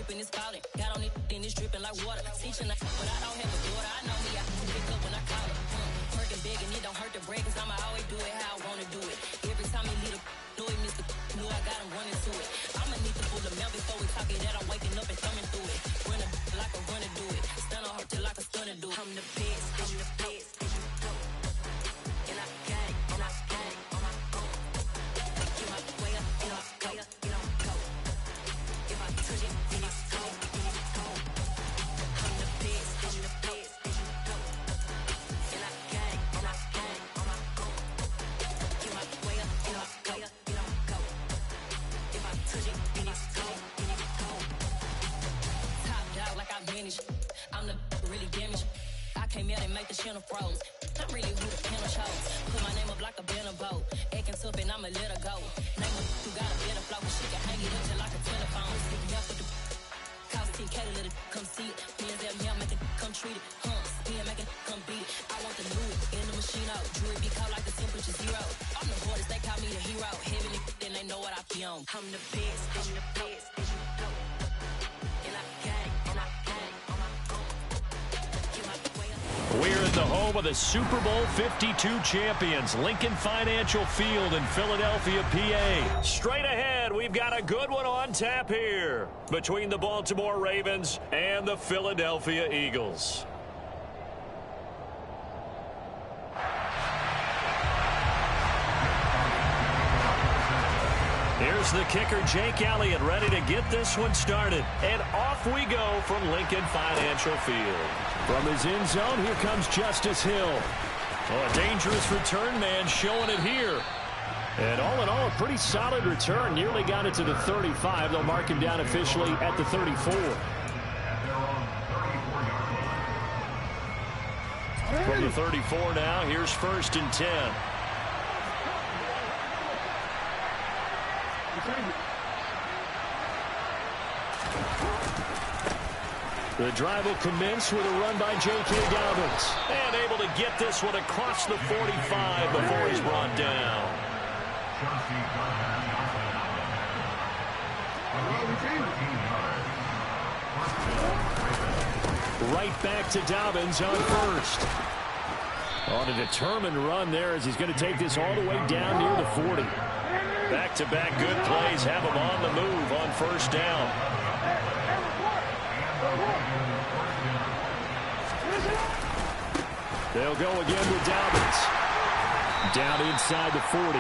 dripping, it's falling. Got on it, then it's dripping like water. Teaching but I don't have a daughter. I know me, I can pick up when I call her. Working big and it don't hurt the break, cause I'ma always do it how I wanna do it. Every time he lead a know it, Mr. Knew I got him running to it. I'ma need to pull the mail before we talk it that I'm waking up and thumbing through it. Run a like a runner do it. Stun on her till like a stunner do it. I'm the best, I'm the best. And I got it, and I got it on my own. Get my way up, get my way up, get on go. If I touch it, then it's cold, then it's cold. I'm the best, I'm the best, and I got it, and I got it on my own. Get my way up, get my way up, get on go. If I touch it, then it's cold, then it's cold. Top dog like I vanished. I'm the really damaged. I came out and make the channel froze. I'm really who the panel shows. Put my name up like a banner boat. Acting tough and I'ma let her go. Name her who got a better flow. She can hang it up till like a telephone. Stick me up with the cost 10K to let it come see it. Hands at me, I make it come treat it. Spin, make it come beat it. I want the new it in the machine out. Jewelry be cold like the temperature zero. I'm the hardest, they call me the hero. Heavy nigga, then they know what I be on. I'm the best, I'm the best. And I got it, and I got it on my own. Get my way up. We're in the home of the Super Bowl 52 champions, Lincoln Financial Field in Philadelphia, PA. Straight ahead, we've got a good one on tap here between the Baltimore Ravens and the Philadelphia Eagles. Here's the kicker, Jake Elliott, ready to get this one started. And off we go from Lincoln Financial Field. From his end zone, here comes Justice Hill. Oh, a dangerous return man showing it here. And all in all, a pretty solid return. Nearly got it to the 35. They'll mark him down officially at the 34. From the 34 now, here's 1st and 10. The drive will commence with a run by J.K. Dobbins. And able to get this one across the 45 before he's brought down. Right back to Dobbins on 1st. On a determined run there as he's going to take this all the way down near the 40. Back-to-back good plays have him on the move on 1st down. They'll go again with Dobbins. Down inside the 40.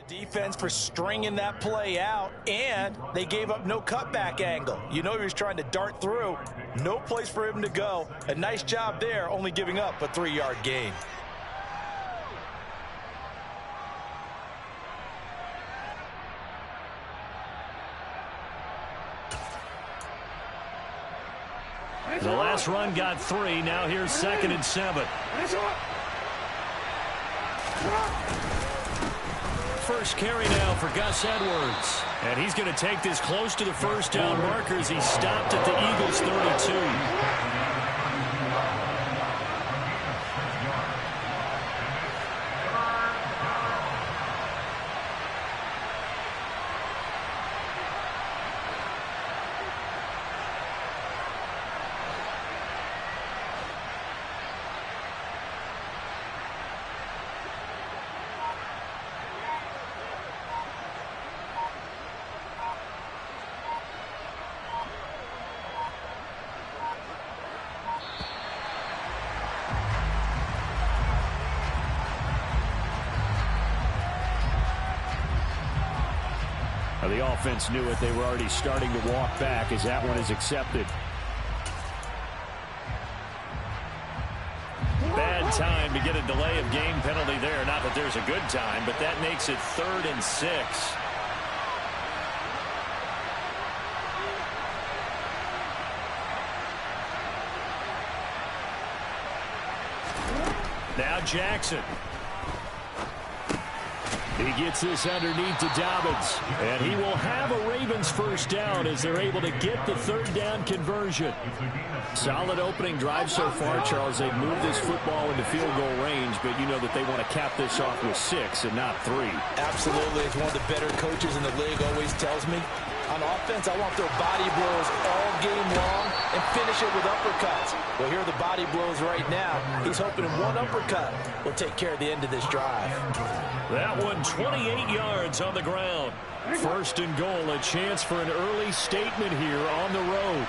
Defense for stringing that play out, and they gave up no cutback angle. You know he was trying to dart through. No place for him to go. A nice job there, only giving up a 3-yard gain. The last run got 3. Now here's 2nd and 7. First carry now for Gus Edwards. And he's going to take this close to the 1st down markers. He stopped at the Eagles' 32. The offense knew it. They were already starting to walk back as that one is accepted. Bad time to get a delay of game penalty there. Not that there's a good time, but that makes it 3rd and 6. Now Jackson. He gets this underneath to Dobbins. And he will have a Ravens first down as they're able to get the 3rd down conversion. Solid opening drive so far, Charles. They've moved this football into field goal range, but you know that they want to cap this off with 6 and not 3. Absolutely. As one of the better coaches in the league always tells me, on offense, I want their body blows all game long and finish it with uppercuts. Well, here are the body blows right now. He's hoping in one uppercut will take care of the end of this drive. That one 28 yards on the ground. 1st and goal, a chance for an early statement here on the road.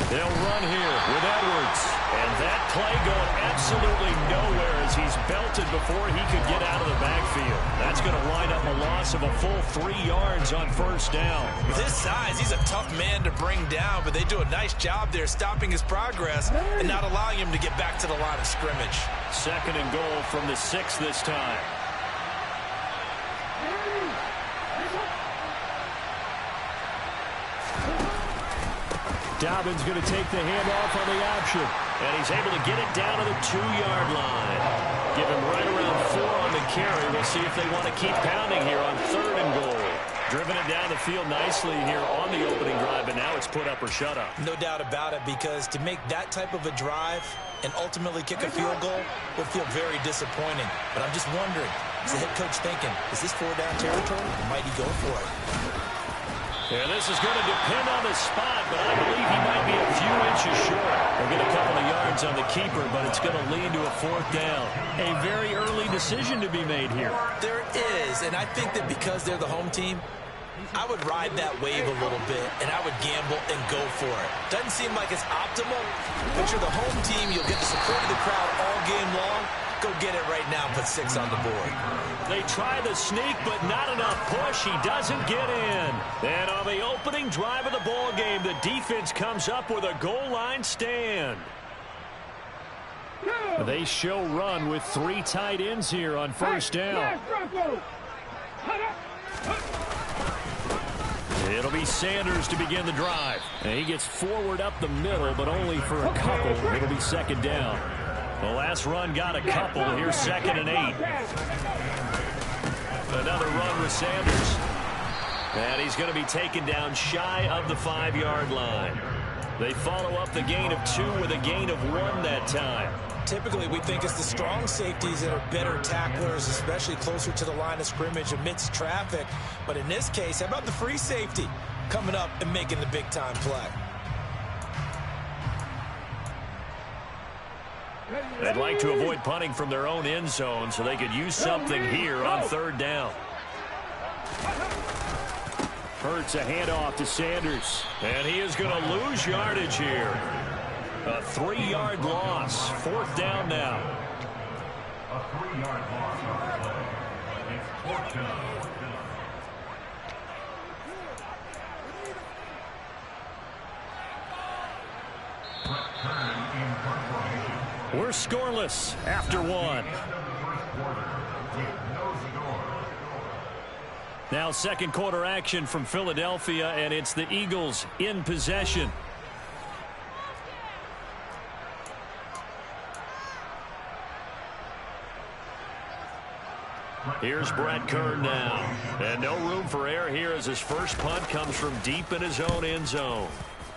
They'll run here with Edwards. And that play going absolutely nowhere as he's belted before he could get out of the backfield. That's going to wind up a loss of a full 3 yards on 1st down. With his size, he's a tough man to bring down, but they do a nice job there stopping his progress and not allowing him to get back to the line of scrimmage. 2nd and goal from the 6 this time. Dobbins going to take the handoff on the option. And he's able to get it down to the 2-yard line. Give him right around 4 on the carry. We'll see if they want to keep pounding here on 3rd and goal. Driven it down the field nicely here on the opening drive, and now it's put up or shut up. No doubt about it, because to make that type of a drive and ultimately kick a field goal would feel very disappointing. But I'm just wondering, is the head coach thinking, is this 4-down territory, or might he go for it? And this is going to depend on the spot, but I believe he might be a few inches short. They'll get a couple of yards on the keeper, but it's going to lead to a 4th down. A very early decision to be made here. There is, and I think that because they're the home team, I would ride that wave a little bit, and I would gamble and go for it. Doesn't seem like it's optimal, but you're the home team. You'll get the support of the crowd all game long. Go get it right now. Put 6 on the board. They try the sneak, but not enough push. He doesn't get in. And on the opening drive of the ball game, the defense comes up with a goal line stand. They show run with 3 tight ends here on 1st down. It'll be Sanders to begin the drive. And he gets forward up the middle, but only for a couple. It'll be 2nd down. The last run got a couple. Here's 2nd and 8. Another run with Sanders. And he's going to be taken down shy of the 5-yard line. They follow up the gain of 2 with a gain of 1 that time. Typically, we think it's the strong safeties that are better tacklers, especially closer to the line of scrimmage amidst traffic. But in this case, how about the free safety coming up and making the big-time play? They'd like to avoid punting from their own end zone, so they could use something here on 3rd down. Hurts a handoff to Sanders. And he is going to lose yardage here. A 3-yard loss. 4th down now. A 3-yard loss on the play. It's 4th down. We're scoreless after 1. Now 2nd quarter action from Philadelphia, and it's the Eagles in possession. Here's Brett Kern now. And no room for error here as his first punt comes from deep in his own end zone.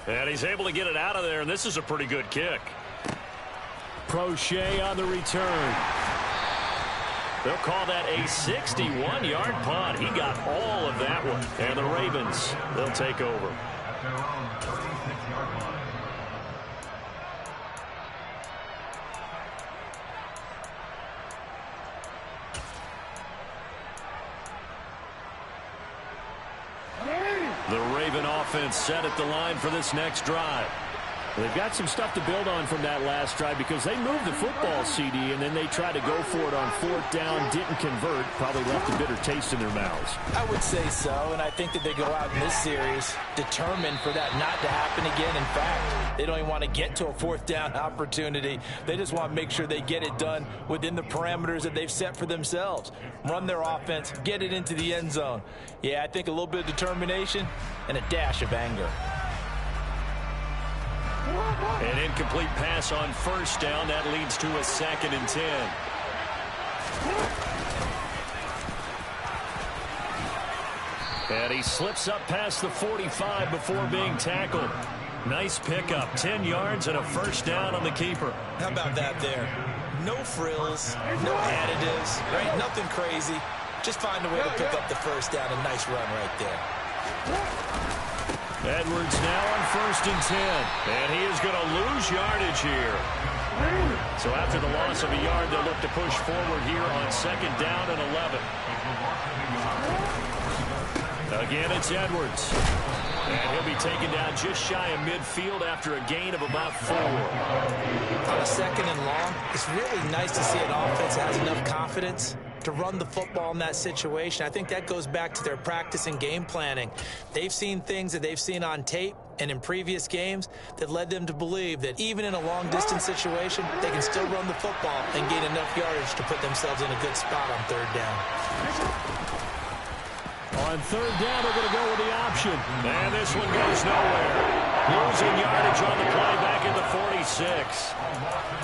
And he's able to get it out of there, and this is a pretty good kick. Prochet on the return. They'll call that a 61-yard punt. He got all of that one. And the Ravens, they'll take over. The Raven offense set at the line for this next drive. They've got some stuff to build on from that last drive because they moved the football, CD, and then they tried to go for it on 4th down, didn't convert, probably left a bitter taste in their mouths. I would say so, and I think that they go out in this series determined for that not to happen again. In fact, they don't even want to get to a 4th down opportunity. They just want to make sure they get it done within the parameters that they've set for themselves. Run their offense, get it into the end zone. Yeah, I think a little bit of determination and a dash of anger. An incomplete pass on 1st down. That leads to a 2nd and 10. And he slips up past the 45 before being tackled. Nice pickup. 10 yards and a 1st down on the keeper. How about that there? No frills, no additives, right? Nothing crazy. Just find a way to pick up the 1st down. A nice run right there. Edwards now on 1st and 10. And he is going to lose yardage here. So after the loss of a yard, they'll look to push forward here on 2nd down and 11. Again, it's Edwards. And he'll be taken down just shy of midfield after a gain of about 4. On a 2nd and long, it's really nice to see an offense that has enough confidence to run the football in that situation. I think that goes back to their practice and game planning. They've seen things that they've seen on tape and in previous games that led them to believe that even in a long-distance situation, they can still run the football and gain enough yardage to put themselves in a good spot on 3rd down. On 3rd down, they're going to go with the option. And this one goes nowhere. Losing yardage on the play back at the 46.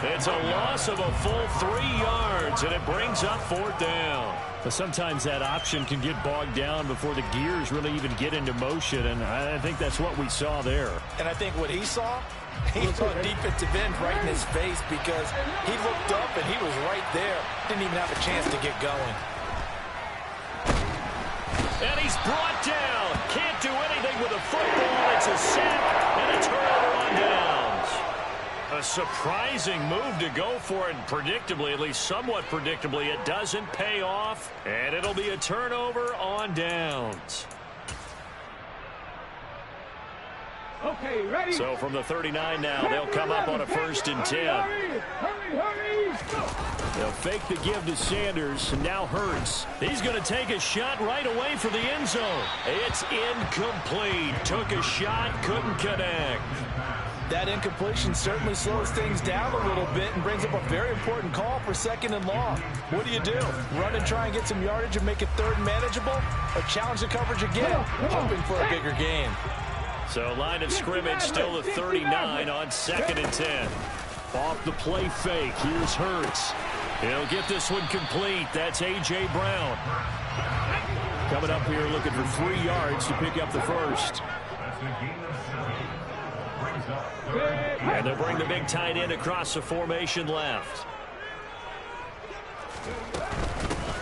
It's a loss of a full 3 yards, and it brings up 4th down. But sometimes that option can get bogged down before the gears really even get into motion, and I think that's what we saw there. And I think what he saw a defensive end right in his face because he looked up and he was right there. Didn't even have a chance to get going. And he's brought down. Can't do anything with a football. It's a sack and a turnover on downs. A surprising move to go for it, and predictably, at least somewhat predictably, it doesn't pay off, and it'll be a turnover on downs. Okay, ready? So from the 39 now, they'll come up on a 1st and 10. They'll fake the give to Sanders, and now Hurts. He's going to take a shot right away for the end zone. It's incomplete. Took a shot, couldn't connect. That incompletion certainly slows things down a little bit and brings up a very important call for 2nd and long. What do? Run and try and get some yardage and make it 3rd manageable? Or challenge the coverage again, hoping for a bigger gain? So line of scrimmage still the 39 on 2nd and 10. Off the play fake, here's Hurts. He'll get this one complete. That's A.J. Brown. Coming up here looking for 3 yards to pick up the 1st. And they'll bring the big tight end across the formation left.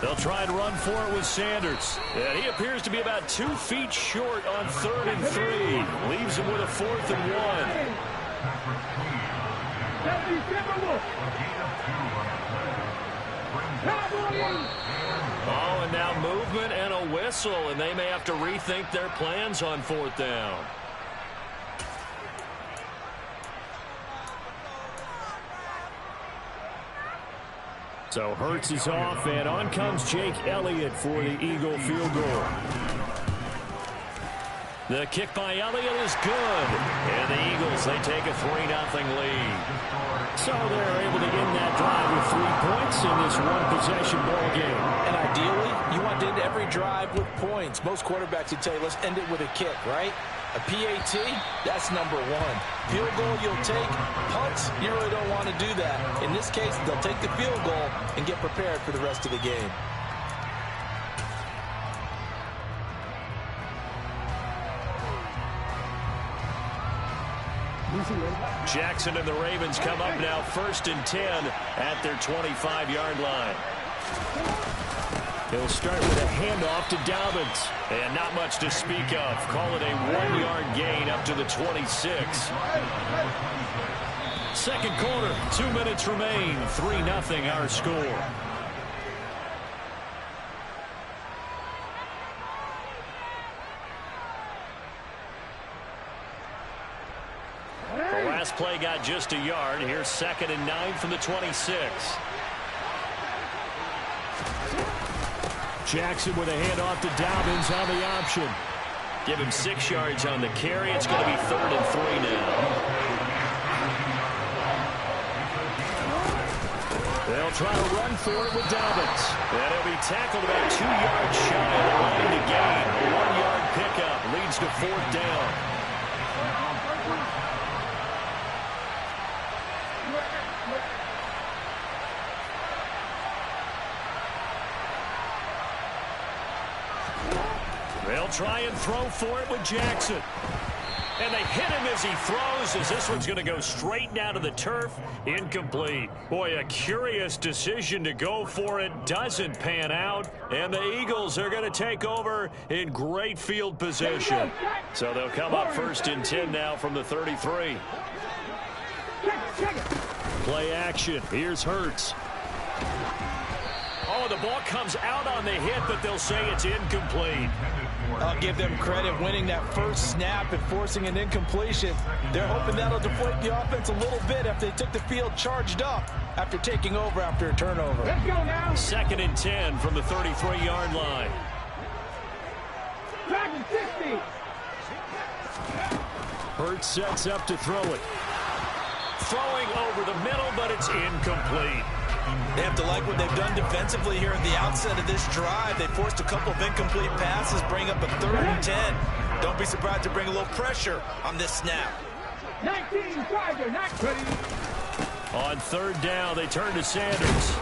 They'll try and run for it with Sanders. And he appears to be about 2 feet short on 3rd and 3. Leaves him with a 4th and 1. Oh, and now movement and a whistle, and they may have to rethink their plans on 4th down. So Hurts is off, and on comes Jake Elliott for the Eagle field goal. The kick by Elliott is good. And the Eagles, they take a 3-0 lead. So they're able to end that drive with 3 points in this one-possession ball game. And ideally, you want to end every drive with points. Most quarterbacks would tell you, let's end it with a kick, right? A PAT, that's number 1. Field goal you'll take. Punts, you really don't want to do that. In this case, they'll take the field goal and get prepared for the rest of the game. Jackson and the Ravens come up now 1st and 10 at their 25-yard line. He'll start with a handoff to Dobbins. And not much to speak of. Call it a 1-yard gain up to the 26. Second quarter, 2 minutes remain. 3-0 our score. play got just a yard. Here's 2nd and 9 from the 26. Jackson with a handoff to Dobbins on the option. Give him 6 yards on the carry. It's going to be 3rd and 3 now. They'll try to run for it with Dobbins. And he'll be tackled about 2 yards shy of the line to gain. A 1-yard pickup leads to 4th down. They'll try and throw for it with Jackson. And they hit him as he throws, as this one's going to go straight down to the turf. Incomplete. Boy, a curious decision to go for it. Doesn't pan out. And the Eagles are going to take over in great field position. So they'll come up 1st and 10 now from the 33. Play action. Here's Hurts. Oh, the ball comes out on the hit, but they'll say it's incomplete. I'll give them credit winning that first snap and forcing an incompletion. They're hoping that'll deflate the offense a little bit after they took the field charged up after taking over after a turnover. Let's go now. 2nd and 10 from the 33-yard line. 60. Hurts sets up to throw it. Throwing over the middle, but it's incomplete. They have to like what they've done defensively here at the outset of this drive. They forced a couple of incomplete passes, bring up a 3rd and 10. Don't be surprised to bring a little pressure on this snap. 19, Tiger, not ready. On 3rd down, they turn to Sanders.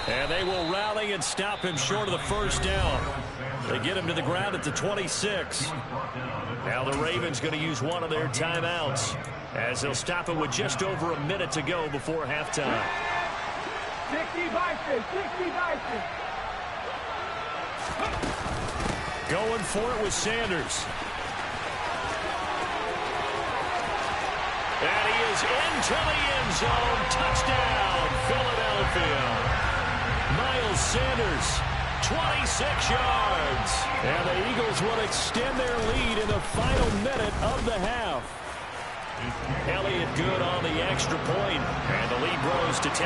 And they will rally and stop him short of the 1st down. They get him to the ground at the 26. Now the Ravens going to use one of their timeouts, as they'll stop it with just over a minute to go before halftime. 60 Bison, 60 Bison. Going for it with Sanders. And he is into the end zone. Touchdown, Philadelphia. Miles Sanders, 26 yards. And the Eagles will extend their lead in the final minute of the half. Elliott good on the extra point, and the lead grows to 10-0.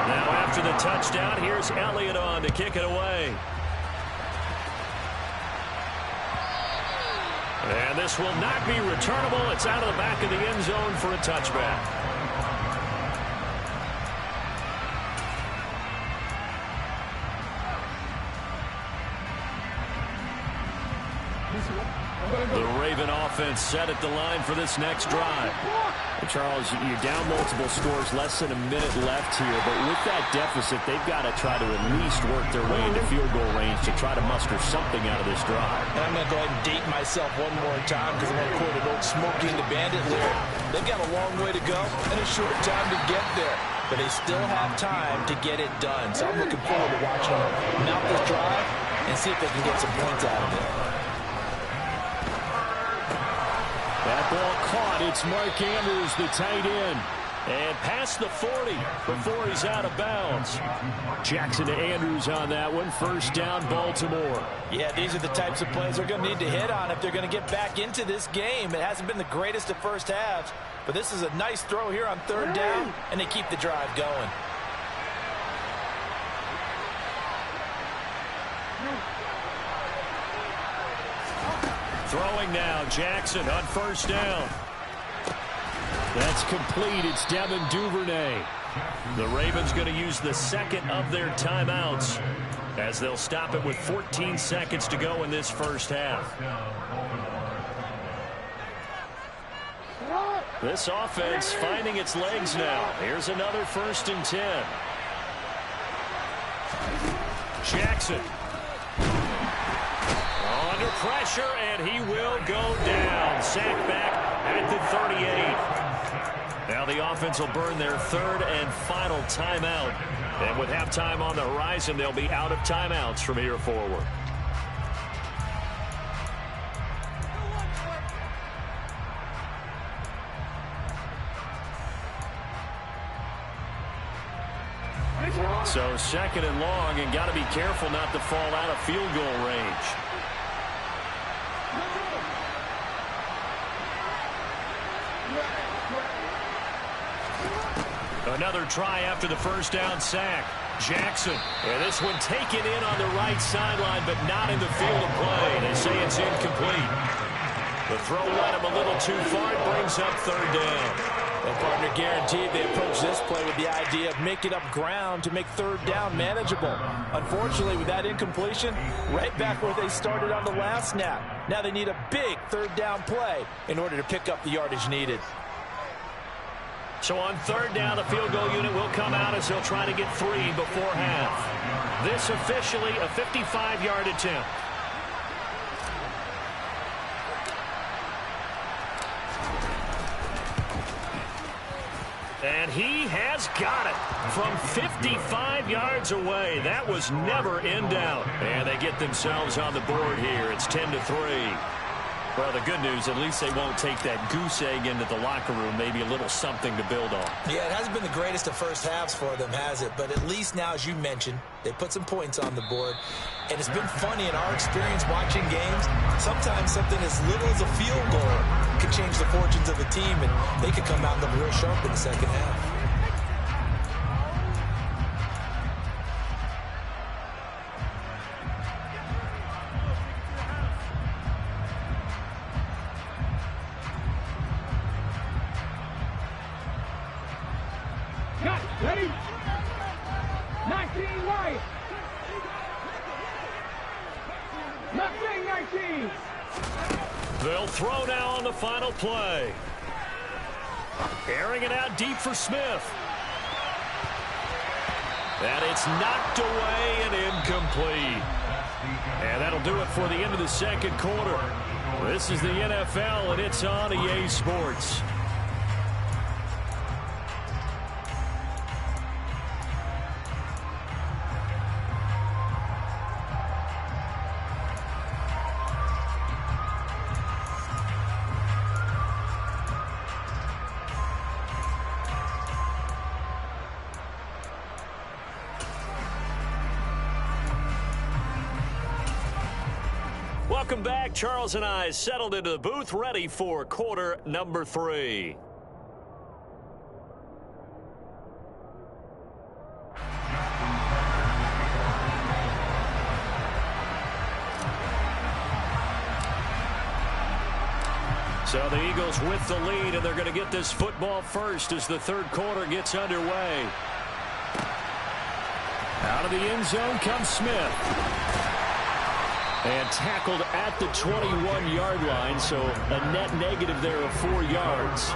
Now after the touchdown, here's Elliott on to kick it away. And this will not be returnable. It's out of the back of the end zone for a touchback. The Raven offense set at the line for this next drive. And Charles, you're down multiple scores, less than a minute left here. But with that deficit, they've got to try to at least work their way into field goal range to try to muster something out of this drive. And I'm going to go ahead and date myself one more time because I'm going to quote an old Smokey and the Bandit lyric. They've got a long way to go and a short time to get there. But they still have time to get it done. So I'm looking forward to watching them mount this drive and see if they can get some points out of it. That ball caught. It's Mark Andrews, the tight end. And past the 40 before he's out of bounds. Jackson to Andrews on that one. 1st down, Baltimore. Yeah, these are the types of plays they're going to need to hit on if they're going to get back into this game. It hasn't been the greatest of first halves, but this is a nice throw here on 3rd down, and they keep the drive going. Throwing now, Jackson on 1st down. That's complete. It's Devin Duvernay. The Ravens going to use the 2nd of their timeouts, as they'll stop it with 14 seconds to go in this first half. This offense finding its legs now. Here's another 1st and 10. Jackson. Under pressure, and he will go down. Sacked back at the 38. Now the offense will burn their 3rd and final timeout. And with halftime on the horizon, they'll be out of timeouts from here forward. So 2nd and long, and got to be careful not to fall out of field goal range. Another try after the first down sack. Jackson. And this one taken in on the right sideline, but not in the field of play. They say it's incomplete. The throw led him a little too far. It brings up third down. Well, partner, guaranteed they approach this play with the idea of making up ground to make third down manageable. Unfortunately, with that incompletion, right back where they started on the last snap. Now they need a big third down play in order to pick up the yardage needed. So on third down, the field goal unit will come out as he'll try to get 3 before half. This officially a 55-yard attempt. And he has got it from 55 yards away. That was never in doubt. And they get themselves on the board here. It's 10-3. Well, the good news, at least they won't take that goose egg into the locker room. Maybe a little something to build on. Yeah, it hasn't been the greatest of first halves for them, has it? But at least now, as you mentioned, they put some points on the board. And it's been funny in our experience watching games. Sometimes something as little as a field goal can change the fortunes of a team, and they could come out and look real sharp in the second half. Ready? 19 right. Mustang 19. They'll throw now on the final play. Airing it out deep for Smith. And it's knocked away and incomplete. And that'll do it for the end of the second quarter. This is the NFL, and it's on EA Sports. Welcome back. Charles and I settled into the booth, ready for quarter number 3. So the Eagles with the lead, and they're going to get this football first as the third quarter gets underway. Out of the end zone comes Smith. And tackled at the 21-yard line, so a net negative there of 4 yards.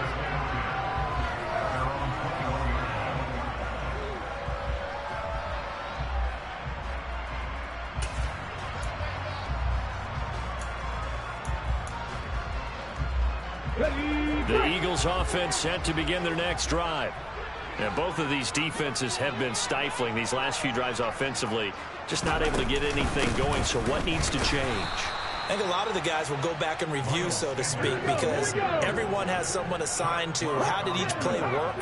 The Eagles offense set to begin their next drive. And both of these defenses have been stifling these last few drives offensively. Just not able to get anything going, so what needs to change? I think a lot of the guys will go back and review, so to speak, because everyone has someone assigned to how did each play work.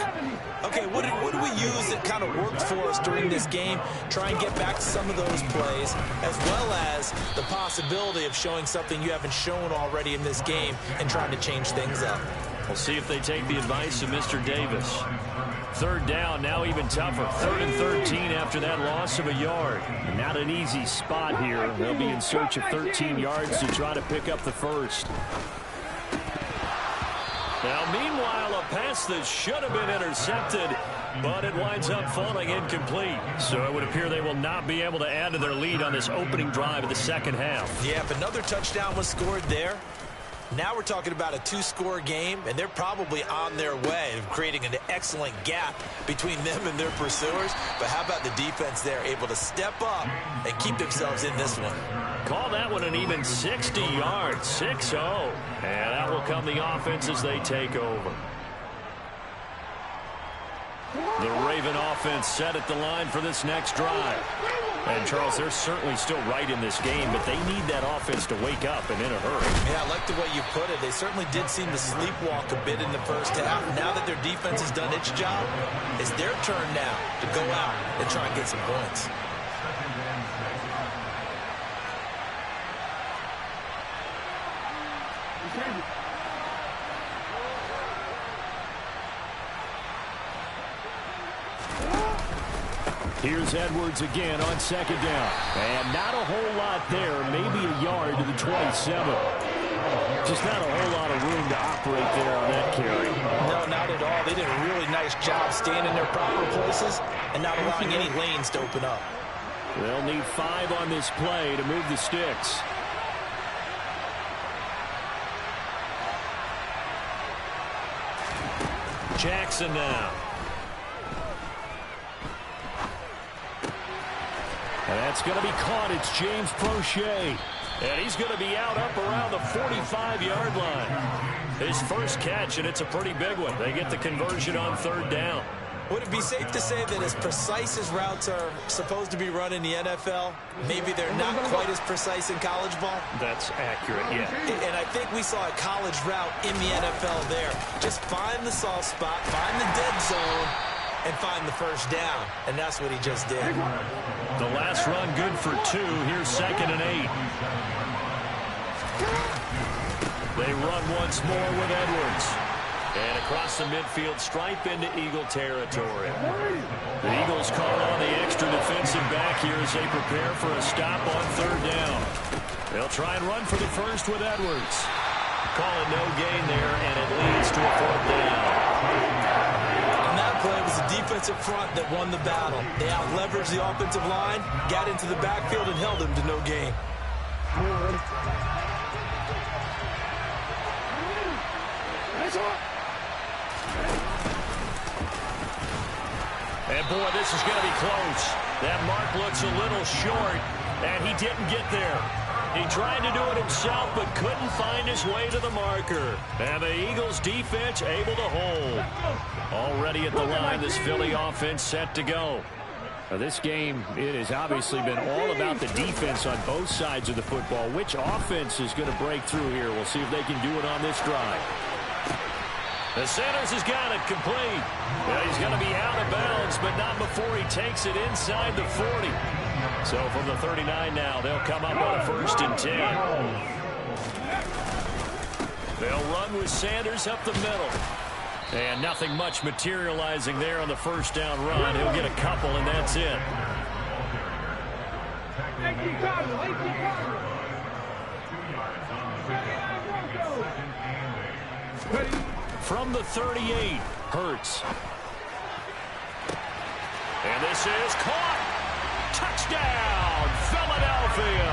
Okay, what do we use that kind of worked for us during this game? Try and get back to some of those plays, as well as the possibility of showing something you haven't shown already in this game and trying to change things up. We'll see if they take the advice of Mr. Davis. Third down, now even tougher. 3rd and 13 after that loss of a yard. Not an easy spot here. They'll be in search of 13 yards to try to pick up the first. Now, meanwhile, a pass that should have been intercepted, but it winds up falling incomplete. So it would appear they will not be able to add to their lead on this opening drive of the second half. Yeah, if another touchdown was scored there, now we're talking about a 2-score game, and they're probably on their way of creating an excellent gap between them and their pursuers. But how about the defense there, able to step up and keep themselves in this one? Call that one an even 60 yards, 6-0. And that will come the offense as they take over. The Raven offense set at the line for this next drive. And, Charles, they're certainly still right in this game, but they need that offense to wake up and in a hurry. Yeah, I like the way you put it. They certainly did seem to sleepwalk a bit in the first half. Now that their defense has done its job, it's their turn now to go out and try and get some points. Here's Edwards again on second down. And not a whole lot there, maybe a yard to the 27. Just not a whole lot of room to operate there on that carry. No, not at all. They did a really nice job staying in their proper places and not allowing any lanes to open up. They'll need 5 on this play to move the sticks. Jackson now. And that's going to be caught. It's James Prochet. And he's going to be out up around the 45-yard line. His first catch, and it's a pretty big one. They get the conversion on third down. Would it be safe to say that as precise as routes are supposed to be run in the NFL, maybe they're not quite as precise in college ball? That's accurate, yeah. And I think we saw a college route in the NFL there. Just find the soft spot, find the dead zone, and find the first down. And that's what he just did. The last run good for 2. Here's 2nd and 8. They run once more with Edwards. And across the midfield stripe into Eagle territory. The Eagles call on the extra defensive back here as they prepare for a stop on third down. They'll try and run for the first with Edwards. Call it no gain there, and it leads to a fourth down. On that play, it was the defensive front that won the battle. They out-leveraged the offensive line, got into the backfield, and held them to no gain. And boy, this is going to be close. That mark looks a little short, and he didn't get there. He tried to do it himself, but couldn't find his way to the marker. And the Eagles defense able to hold. Already at the line, this Philly offense set to go. Now, this game, it has obviously been all about the defense on both sides of the football. Which offense is going to break through here? We'll see if they can do it on this drive. The Sanders has got it complete. Yeah, he's going to be out of bounds, but not before he takes it inside the 40. So from the 39 now, they'll come up on a 1st and 10. They'll run with Sanders up the middle. And nothing much materializing there on the first down run. He'll get a couple, and that's it. From the 38, Hurts. And this is caught. Touchdown, Philadelphia.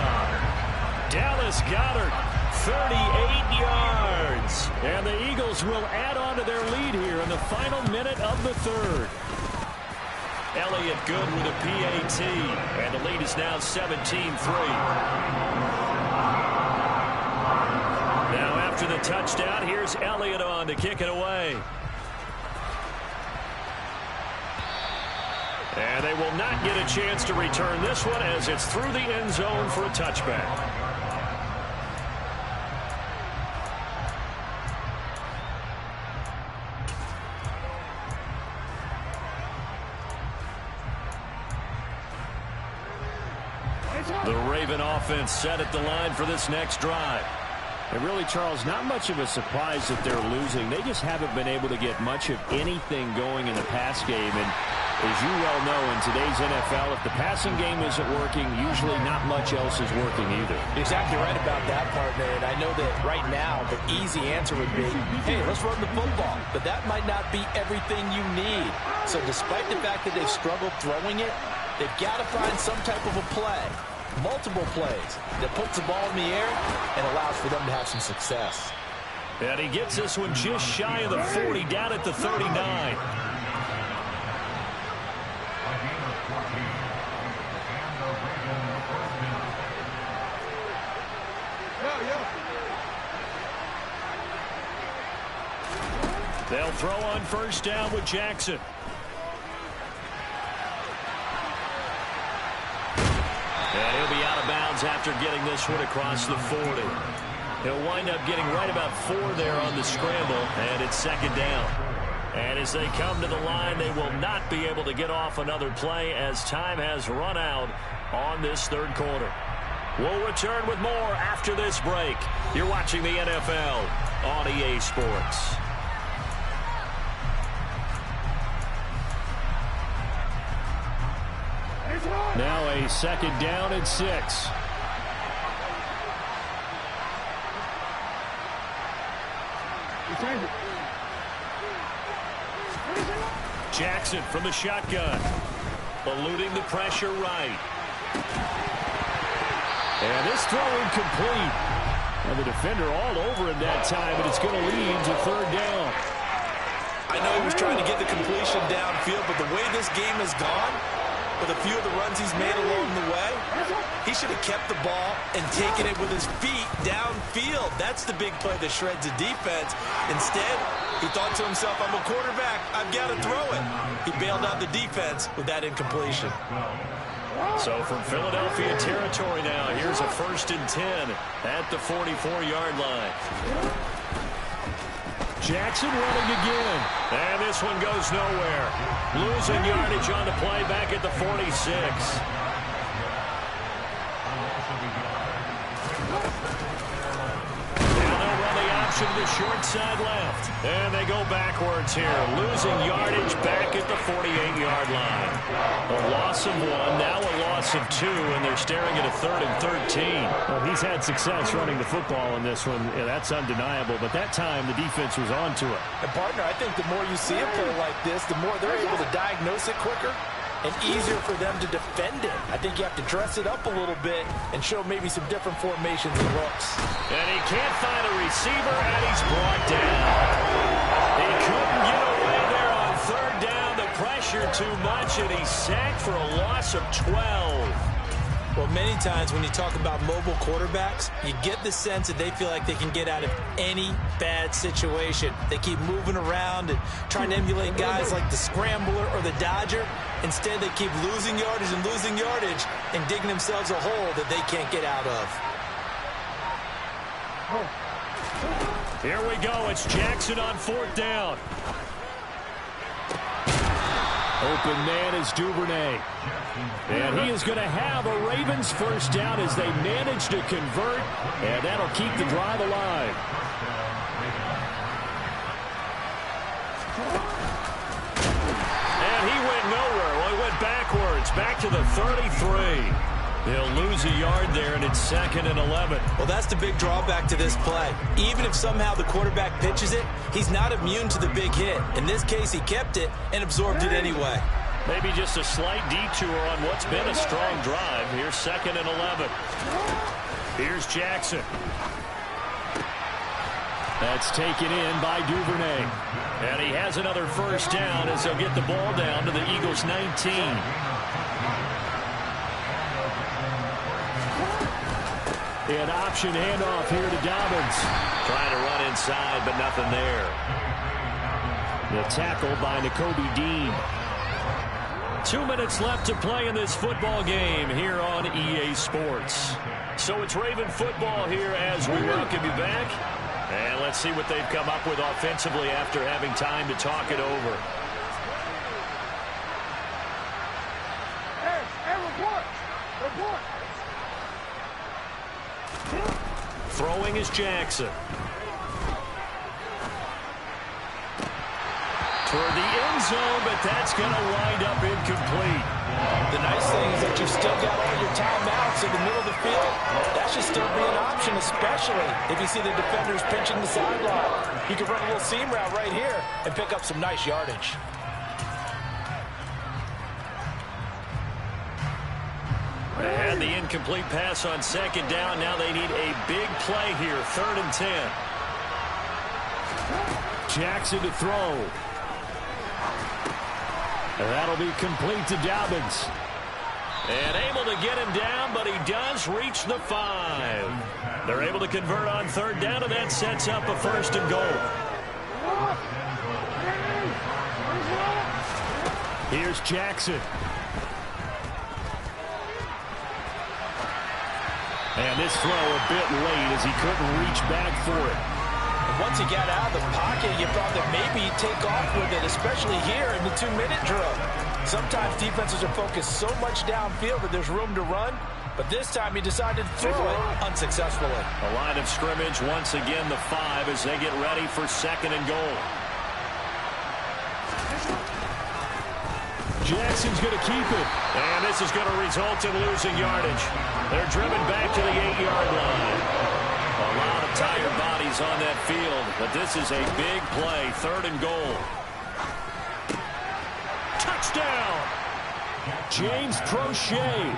Dallas Goedert, 38 yards. And the Eagles will add on to their lead here in the final minute of the third. Elliott good with a PAT. And the lead is now 17-3. Now after the touchdown, here's Elliott on to kick it away. And they will not get a chance to return this one as it's through the end zone for a touchback. The Raven offense set at the line for this next drive. And really, Charles, not much of a surprise that they're losing. They just haven't been able to get much of anything going in the pass game. And as you well know, in today's NFL, if the passing game isn't working, usually not much else is working either. Exactly right about that, partner. And I know that right now the easy answer would be, hey, let's run the football. But that might not be everything you need. So despite the fact that they've struggled throwing it, they've got to find some type of a play, multiple plays, that puts the ball in the air and allows for them to have some success. And he gets this one just shy of the 40, down at the 39. They'll throw on first down with Jackson. And he'll be out of bounds after getting this one across the 40. He'll wind up getting right about 4 there on the scramble, and it's second down. And as they come to the line, they will not be able to get off another play as time has run out on this third quarter. We'll return with more after this break. You're watching the NFL on EA Sports. Now a second down and 6. Jackson from the shotgun. Eluding the pressure right. And this throw incomplete. And the defender all over him that time, and it's going to lead to third down. I know he was trying to get the completion downfield, but the way this game has gone, with a few of the runs he's made along the way, he should have kept the ball and taken it with his feet downfield. That's the big play that shreds the defense. Instead, he thought to himself, I'm a quarterback, I've got to throw it. He bailed out the defense with that incompletion. So from Philadelphia territory now, here's a 1st and 10 at the 44-yard line. Jackson running again. And this one goes nowhere. Losing yardage on the play back at the 46. Now they'll run the option to the short side left. And they go backwards here. Losing yardage back at the 48-yard line. A loss of 1, now a loss of 2, and they're staring at a 3rd and 13. Well, he's had success running the football in this one. Yeah, that's undeniable. But that time, the defense was on to it. And, partner, I think the more you see a play like this, the more they're able to diagnose it quicker and easier for them to defend it. I think you have to dress it up a little bit and show maybe some different formations and looks. And he can't find a receiver, and he's brought down. He couldn't get away there on 3rd down. The pressure too much, and he's sacked for a loss of 12. Well, many times when you talk about mobile quarterbacks, you get the sense that they feel like they can get out of any bad situation. They keep moving around and trying to emulate guys like the Scrambler or the Dodger. Instead, they keep losing yardage and digging themselves a hole that they can't get out of. Here we go. It's Jackson on 4th down. Open man is Duvernay. And he is going to have a Ravens 1st down as they manage to convert. And that'll keep the drive alive. And he went nowhere. Well, he went backwards. Back to the 33. They'll lose a yard there, and it's 2nd and 11. Well, that's the big drawback to this play. Even if somehow the quarterback pitches it, he's not immune to the big hit. In this case, he kept it and absorbed it anyway. Maybe just a slight detour on what's been a strong drive. Here's 2nd and 11. Here's Jackson. That's taken in by Duvernay. And he has another 1st down as they'll get the ball down to the Eagles' 19. An option handoff here to Dobbins. Trying to run inside, but nothing there. The tackle by Nakobe Dean. 2 minutes left to play in this football game here on EA Sports. So it's Raven football here as we welcome you back. And let's see what they've come up with offensively after having time to talk it over. Report. Throwing is Jackson. Toward the end zone, but that's going to wind up incomplete. The nice thing is that you've still got all your timeouts in the middle of the field. That should still be an option, especially if you see the defenders pinching the sideline. You can run a little seam route right here and pick up some nice yardage. They had the incomplete pass on 2nd down. Now they need a big play here, 3rd and 10. Jackson to throw. And that'll be complete to Dobbins. And able to get him down, but he does reach the 5. They're able to convert on 3rd down, and that sets up a 1st and goal. Here's Jackson. And this throw a bit late as he couldn't reach back for it. And once he got out of the pocket, you thought that maybe he'd take off with it, especially here in the 2-minute drill. Sometimes defenses are focused so much downfield that there's room to run, but this time he decided to throw it unsuccessfully. A line of scrimmage, once again the 5 as they get ready for 2nd and goal. Jackson's going to keep it. And this is going to result in losing yardage. They're driven back to the 8-yard line. A lot of tired bodies on that field, but this is a big play, 3rd and goal. Touchdown! James Prochet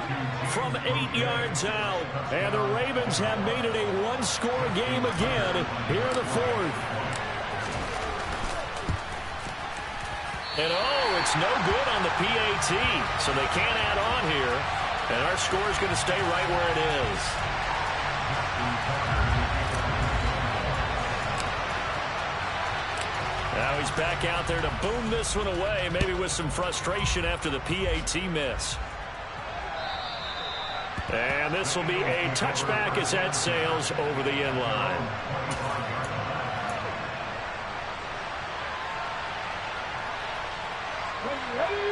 from 8 yards out. And the Ravens have made it a one-score game again here in the 4th. And it's no good on the PAT, so they can't add on here. And our score is going to stay right where it is. Now he's back out there to boom this one away, maybe with some frustration after the PAT miss. And this will be a touchback as that sails over the end line.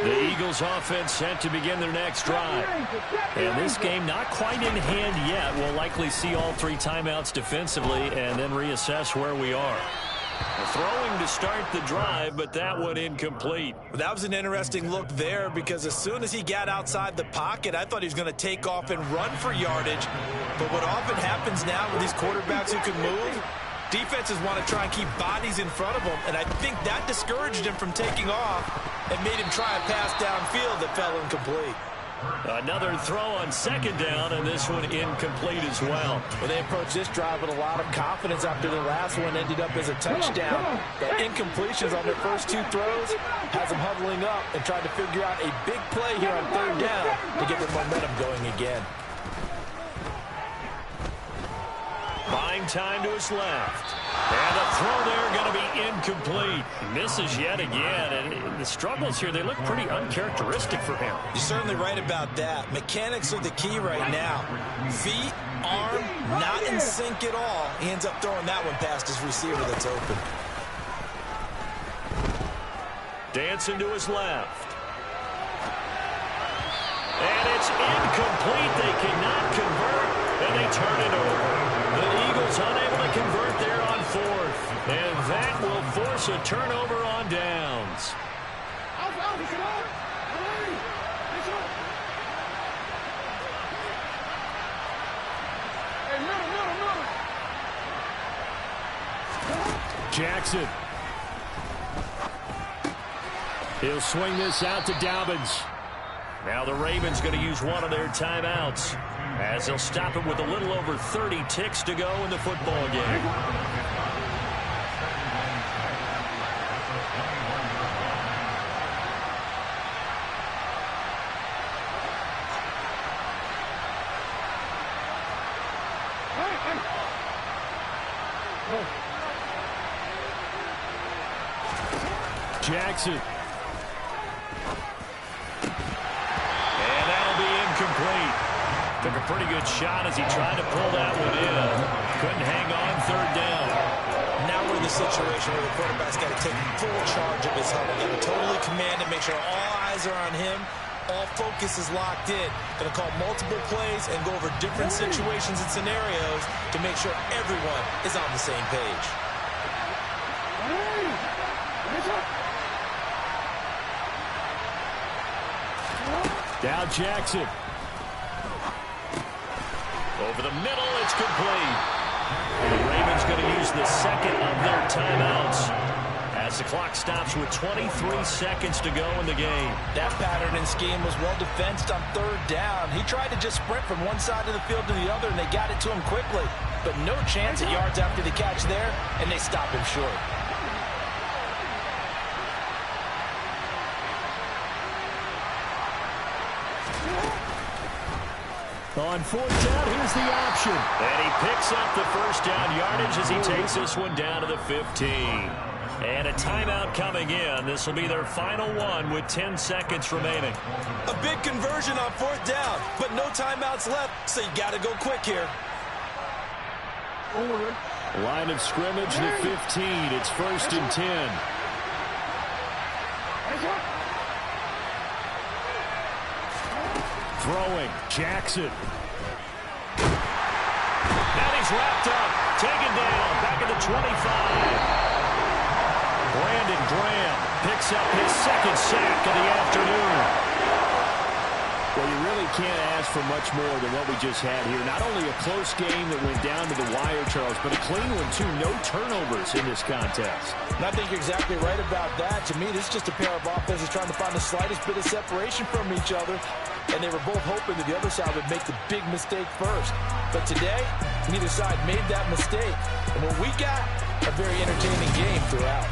The Eagles offense set to begin their next drive. And this game not quite in hand yet. We'll likely see all 3 timeouts defensively and then reassess where we are. Throwing to start the drive, but that one incomplete. That was an interesting look there because as soon as he got outside the pocket, I thought he was going to take off and run for yardage. But what often happens now with these quarterbacks who can move, defenses want to try and keep bodies in front of them, and I think that discouraged him from taking off and made him try a pass downfield that fell incomplete. Another throw on 2nd down, and this one incomplete as well. Well, they approached this drive with a lot of confidence after the last one ended up as a touchdown. The incompletions on their first 2 throws has them huddling up and trying to figure out a big play here on 3rd down to get their momentum going again. Buying time to his left. And the throw there going to be incomplete. Misses yet again. And the struggles here, they look pretty uncharacteristic for him. You're certainly right about that. Mechanics are the key right now. Feet, arm, not in sync at all. He ends up throwing that one past his receiver that's open. Dancing to his left. And it's incomplete. They cannot convert, and they turn it over. The Eagles unable to convert there on 4th. And that will force a turnover on downs. Jackson. He'll swing this out to Dobbins. Now the Ravens going to use one of their timeouts, as they'll stop it with a little over 30 ticks to go in the football game. Jackson. Complete. Took a pretty good shot as he tried to pull that one in. Couldn't hang on 3rd down. Now we're in the situation where the quarterback's got to take full charge of his huddle. Got to totally command it, make sure all eyes are on him. All focus is locked in. Going to call multiple plays and go over different situations and scenarios to make sure everyone is on the same page. Now Jackson. Over the middle, it's complete. And the Ravens going to use the 2nd of their timeouts as the clock stops with 23 seconds to go in the game. That pattern and scheme was well defensed on 3rd down. He tried to just sprint from one side of the field to the other, and they got it to him quickly. But no chance at yards after the catch there, and they stop him short. On 4th down, here's the option. And he picks up the 1st down yardage as he takes this one down to the 15. And a timeout coming in. This will be their final one with 10 seconds remaining. A big conversion on 4th down, but no timeouts left, so you got to go quick here. Line of scrimmage, the 15. It's 1st and 10. Throwing, Jackson. And he's wrapped up, taken down, back at the 25. Brandon Graham picks up his second sack of the afternoon. Well, you really can't ask for much more than what we just had here. Not only a close game that went down to the wire, Charles, but a clean one, too. No turnovers in this contest. And I think you're exactly right about that. To me, this is just a pair of offenses trying to find the slightest bit of separation from each other. And they were both hoping that the other side would make the big mistake first. But today, neither side made that mistake. And what we got, a very entertaining game throughout.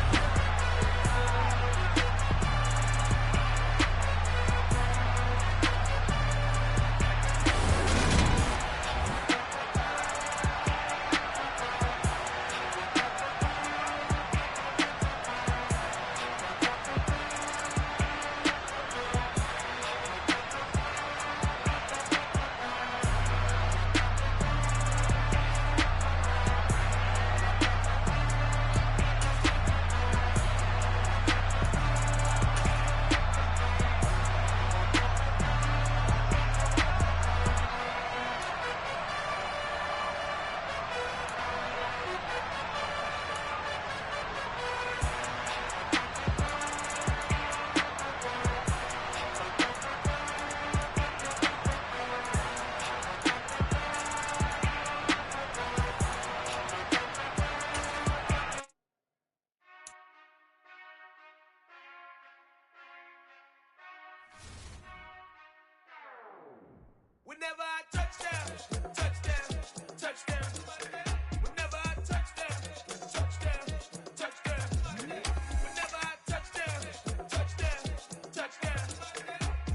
Whenever I touchdown, touchdown, touchdown. Whenever I touchdown, touchdown, touchdown. Whenever I touchdown, touchdown, touchdown.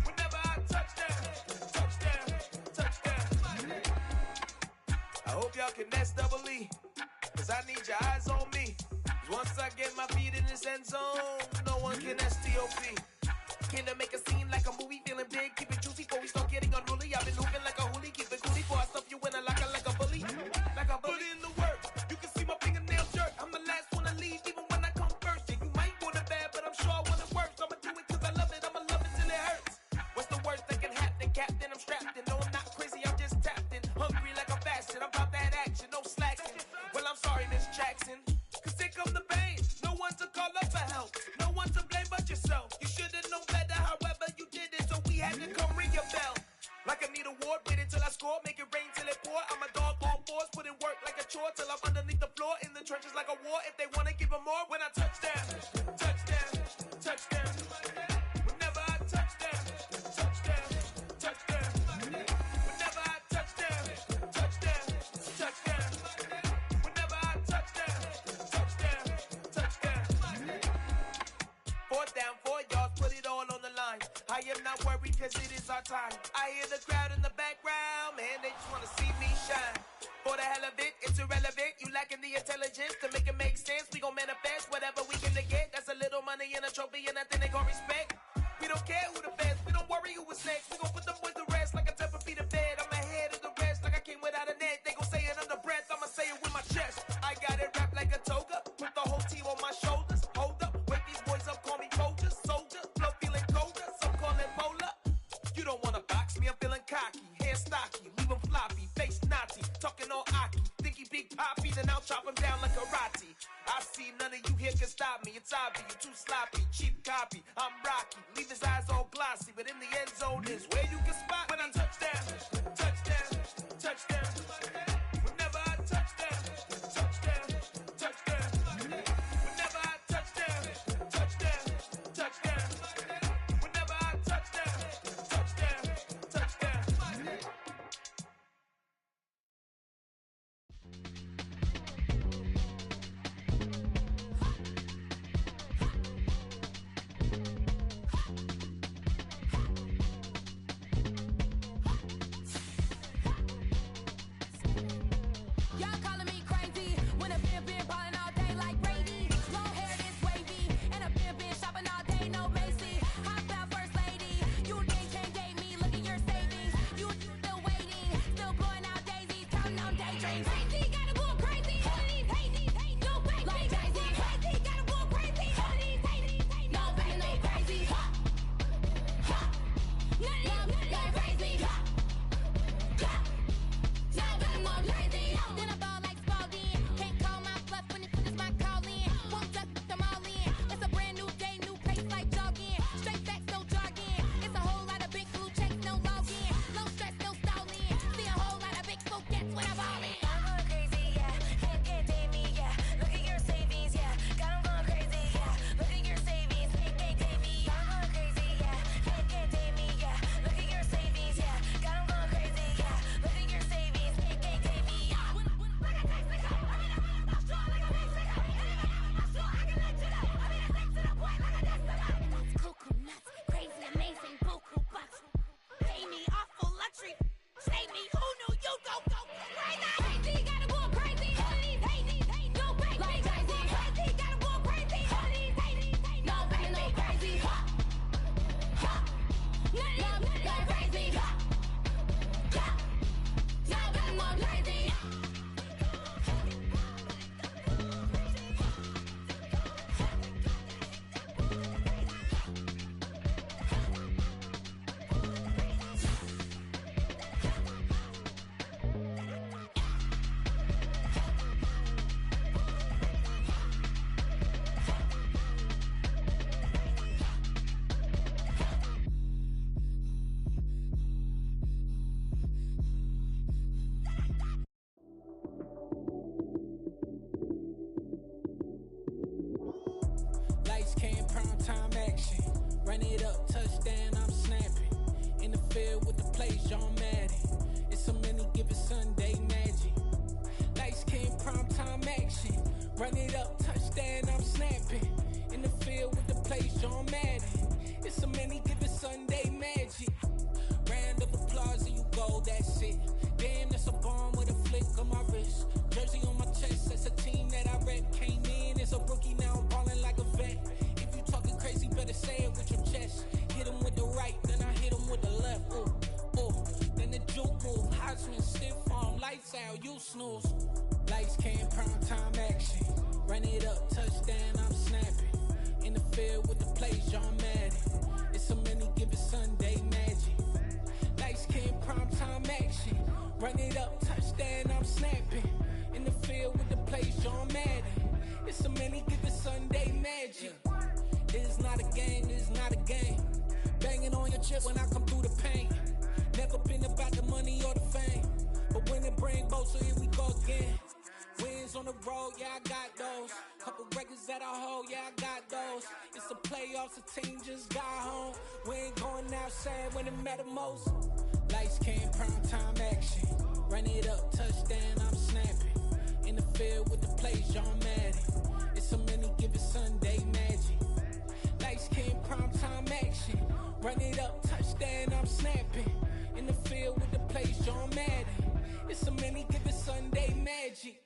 Whenever I touchdown, touchdown, touchdown. I hope y'all can S-double-E, 'cause I need your eyes on me. 'Cause once I get my feet in this end zone, no one can S-T-O-P. Came to make a scene like a movie, feeling big, keep it juicy before we start getting unruly. I've been hooping like a hoolie, keep it coolie, before I stuff you in a locker like a bully. Like a bully. Put in the work, you can see my fingernail shirt. I'm the last one to leave, even when I come first. Yeah, you might want it bad, but I'm sure I want it worse. I'ma do it 'cause I love it, I'ma love it till it hurts. What's the worst that can happen, Captain? I'm strapped in, no, I'm not crazy, I'm just tapped in. Hungry like a bastard, I'm about that action, no slacking. Well, I'm sorry, Miss Jackson, 'cause here come the pain. No one to call up for help, no one to blame but yourself. You should've known better, however you did it, so we had to come ring your bell. Like I need a ward, wait until I score, make it rain till it pour. I'm a dog on fours, put in work like a chore till I'm underneath the floor, in the trenches like a war. If they wanna give them more, when I touchdown, touchdown, touchdown. Whenever I touchdown, touchdown, touchdown. Whenever I touchdown, touchdown, touchdown. Whenever I touchdown, touchdown, touchdown. Fourth down, 4 yards, put it all on the line. I am not worried 'cause it is our time. I hear the crowd in the background, man, they just wanna see me shine. For the hell of it, it's irrelevant. You lacking the intelligence to make it make sense. We gon' manifest whatever we can to get. That's a little money and a trophy and nothing they gon' respect. We don't care who the best, we don't worry who is next. We gon' put the boys to rest like a Tempur-Pedic to bed. I'm ahead of the rest like I came without a net. They gon' say it under breath, I'ma say it with my chest. I got it wrapped like a toga, put the whole team on my shoulders. Hold up, wake these boys up, call me soldier, soldier. Flow feeling colder, some call it polar. You don't wanna box me, I'm feeling cocky. Hair stocky, leave him floppy, face naughty. Talking all aki, think he big poppy, then I'll chop him down like karate. I see none of you here can stop me. It's obvious, you too sloppy, cheap copy. I'm Rocky, leave his eyes all glossy, but in the end zone is where you can spot when I touchdown, touchdown, touchdown. Whenever I touchdown, touchdown, touchdown. Whenever I touchdown, touchdown, touchdown. Whenever I touchdown, touchdown, touchdown. Run it up, touchdown, I'm snapping. In the field with the plays, John Madden. It's a many given Sunday magic. Lights came primetime action. Run it up, touchdown, I'm snapping. In the field with the plays, John Madden. It's a many given Sunday magic. Round of applause and you go, that's it. Damn, that's a bomb with a flick on my wrist. Jersey on my chest, that's a team that I rep. Came in as a rookie, now I'm ballin' like a vet. If you talking crazy, better say it with your chest. Hit him with the right, then I hit him with the left. Ooh, ooh, then the juke move. Heisman, stiff arm, lights out, you snooze. Lights came, prime time action. Run it up, touchdown, I'm snapping. In the field with the plays, John Madden. It's a many given Sunday magic. Lights came, prime time action. Run it up, touchdown, I'm snapping. In the field with the plays, John Madden. It's a many given Sunday magic. This is not a game, this is not a game. Banging on your chip when I come through the paint. Never been about the money or the fame. But when it bring both, so here we go again. Wins on the road, yeah, I got those. Couple records that I hold, yeah, I got those. It's the playoffs, the team just got home. We ain't going outside when it matter most. Lights came, prime time action. Run it up, touchdown, I'm snapping. In the field with the plays, John Madden. It's a many given Sunday magic. Lights came, prime time action. Run it up, touchdown, I'm snapping. In the field with the plays, John Madden. It's a many given Sunday magic.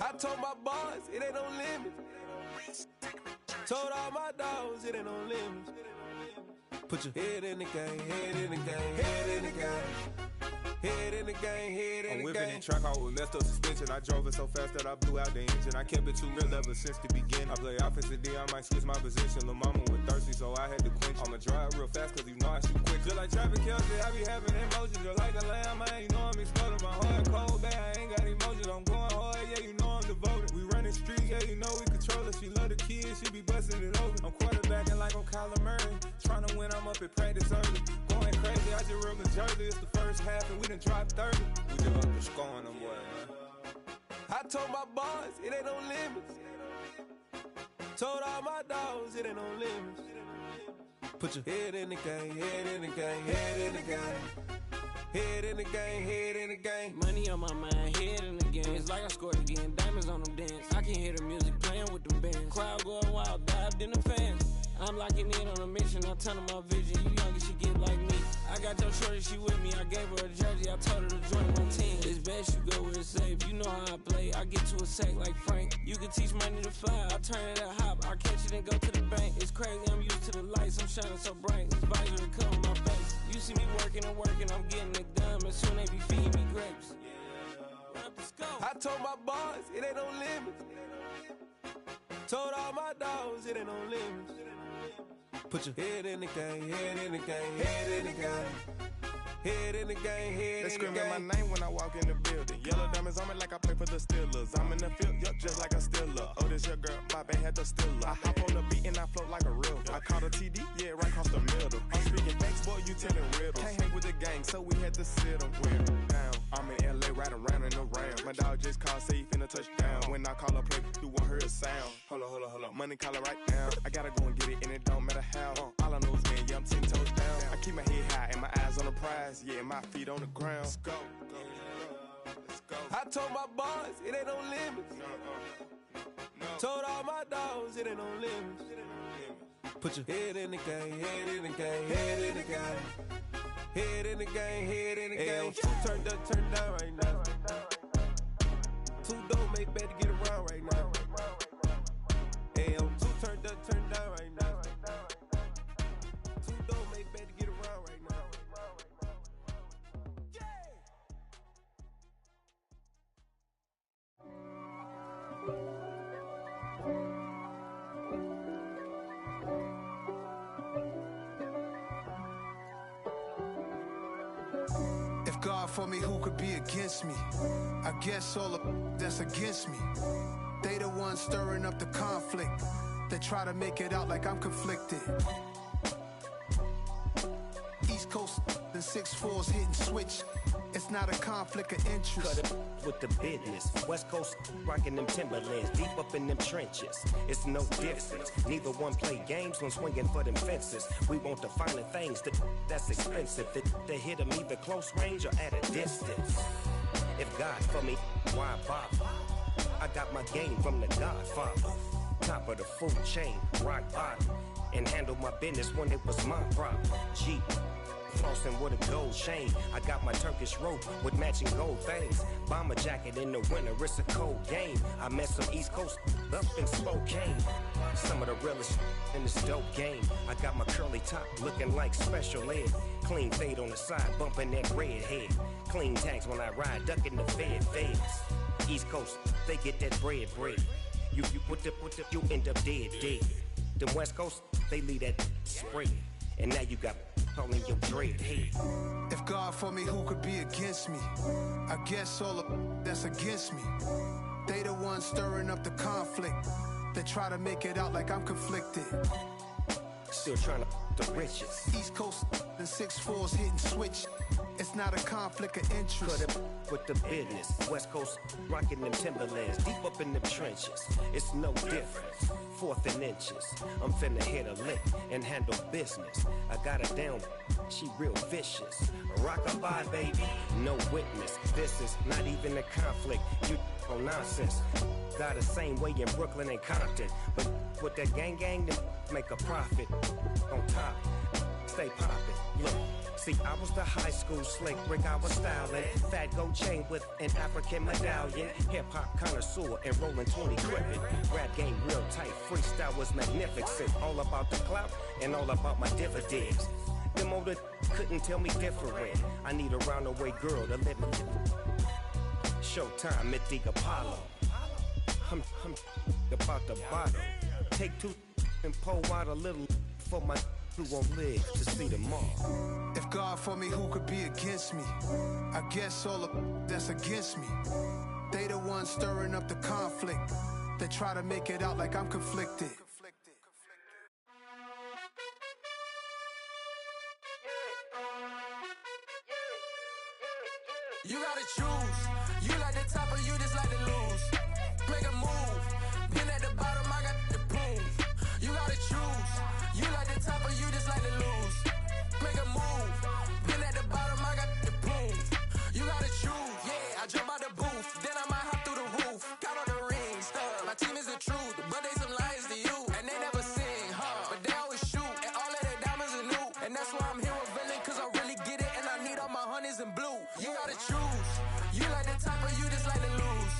I told my boys it ain't no limits. Told all my dogs it ain't no limits. Put your head in the game, head in the game, head in the game. Head in the game, head in the game. I'm whipping in track, I was left up suspension. I drove it so fast that I blew out the engine. I kept it too real ever since the beginning. I play offensive D, I might switch my position. Lil' mama was thirsty, so I had to quench. I'ma drive real fast, cause you know I shoot quick. Just like traffic Kelsey, I be having emotions. Just like a lamb, man, you know I'm exploding. My heart cold, bad, I ain't got emotions. I'm going hard, yeah, you know I'm devoted. We running streets, yeah, you know we control it. She love the kids, she be busting it open. I'm quarterbacking like I'm Kyler Murray. Trying to win, I'm up at practice early. Going crazy, I just real the jersey. It's the first half and we done dropped 30. We just up to scoring them, boy, man. I told my boys it ain't no limits. Told all my dogs it ain't no limits. Put your head in the game, head in the game, head in the game. Head in the game, head in the game. Money on my mind, head in the game. It's like I scored again, diamonds on them dance. I can hear the music playing with them bands. Crowd going wild, dived in the fans. I'm locking in on a mission, I tell her my vision. You younger, she get like me. I got your shorty, she with me. I gave her a jersey, I told her to join my team. It's best you go where it's safe. You know how I play. I get to a sack like Frank. You can teach money to fly. I turn it a hop. I catch it and go to the bank. It's crazy, I'm used to the lights. I'm shining so bright. This visor to cover my face. You see me working and working, I'm getting it done. But soon they be feeding me grapes. I told my boys it ain't no limits. Told all my dogs it ain't no limits. Put your head in the game, head in the game, head in the game. Head in the game, head they in the game. They screaming my name when I walk in the building. Yellow diamonds on me like I play for the Steelers. I'm in the field, yup, just like a Steeler. Oh, this your girl, my band had the Steeler. I hop on the beat and I float like a river. I caught a TD, yeah, right across the middle. I'm speaking facts, boy, you telling riddles. Can't hang with the gang, so we had to sit them down. I'm in LA, riding around and around. My dog just called, say he finna touchdown. When I call a play, you won't hear a sound. Hold up, money caller right now. I gotta go and get it, and it don't matter how. All I know is, man, yeah, I'm 10 toes down. I keep my head high and my eyes on the prize. Yeah, my feet on the ground. Let's go. I told my boys it ain't no limits. Told all my dogs it ain't no limits. Put your head in the game, head in the game, head in the game. Head in the game, head in the game. Two turned up, turned down right now. Two don't make bad to get around right now. Two turned up, turned down right now. Two don't make bad to get around right now. If God for me, who could be against me? I guess all the that's against me. They the ones stirring up the conflict. They try to make it out like I'm conflicted. East Coast and 6'4s hitting switch. It's not a conflict of interest. Cut it with the business. West Coast rocking them Timberlands, deep up in them trenches. It's no difference. Neither one play games when swinging for them fences. We want the finer things that's expensive. They hit them either close range or at a distance. If God for me, why bother? I got my game from the Godfather. Top of the food chain, rock bottom. And handle my business when it was my problem. Jeep. Flossing with a gold chain. I got my Turkish rope with matching gold things. Bomber jacket in the winter, it's a cold game. I met some East Coast up in Spokane. Some of the realest in this dope game. I got my curly top looking like special ed. Clean fade on the side, bumping that red head. Clean tags when I ride, ducking the feds. East Coast, they get that bread. You you end up dead. Them West Coast, they leave that spray. And now you got all in your dread head. If God for me, who could be against me? I guess all of that's against me. They the ones stirring up the conflict. They try to make it out like I'm conflicted. Still trying to the riches. East Coast and 6'4s hitting switch. It's not a conflict of interest. Cut it with the business. West Coast rocking them Timberlands, deep up in them trenches. It's no difference. 4th and inches. I'm finna hit a lick and handle business. I got her down, she real vicious. Rockabye, baby, no witness. This is not even a conflict. You on nonsense. Got the same way in Brooklyn and Compton. But with that gang, then make a profit. On top, stay poppin'. Look. See, I was the high school slick Rick, I was styling. Fat gold chain with an African medallion. Hip-hop connoisseur and rolling 20 gripping. Rap game real tight, freestyle was magnificent. All about the clout and all about my dividends. Them older couldn't tell me different. I need a roundaway girl to live in. Showtime at the Apollo. I'm about the bottle. Take 2 and pour out a little for my who won't live to see tomorrow. If God for me, who could be against me? I guess all of that's against me. They the ones stirring up the conflict. They try to make it out like I'm conflicted. You gotta choose. You like the top or you just like to lose. Make a move. Been at the bottom, I got the proof. You gotta choose. You like the top or you just like to lose. Make a move. Been at the bottom, I got the proof. You gotta choose. Yeah, I jump out the booth. Then I might hop through the roof. Got all the rings, stuff. My team is the truth, but they some liars to you. And they never sing, but they always shoot. And all of their diamonds are new. And that's why I'm here with villain, cause I really get it. And I need all my honeys in blue. You gotta choose. You like the top or you just like to lose.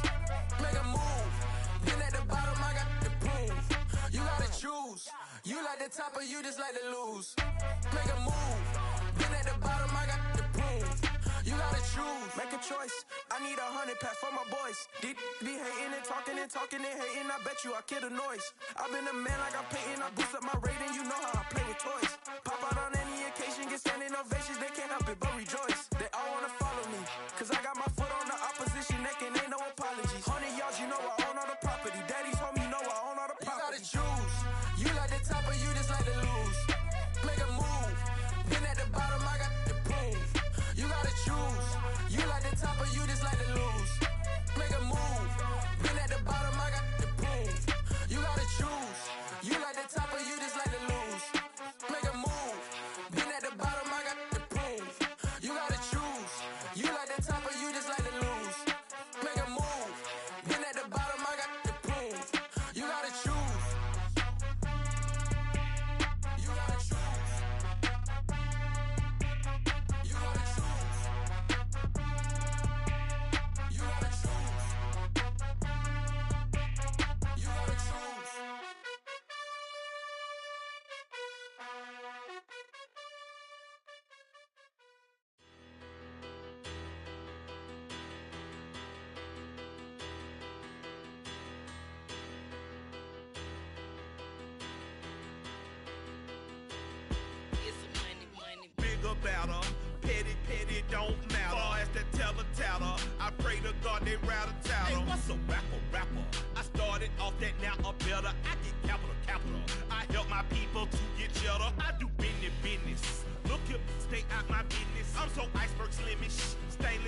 Make a move. Been at the bottom, I got the proof. You gotta choose. You like the top or you just like to lose. Make a move. Been at the bottom, I got the proof. You gotta choose. Make a choice. I need 100 pack for my boys. Be hating and talking and hating. I bet you I kill the noise. I've been a man like I'm Peyton. I boost up my rating. You know how I play with toys. Pop out on any occasion, get standing ovations. They can't help it but rejoice. They all wanna follow me, cause I got my foot on the opposition neck and ain't no apologies. 100 yards, you know I own all the property. Daddy's home, you know I own all the property. You gotta choose. You like the top or you just like to lose. Make a move. Been at the bottom, I got the proof. You gotta choose. You like the top or you just like to lose. Make a move. Been at the bottom, I got the proof. You gotta choose. You like the top or you just like to lose. Make a move. Been at the bottom, I got the proof. You gotta choose. You like the top or you just like to lose. Make a move. Been at the bottom, I got the proof. You gotta choose. You gotta choose. You gotta choose. You gotta choose. You gotta choose. Bigger, better, petty, don't matter. Far as the teller, I pray to God they rattle tattle. Hey, what's a rapper? I started off that, now I'm better. I get capital. I help my people to get cheddar. I do business. Look here, stay out my business. I'm so iceberg slimish, stainless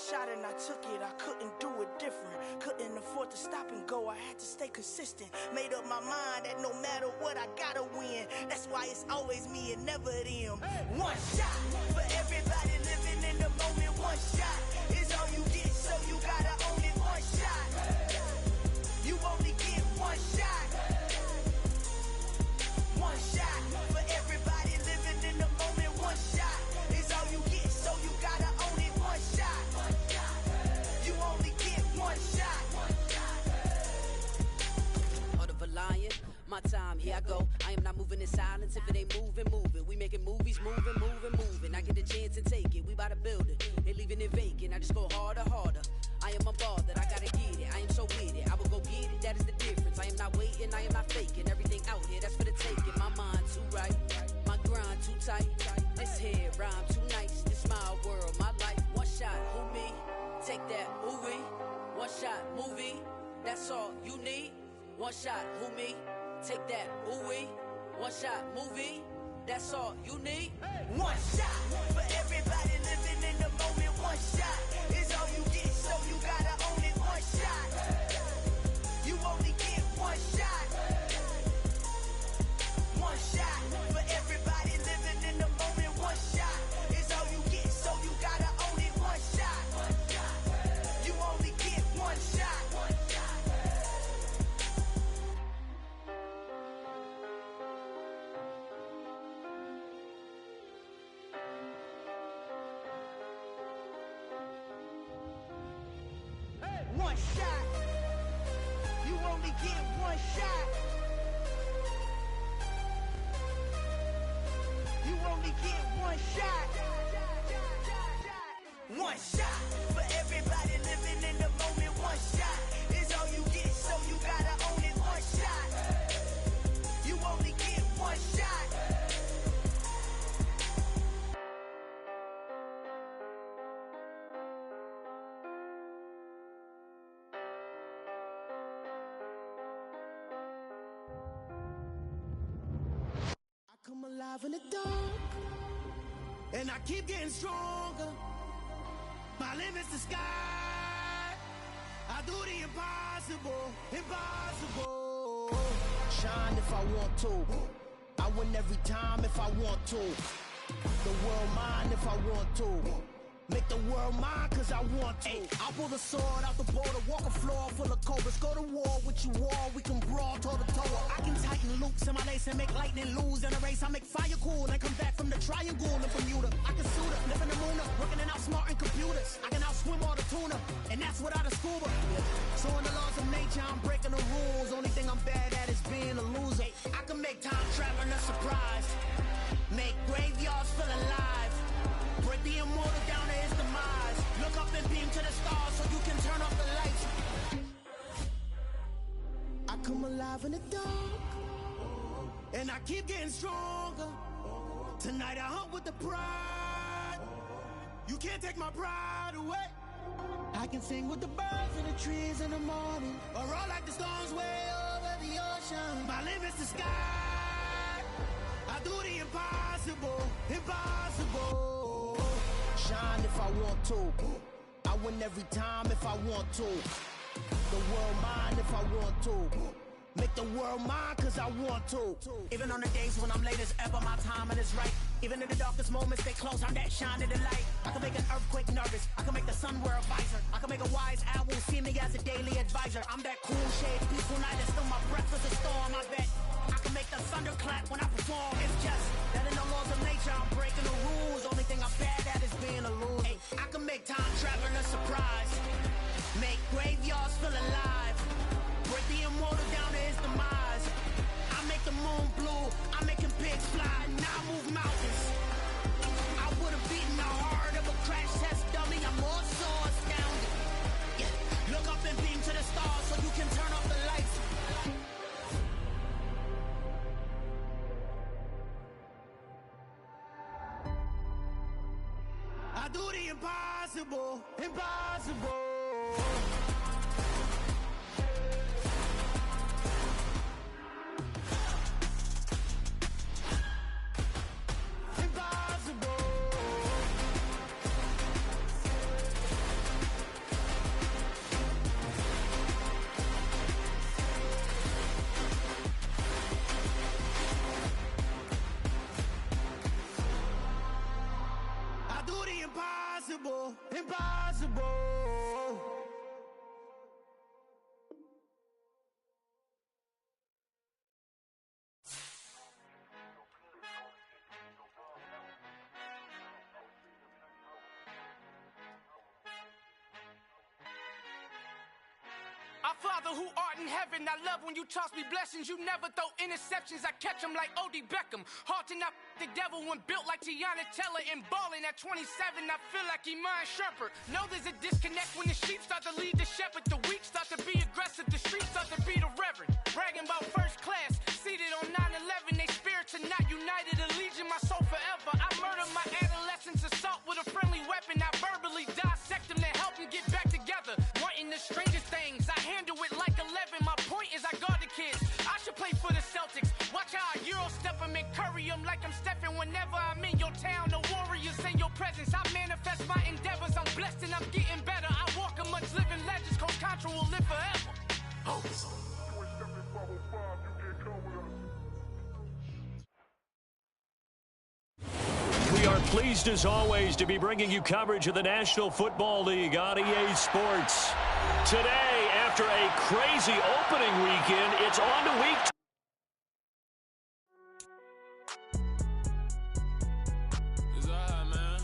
shot and I took it, I couldn't do it different. Couldn't afford to stop and go, I had to stay consistent. Made up my mind that no matter what, I gotta win. That's why it's always me and never them. One shot for everybody living in the moment. One shot is all you get, so you gotta own it. One shot, you only get one shot. One shot for everybody living in the moment. One shot is all you get, so you gotta own it. One shot, you only get one shot. Heart of a lion, my time, here I go. I am not moving in silence. If it ain't moving, moving. We making movies, moving, moving, moving. I get a chance to take it. We bout to build it. They leaving it vacant. I just go harder, harder. I am unbothered. I gotta get it. I am so with it. I will go get it. That is the difference. I am not waiting. I am not faking. Everything out here, that's for the taking. My mind too right. My grind too tight. This head rhyme too nice. This my world, my life. One shot, who me? Take that, ooh-wee. One shot, movie. That's all you need. One shot, who me? Take that, ooh-wee. One shot, movie. That's all you need. One shot for everybody living in the moment. One shot is all you get, so you gotta own it. One shot, you only get one shot. One shot for everybody living in the moment. One shot is all you get, so you gotta own it. One shot, you only get one shot. One shot, you only get one shot. You only get one shot. One shot for everybody living in the moment. One shot is all you get, so you gotta own it. One shot, you only get one shot. Come alive in the dark, and I keep getting stronger. My limit's the sky. I do the impossible, impossible. Shine if I want to. I win every time if I want to. The world mine if I want to. Make the world mine cause I want to. I'll pull the sword out the border, walk a floor full of cobras. Go to war with you all, we can brawl toe to toe. I can tighten loops in my lace and make lightning lose in a race. I make fire cool and come back from the triangle in Bermuda. I can suit up, live in the moon up, working and outsmarting computers. I can outswim all the tuna, and that's without a scuba. So in the laws of nature, I'm breaking the rules. Only thing I'm bad at is being a loser. I can make time traveling a surprise, make graveyards feel alive. Break the immortal down to his demise. Look up and beam to the stars so you can turn off the lights. I come alive in the dark, and I keep getting stronger. Tonight I hunt with the pride. You can't take my pride away. I can sing with the birds and the trees in the morning, or roll like the storms way over the ocean. My limit's the sky. I do the impossible, impossible. Shine if I want to. I win every time if I want to. The world mine if I want to. Make the world mine cause I want to. Even on the days when I'm late as ever, my timing is right. Even in the darkest moments, they close, I'm that shine in the light. I can make an earthquake nervous, I can make the sun wear a visor. I can make a wise owl see me as a daily advisor. I'm that cool shade, peaceful night, and still my breath is a storm, I bet. I can make the thunder clap when I perform. It's just that in the laws of nature, I'm breaking the rules. Only thing I'm bad at is being a loser. I can make time traveling a surprise, make graveyards feel alive. Break the immortal down to his demise. I make the moon blue, I'm making pigs fly, and I move mountains. I would have beaten the heart of a crash test dummy. I'm more so astounded. Yeah. Look up and beam to the stars so you can turn off the lights. I do the impossible, impossible. impossible, impossible. Our Father who art in heaven, I love when you toss me blessings. You never throw interceptions, I catch them like O.D. Beckham. Hard to not the devil when built like Tiana Teller and balling at 27. I feel like Iman Shumpert. Know there's a disconnect when the sheep start to lead the shepherd. The weak start to be aggressive, the streets start to be the reverend. Bragging about first class, seated on 9/11. They spirits are not united, a legion, my soul forever. I murder my adolescence, assault with a friendly weapon. I verbally dissect them to help them get back together. Wanting the strangest things, I handle it like 11. My point is I guard the kids. I should play for the Celtics. Watch how I Euro step them and curry them like I'm stepping. Whenever I'm in your town, the warriors in your presence. I manifest my endeavors. I'm blessed and I'm getting better. I walk amongst living legends. Coach Contra will live forever. Oh. We are pleased as always to be bringing you coverage of the National Football League on EA Sports. Today, after a crazy opening weekend, it's on to week 2. It's alright, man.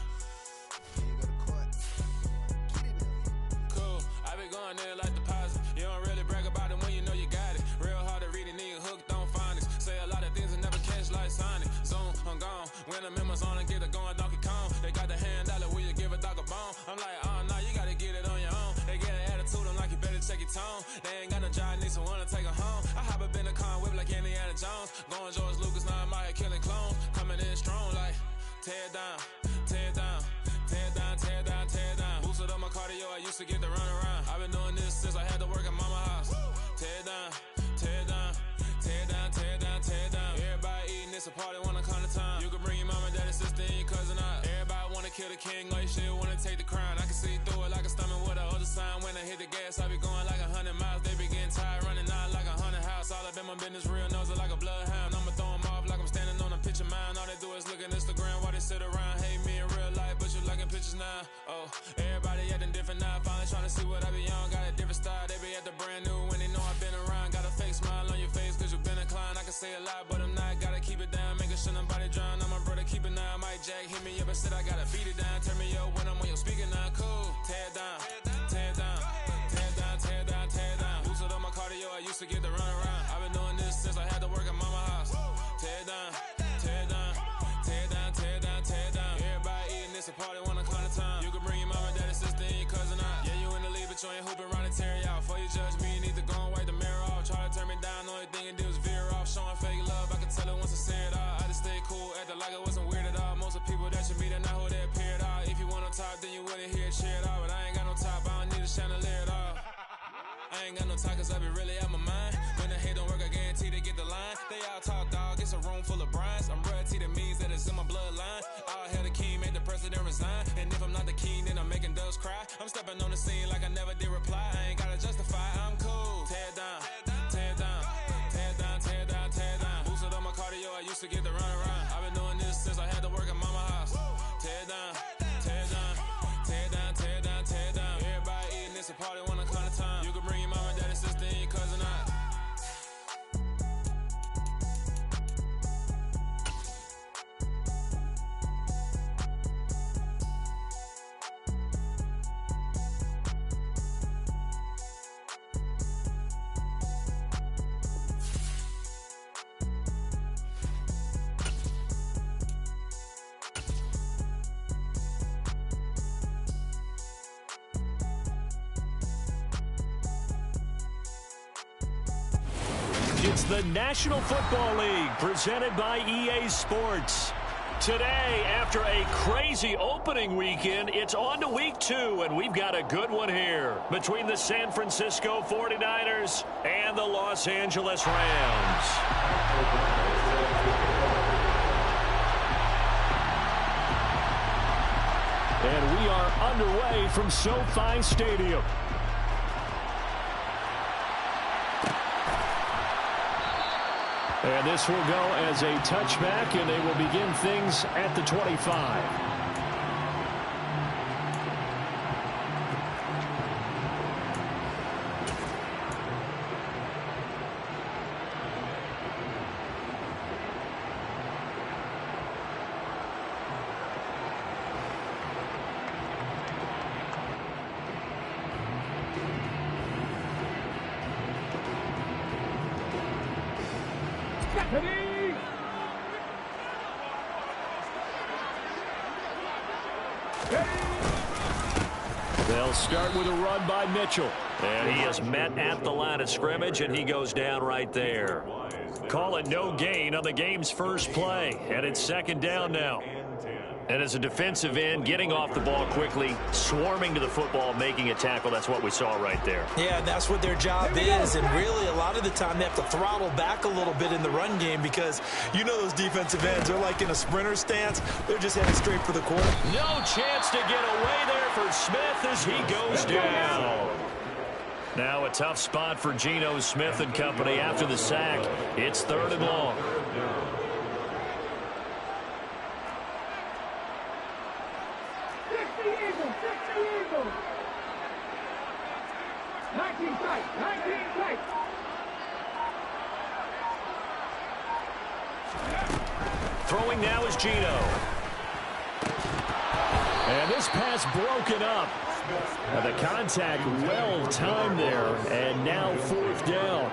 Cool. I be going there like deposit. You don't really brag about it when you know you got it. Real hard to read a nigga hooked on phonics. Say a lot of things and never catch like Sonic. Zone, I'm gone. When the members on and get it going Donkey Kong. They got the hand dollar, will you give a dog a bone? I'm like, oh no, you gotta get it on your own. They get an attitude, I'm like, you better check your tone. They ain't got no job, need someone to take her home. I hop up in the car, whip like Indiana Jones. Going George Lucas, now I'm out here killing clones. Coming in strong like, tear down, tear down, tear down, tear down, tear down. Boosted up my cardio, I used to get to run around. I've been doing this since I had to work at mama house. Tear down, tear down, tear down, tear down, tear down. Everybody eating, it's a party, wanna come to time. You can bring your mama, daddy, sister, and your cousin out. Everybody wanna kill the king, like shit, wanna take the crown. I can see through it like a stomach with a other sign. When I hit the gas, I be going like 100 miles. They be getting tired, running out like 100 house. All up in my business, real nose like a bloodhound. I'ma throw them off like I'm standing on a picture mound. All they do is look at Instagram while they sit around. Hate me in real life, but you liking pictures now. Oh, everybody acting different now. Finally trying to see what I be on. Got a different style, they be at the brand new when they know I've been around. Got a fake smile on your face cause you been inclined. I can say a lot, but I'm not. Gotta keep it down, making sure nobody drown. I'm my brother, keep it now. Mike Jack hit me up and said I gotta beat it down. Turn me up when I'm on your speaker now. Cool, tear down, tear down, tear down, tear down, tear down. Boosted up my cardio, I used to get to run around. I've been doing this since I had to work at mama house. Tear down, tear down, tear down, tear down, tear down. Everybody eating, it's a party, wanna come to time. You can bring your mama, daddy, sister, and your cousin out. Yeah, you in the league, but you ain't hooping around and tear you out. Before you judge me, you need to go and wipe the mirror off. Try to turn me down, only thing it do is veer off. Showing fake love, I can tell it once I say it all. I just stay cool, acting like it wasn't weird at all. Most of the people that you meet are not who they appear at all. If you want on top, then you wouldn't hear it cheer at all. But I ain't got no top, I don't need a chandelier at all. I ain't got no talk cause I be really out my mind. When the hate don't work, I guarantee they get the line. They all talk dog, it's a room full of brinds. I'm royalty, that means that it's in my bloodline. All hell the king, made the president resign. And if I'm not the king, then I'm making doves cry. I'm stepping on the scene like I never did reply. I ain't gotta justify, I'm cool. Tear down, tear down, tear down, tear down, tear down. Boosted up my cardio, I used to get to run around. I've been doing this since I had to work at mama house. Tear down, tear down, tear down, tear down, tear down. Everybody eating, it's a party, wanna come to time. You can bring your mama, daddy, sister, and your cousin out. It's the National Football League presented by EA Sports. Today, after a crazy opening weekend, it's on to week 2, and we've got a good one here between the San Francisco 49ers and the Los Angeles Rams. And we are underway from SoFi Stadium. And this will go as a touchback, and they will begin things at the 25. They'll start with a run by Mitchell. And he is met at the line of scrimmage, and he goes down right there. Call it no gain on the game's first play. And it's second down now. And as a defensive end, getting off the ball quickly, swarming to the football, making a tackle, that's what we saw right there. Yeah, and that's what their job is. And really, a lot of the time, they have to throttle back a little bit in the run game because you know those defensive ends are like in a sprinter stance. They're just heading straight for the quarter. No chance to get away there for Smith as he goes down. Now a tough spot for Geno Smith and company after the sack. It's 3rd and long. Throwing now is Geno. And this pass broken up. The contact well timed there, and now 4th down.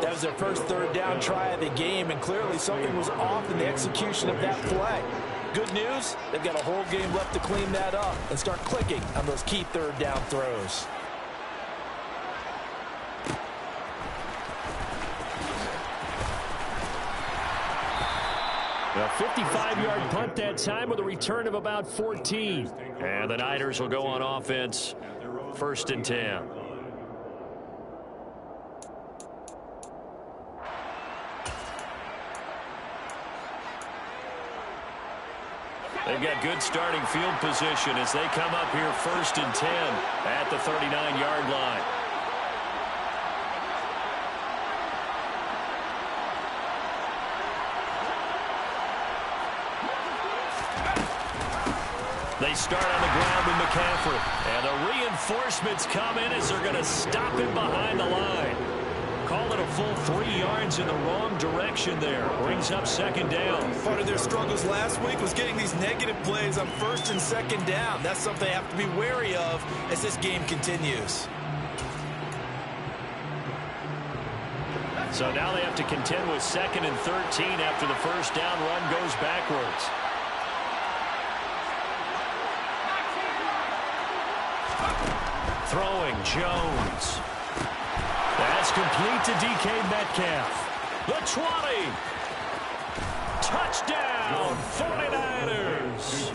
That was their first 3rd down try of the game, and clearly something was off in the execution of that play. Good news, they've got a whole game left to clean that up and start clicking on those key 3rd down throws. A 55-yard punt that time with a return of about 14. And the Niners will go on offense. 1st and 10. They've got good starting field position as they come up here 1st and 10 at the 39-yard line. They start on the ground with McCaffrey. And the reinforcements come in as they're going to stop him behind the line. Call it a full 3 yards in the wrong direction there. Brings up 2nd down. Part of their struggles last week was getting these negative plays on 1st and 2nd down. That's something they have to be wary of as this game continues. So now they have to contend with 2nd and 13 after the 1st down run goes backwards. Throwing, Jones. That's complete to DK Metcalf. The 20. Touchdown, 49ers.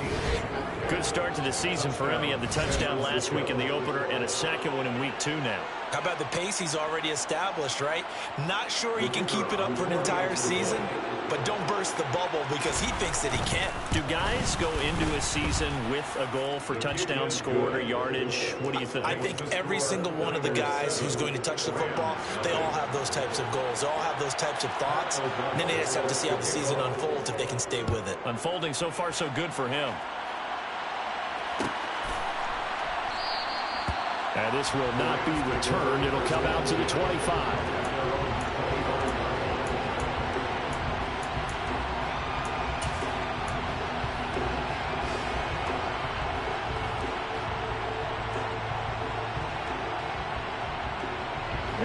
Good start to the season for him. He had the touchdown last week in the opener and a second one in week 2 now. How about the pace he's already established, right? Not sure he can keep it up for an entire season, but don't burst the bubble because he thinks that he can. Do guys go into a season with a goal for touchdown scored or yardage? What do you think? I think every single one of the guys who's going to touch the football, they all have those types of goals. They all have those types of thoughts. And then they just have to see how the season unfolds if they can stay with it. Unfolding so far so good for him. And this will not be returned. It'll come out to the 25.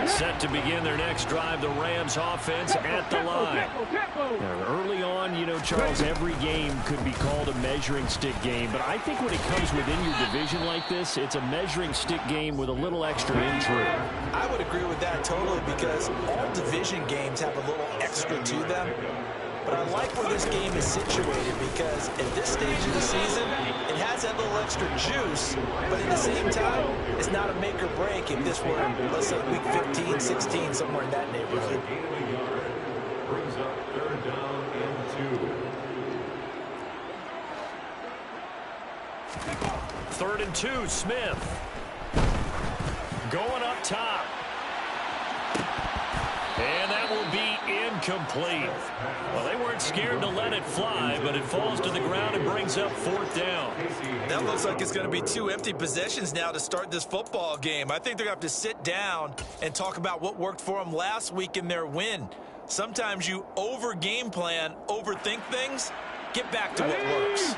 Set to begin their next drive, the Rams offense at the line. Now, early on, you know, Charles, every game could be called a measuring stick game, but I think when it comes within your division like this, it's a measuring stick game with a little extra intrigue. I would agree with that totally because all division games have a little extra to them. But I like where this game is situated because at this stage of the season, it has that little extra juice, but at the same time, it's not a make or break if this were, let's say, week 15, 16, somewhere in that neighborhood. Brings up 3rd down and 2. 3rd and 2, Smith. Going up top. And that will be incomplete. Well, they weren't scared to let it fly, but it falls to the ground and brings up 4th down. That looks like it's going to be 2 empty possessions now to start this football game. I think they're going to have to sit down and talk about what worked for them last week in their win. Sometimes you over-game plan, overthink things, get back to what works.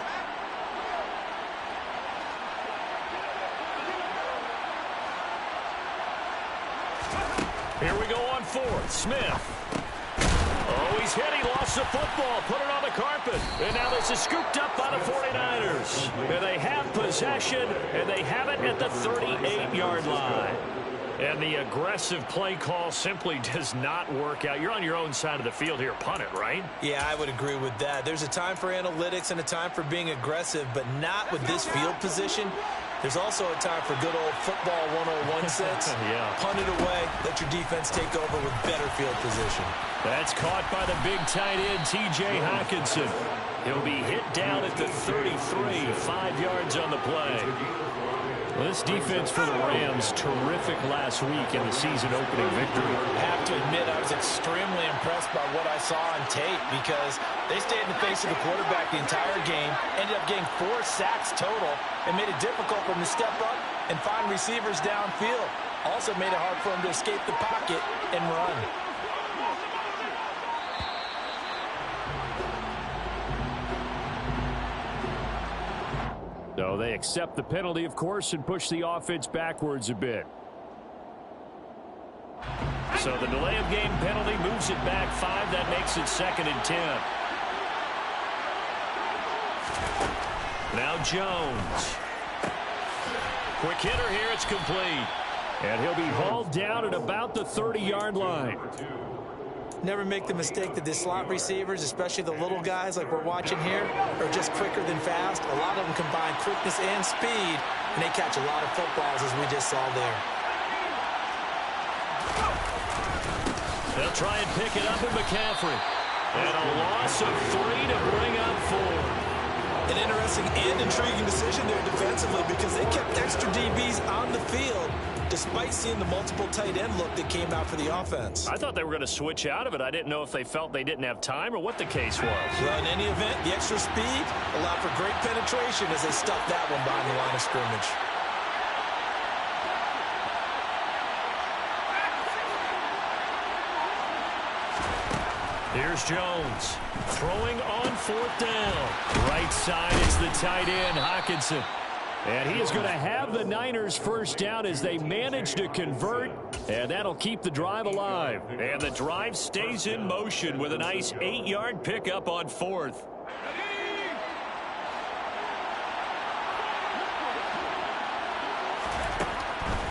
Here we go on 4th. Smith. Oh, Oh, he's hit. He lost the football. Put it on the carpet. And now this is scooped up by the 49ers. And they have possession, and they have it at the 38-yard line. And the aggressive play call simply does not work out. You're on your own side of the field here. Punt it, right? Yeah, I would agree with that. There's a time for analytics and a time for being aggressive, but not with this field position. There's also a time for good old football 101 sense. Yeah. Punt it away. Let your defense take over with better field position. That's caught by the big tight end, T.J. Hockenson. He'll be hit down at the 33, 5 yards on the play. Well, this defense for the Rams, terrific last week in the season-opening victory. I have to admit, I was extremely impressed by what I saw on tape because they stayed in the face of the quarterback the entire game, ended up getting 4 sacks total, and made it difficult for him to step up and find receivers downfield. Also made it hard for him to escape the pocket and run. So they accept the penalty, of course, and push the offense backwards a bit. So the delay of game penalty moves it back 5. That makes it 2nd and 10. Now Jones. Quick hitter here. It's complete. And he'll be hauled down at about the 30-yard line. Never make the mistake that the slot receivers, especially the little guys like we're watching here, are just quicker than fast. A lot of them combine quickness and speed, and they catch a lot of footballs, as we just saw there. They'll try and pick it up in McCaffrey. And a loss of 3 to bring up 4. An interesting and intriguing decision there defensively because they kept extra DBs on the field despite seeing the multiple tight end look that came out for the offense. I thought they were going to switch out of it. I didn't know if they felt they didn't have time or what the case was. Well, in any event, the extra speed allowed for great penetration as they stuffed that one behind the line of scrimmage. Here's Jones throwing on 4th down. Right side is the tight end, Hockenson. And he is going to have the Niners first down as they manage to convert, and that'll keep the drive alive. And the drive stays in motion with a nice 8-yard pickup on 4th.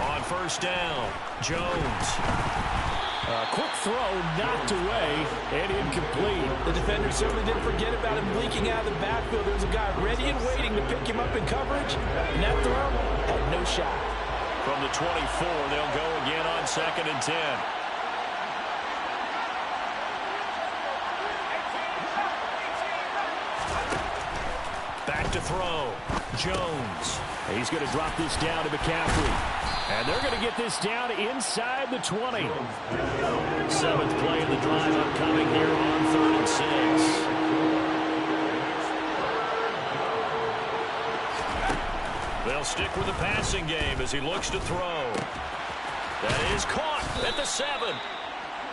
On 1st down, Jones. Quick throw knocked away and incomplete. The defender certainly didn't forget about him leaking out of the backfield. There was a guy ready and waiting to pick him up in coverage, and that throw had no shot. From the 24, they'll go again on 2nd and 10. Back to throw. Jones. He's going to drop this down to McCaffrey. And they're going to get this down inside the 20. 7th play of the drive upcoming here on 3rd and 6. They'll stick with the passing game as he looks to throw. That is caught at the 7.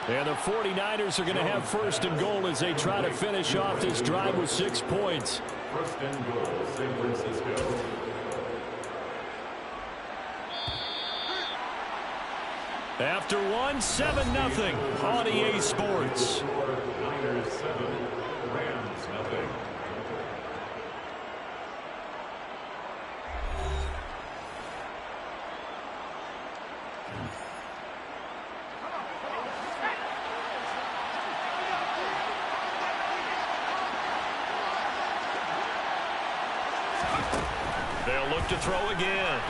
And the 49ers are going to have 1st and goal as they try to finish off this drive with 6 points. 1st and goal, San Francisco. After 1, 7-0 on EA Sports. Niners 7, Rams 0. They'll look to throw again.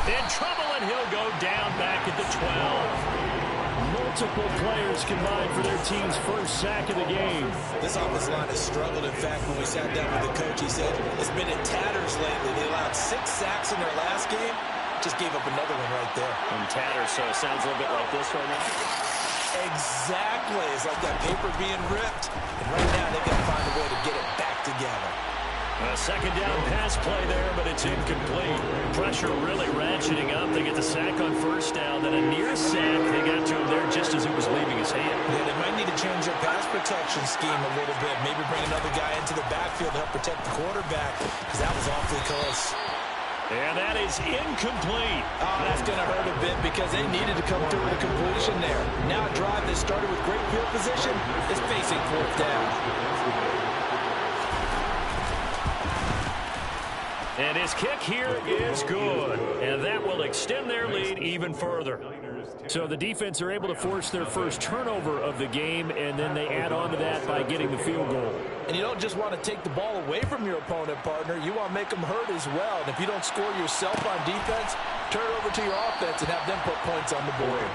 In trouble, and he'll go down back at the 12. Multiple players combined for their team's first sack of the game. This offensive line has struggled. In fact, when we sat down with the coach, he said it's been in tatters lately. They allowed 6 sacks in their last game. Just gave up another one right there. In tatters, so it sounds a little bit like this right now. Exactly. It's like that paper being ripped. And right now, they've got to find a way to get it back together. A 2nd down pass play there, but it's incomplete. Pressure really ratcheting up. They get the sack on 1st down, then a near sack. They got to him there just as it was leaving his hand. Yeah, they might need to change their pass protection scheme a little bit. Maybe bring another guy into the backfield to help protect the quarterback, because that was awfully close. And that is incomplete. Oh, that's going to hurt a bit because they needed to come through with a completion there. Now a drive that started with great field position is facing fourth down. And his kick here is good. And that will extend their lead even further. So the defense are able to force their first turnover of the game, and then they add on to that by getting the field goal. And you don't just want to take the ball away from your opponent, partner. You want to make them hurt as well. And if you don't score yourself on defense, turn it over to your offense and have them put points on the board.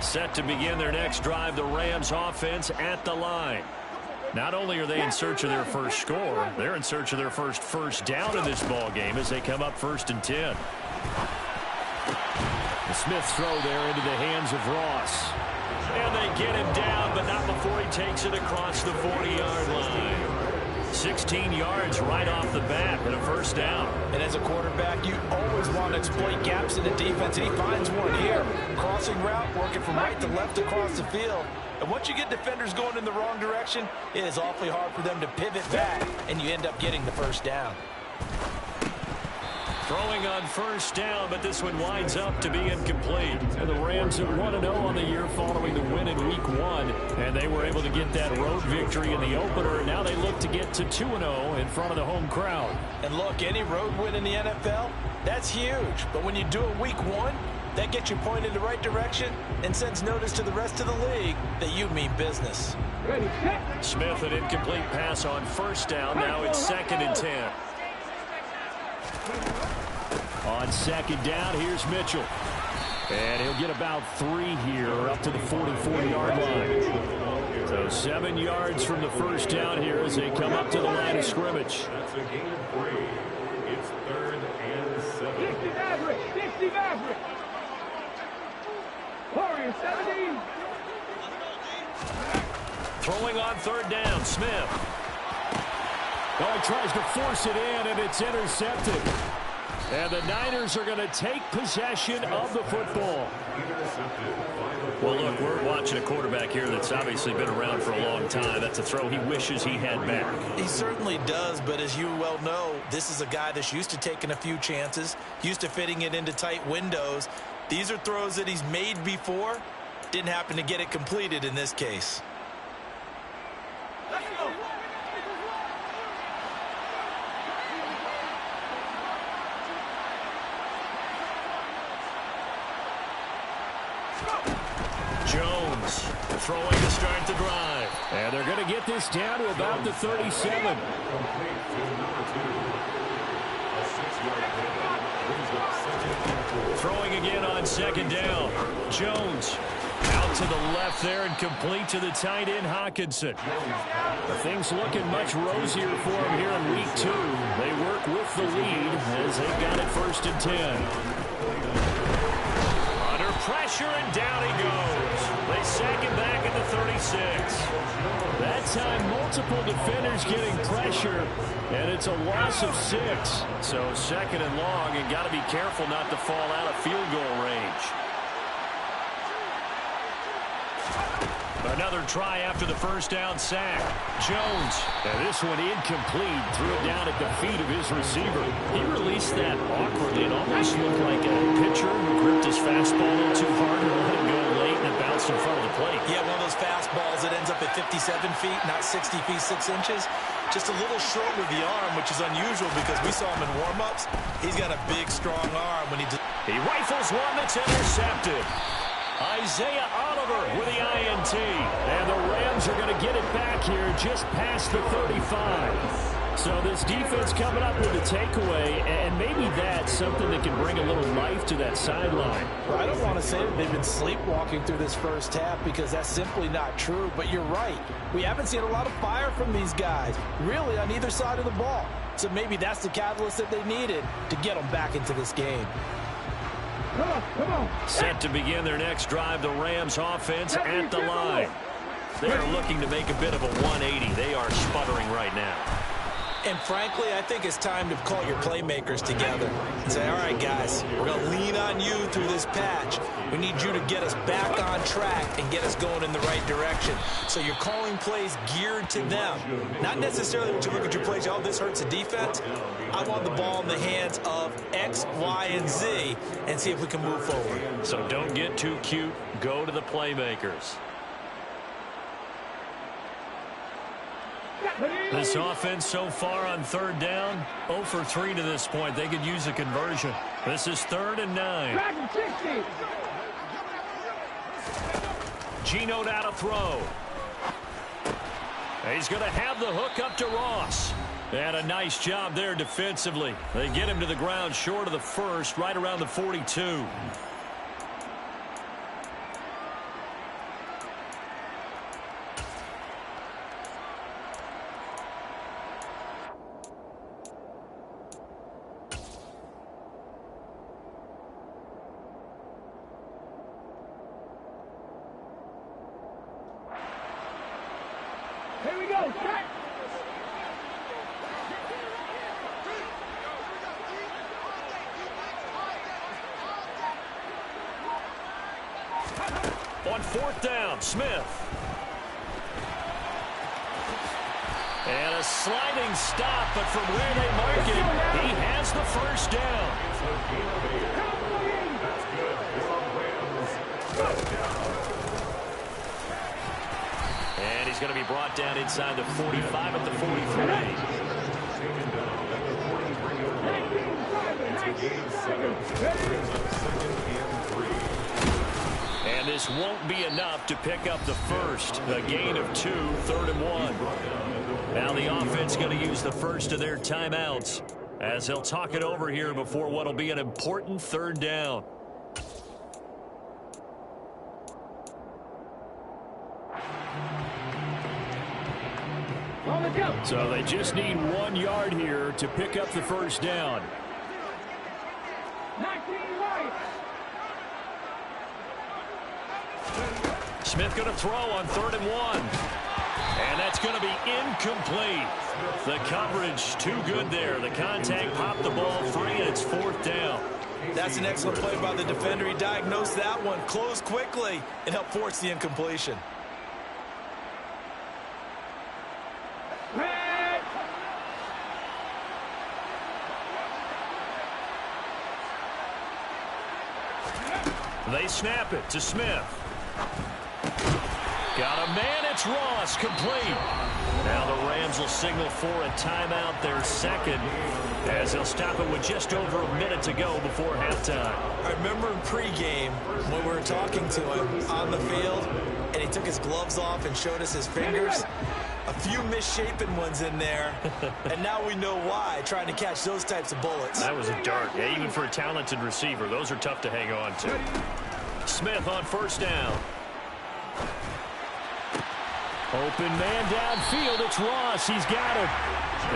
Set to begin their next drive, the Rams offense at the line. Not only are they in search of their first score, they're in search of their first down in this ball game as they come up 1st and 10. The Smith throw there into the hands of Ross. And they get him down, but not before he takes it across the 40-yard line. 16 yards right off the bat and a 1st down. And as a quarterback, you always want to exploit gaps in the defense, and he finds one here. Crossing route, working from right to left across the field. And once you get defenders going in the wrong direction, it is awfully hard for them to pivot back, and you end up getting the 1st down. Throwing on 1st down, but this one winds up to be incomplete. And the Rams are 1-0 on the year following the win in Week 1. And they were able to get that road victory in the opener. And now they look to get to 2-0 in front of the home crowd. And look, any road win in the NFL, that's huge. But when you do it Week 1, that gets you pointed in the right direction and sends notice to the rest of the league that you mean business. Smith, an incomplete pass on 1st down. Now it's 2nd and 10. On 2nd down, here's Mitchell. And he'll get about 3 here up to the 44-yard line. So 7 yards from the 1st down here as they come up to the line of scrimmage. That's a gain of 3. It's 3rd and 7. 60 Maverick! 60 Maverick! Warrior 17! Throwing on 3rd down, Smith. Oh, he tries to force it in, and it's intercepted. And the Niners are going to take possession of the football. Well, look, we're watching a quarterback here that's obviously been around for a long time. That's a throw he wishes he had back. He certainly does, but as you well know, this is a guy that's used to taking a few chances, used to fitting it into tight windows. These are throws that he's made before. Didn't happen to get it completed in this case. Jones throwing to start the drive. And they're going to get this down to about the 37. Throwing again on 2nd down. Jones out to the left there and complete to the tight end, Hockenson. Things looking much rosier for him here in Week 2. They work with the lead as they've got it 1st and 10. Pressure, and down he goes. They sack him back at the 36. That time, multiple defenders getting pressure, and it's a loss of 6. So 2nd and long, and got to be careful not to fall out of field goal range. Another try after the 1st down sack. Jones. And this one incomplete. Threw it down at the feet of his receiver. He released that awkwardly. It almost looked like a pitcher who gripped his fastball a little too hard and let it go late, and it bounced in front of the plate. Yeah, one of those fastballs that ends up at 57 feet, not 60 feet, 6 inches. Just a little short with the arm, which is unusual because we saw him in warm-ups. He's got a big, strong arm when he rifles one that's intercepted. Isaiah Oliver with the INT. And the Rams are going to get it back here just past the 35. So this defense coming up with a takeaway, and maybe that's something that can bring a little life to that sideline. Well, I don't want to say that they've been sleepwalking through this 1st half because that's simply not true, but you're right. We haven't seen a lot of fire from these guys, really, on either side of the ball. So maybe that's the catalyst that they needed to get them back into this game. Come on. Set to begin their next drive, the Rams offense at the line. They're looking to make a bit of a 180. They are sputtering right now. And frankly, I think it's time to call your playmakers together and say, all right, guys, we're going to lean on you through this patch. We need you to get us back on track and get us going in the right direction. So you're calling plays geared to them. Not necessarily when you look at your plays, oh, this hurts the defense. I want the ball in the hands of X, Y, and Z and see if we can move forward. So don't get too cute. Go to the playmakers. This offense so far on third down, 0 for 3 to this point. They could use a conversion. This is 3rd and 9. Geno now to throw. He's going to have the hook up to Ross. And a nice job there defensively. They get him to the ground short of the first, right around the 42. Here we go, set. On 4th down, Smith. And a sliding stop, but from where they mark it, he has the first down. And he's going to be brought down inside the 45 at the 43. And this won't be enough to pick up the first. A gain of 2, 3rd and 1. Now the offense going to use the first of their timeouts as they'll talk it over here before what will be an important 3rd down. So they just need 1 yard here to pick up the first down. 19 right. Smith going to throw on 3rd and 1. And that's going to be incomplete. The coverage too good there. The contact popped the ball free, and it's 4th down. That's an excellent play by the defender. He diagnosed that one, closed quickly, and helped force the incompletion. They snap it to Smith. Got a man, it's Ross, complete. Now the Rams will signal for a timeout, their second, as they'll stop it with just over a minute to go before halftime. I remember in pregame when we were talking to him on the field, and he took his gloves off and showed us his fingers. A few misshapen ones in there, and now we know why, trying to catch those types of bullets. That was a dart. Yeah, even for a talented receiver, those are tough to hang on to. Smith on 1st down. Open man downfield. It's Ross. He's got it.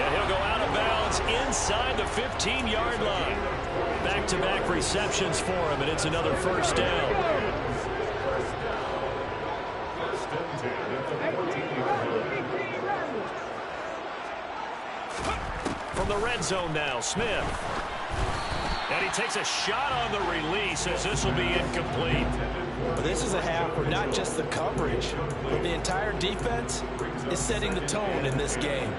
And he'll go out of bounds inside the 15-yard line. Back-to-back receptions for him, and it's another 1st down. From the red zone now, Smith. And he takes a shot on the release as this will be incomplete. But this is a half where not just the coverage, but the entire defense is setting the tone in this game.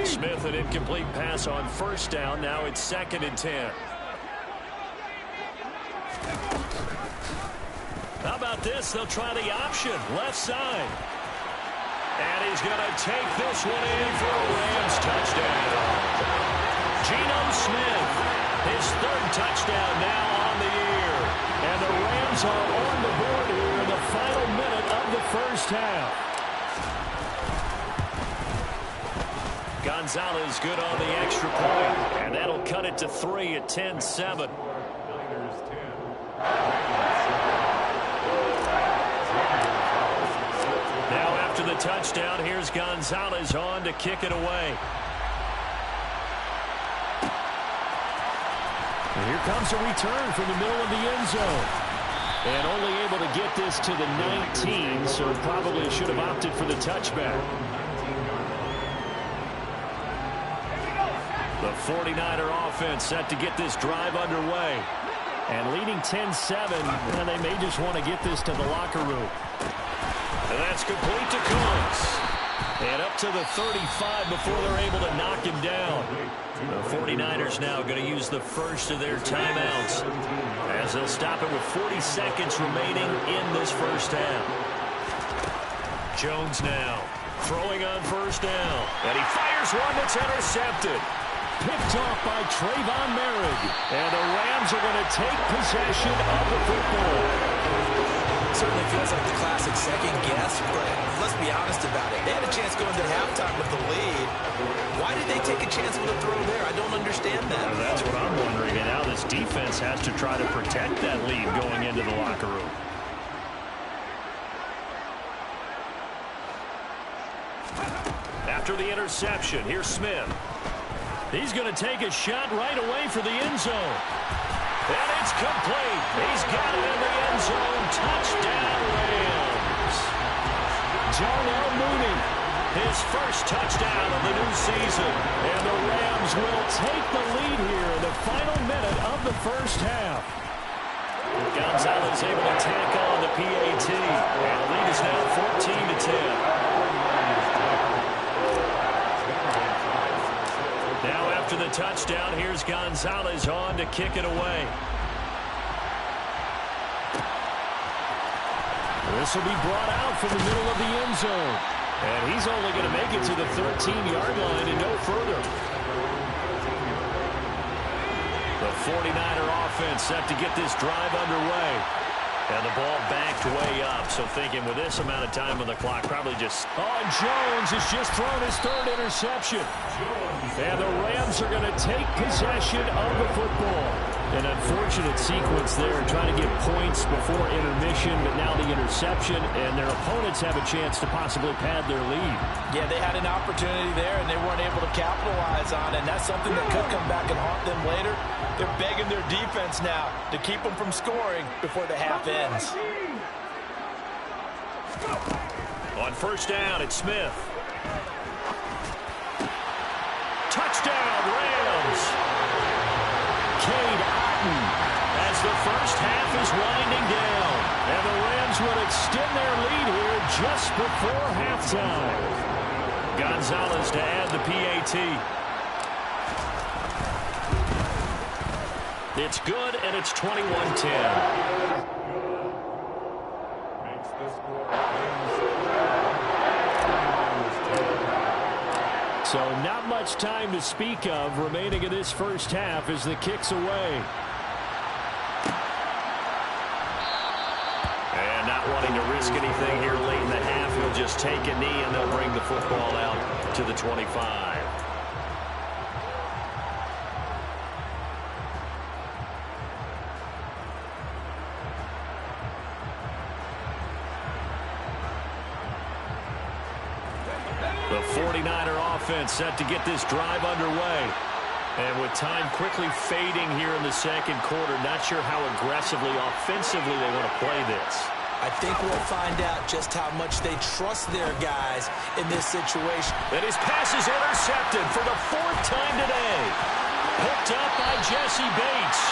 Smith, an incomplete pass on 1st down. Now it's 2nd and 10. How about this? They'll try the option, left side. And he's going to take this one in for a Rams touchdown. Geno Smith, his 3rd touchdown now on the year. And the Rams are on the board here in the final minute of the first half. Gonzalez good on the extra point, and that'll cut it to 3 at 10-7. Now after the touchdown, here's Gonzalez on to kick it away. And here comes a return from the middle of the end zone. And only able to get this to the 19, so probably should have opted for the touchback. The 49er offense set to get this drive underway. And leading 10-7, and they may just want to get this to the locker room. And that's complete to Coons. And up to the 35 before they're able to knock him down. The 49ers now going to use the first of their timeouts as they'll stop it with 40 seconds remaining in this first half. Jones now throwing on first down. And he fires one that's intercepted. Picked off by Trayvon Merrick. And the Rams are going to take possession of the football. Certainly feels like the classic second guess, but let's be honest about it. They had a chance going to halftime with the lead. Why did they take a chance with a throw there? I don't understand that. Well, that's what I'm wondering. And now this defense has to try to protect that lead going into the locker room. After the interception, here's Smith. He's going to take a shot right away for the end zone. And it's complete. He's got it in the end zone. Touchdown, Rams. Darnell Mooney, his first touchdown of the new season. And the Rams will take the lead here in the final minute of the first half. Gonzalez able to tack on the PAT. And the lead is now 14-10. Now after the touchdown, here's Gonzalez on to kick it away. This will be brought out from the middle of the end zone. And he's only going to make it to the 13-yard line and no further. The 49er offense set to get this drive underway. And the ball backed way up. So thinking with this amount of time on the clock, probably just... Oh, Jones has just thrown his third interception. And the Rams are going to take possession of the football. An unfortunate sequence there, trying to get points before intermission, but now the interception, and their opponents have a chance to possibly pad their lead. Yeah, they had an opportunity there, and they weren't able to capitalize on it, and that's something that could come back and haunt them later. They're begging their defense now to keep them from scoring before the half ends. On first down, it's Smith. Touchdown, Rams! Cade Otton as the first half is winding down. And the Rams would extend their lead here just before halftime. Gonzalez to add the PAT. It's good, and it's 21-10. So not much time to speak of remaining in this first half as the kick's away. And not wanting to risk anything here late in the half, he'll just take a knee and they'll bring the football out to the 25. The 49er offense set to get this drive underway. And with time quickly fading here in the second quarter, not sure how aggressively, offensively they want to play this. I think we'll find out just how much they trust their guys in this situation. And his pass is intercepted for the fourth time today. Picked up by Jesse Bates.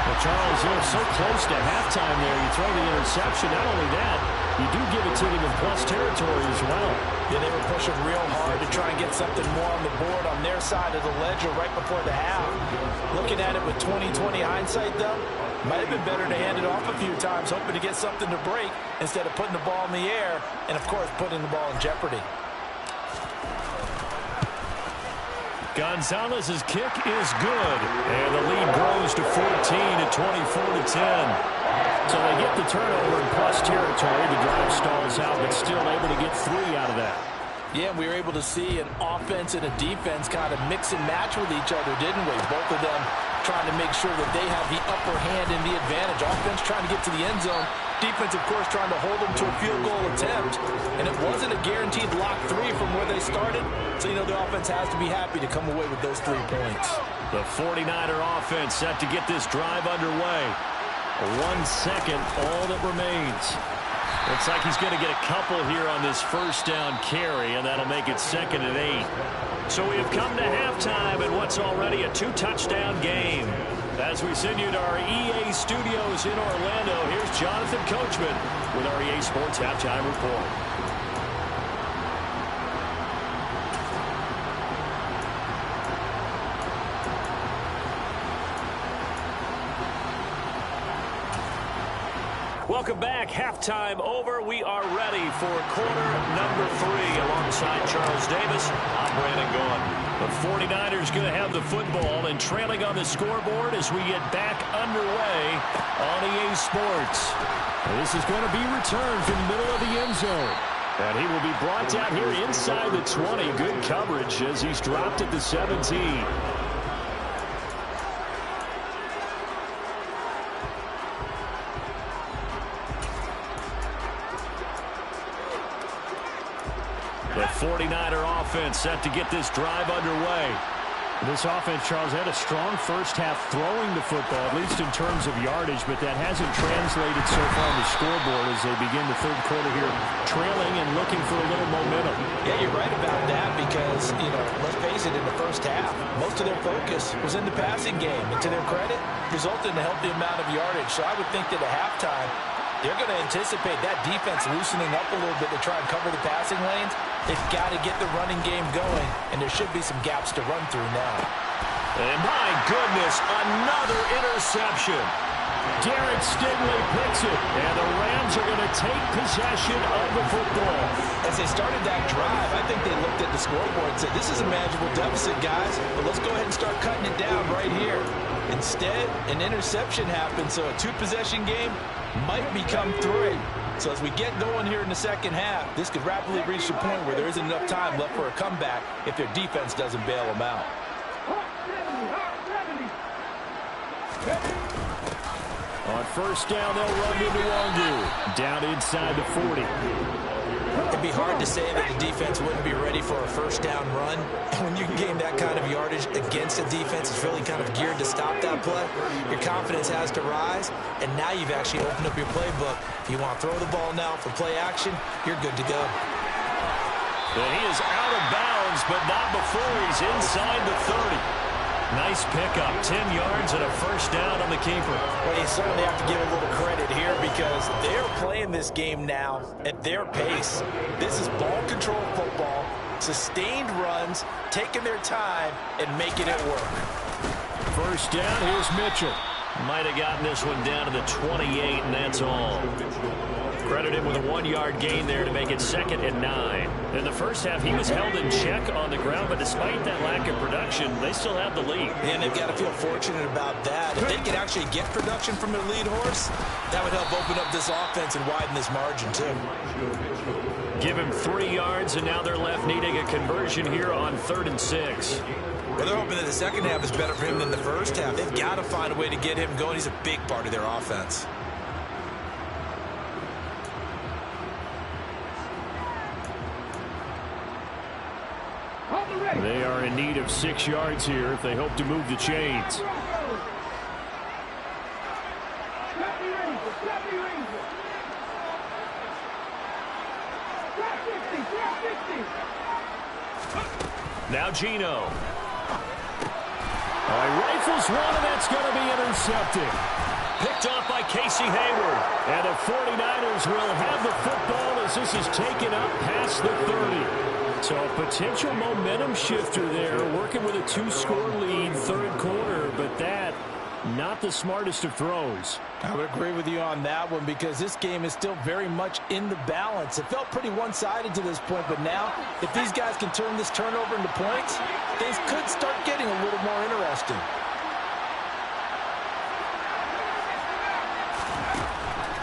Well, Charles, you're so close to halftime there. You throw the interception. Not only that, you do give it to them in plus territory as well. Yeah, they were pushing real hard to try and get something more on the board on their side of the ledger right before the half. Looking at it with 20/20 hindsight, though, might have been better to hand it off a few times, hoping to get something to break instead of putting the ball in the air and, of course, putting the ball in jeopardy. Gonzalez's kick is good, and the lead grows to 14 at 24-10. So they get the turnover in plus territory. The drive stalls out, but still able to get 3 out of that. Yeah, we were able to see an offense and a defense kind of mix and match with each other, didn't we? Both of them trying to make sure that they have the upper hand and the advantage. Offense trying to get to the end zone. defense, of course, trying to hold them to a field goal attempt. And it wasn't a guaranteed lock 3 from where they started. So, the offense has to be happy to come away with those 3 points. The 49er offense set to get this drive underway. 1 second, all that remains. Looks like he's going to get a couple here on this first down carry, and that'll make it 2nd and 8. So we have come to halftime in what's already a 2-touchdown game. As we send you to our EA studios in Orlando, here's Jonathan Coachman with our EA Sports Halftime Report. Welcome back. Halftime over. We are ready for quarter number 3 alongside Charles Davis. I'm Brandon Gaughan. The 49ers going to have the football and trailing on the scoreboard as we get back underway on EA Sports. This is going to be returned from the middle of the end zone. And he will be brought down here inside the 20. Good coverage as he's dropped at the 17. The 49er offense set to get this drive underway. This offense, Charles, had a strong first half throwing the football, at least in terms of yardage, but that hasn't translated so far on the scoreboard as they begin the third quarter here, trailing and looking for a little momentum. Yeah, you're right about that because, let's face it, in the first half, most of their focus was in the passing game. And to their credit, resulted in a healthy amount of yardage. So I would think that at halftime, they're going to anticipate that defense loosening up a little bit to try and cover the passing lanes. They've got to get the running game going, and there should be some gaps to run through now. And my goodness, another interception. Derek Stingley picks it, and the Rams are going to take possession of the football. As they started that drive, I think they looked at the scoreboard and said, this is a manageable deficit, guys, but let's go ahead and start cutting it down right here. Instead, an interception happened, so a 2-possession game might become 3. So as we get going here in the second half, this could rapidly reach the point where there isn't enough time left for a comeback if their defense doesn't bail them out. On first down, they'll run into Wangu. Down inside the 40. It'd be hard to say that the defense wouldn't be ready for a first down run. And when you can gain that kind of yardage against a defense that's really kind of geared to stop that play, your confidence has to rise. And now you've actually opened up your playbook. If you want to throw the ball now for play action, you're good to go. But he is out of bounds, but not before he's inside the 30. Nice pickup, 10 yards and a first down on the keeper. Well, you certainly have to give a little credit here because they're playing this game now at their pace. This is ball control football, sustained runs, taking their time, and making it work. First down, here's Mitchell. Might have gotten this one down to the 28, and that's all. Credit him with a 1-yard gain there to make it 2nd and 9. In the first half, he was held in check on the ground, but despite that lack of production, they still have the lead. And they've got to feel fortunate about that. If they can actually get production from their lead horse, that would help open up this offense and widen this margin, too. Give him 3 yards, and now they're left needing a conversion here on 3rd and 6. Well, they're hoping that the second half is better for him than the first half. They've got to find a way to get him going. He's a big part of their offense. They are in need of 6 yards here if they hope to move the chains. Now Gino. Rifles one, and that's going to be intercepted. Picked off by Casey Hayward. And the 49ers will have the football as this is taken up past the 30. So a potential momentum shifter there, working with a 2-score lead, third quarter, but that, not the smartest of throws. I would agree with you on that one because this game is still very much in the balance. It felt pretty one-sided to this point, but now, if these guys can turn this turnover into points, things could start getting a little more interesting.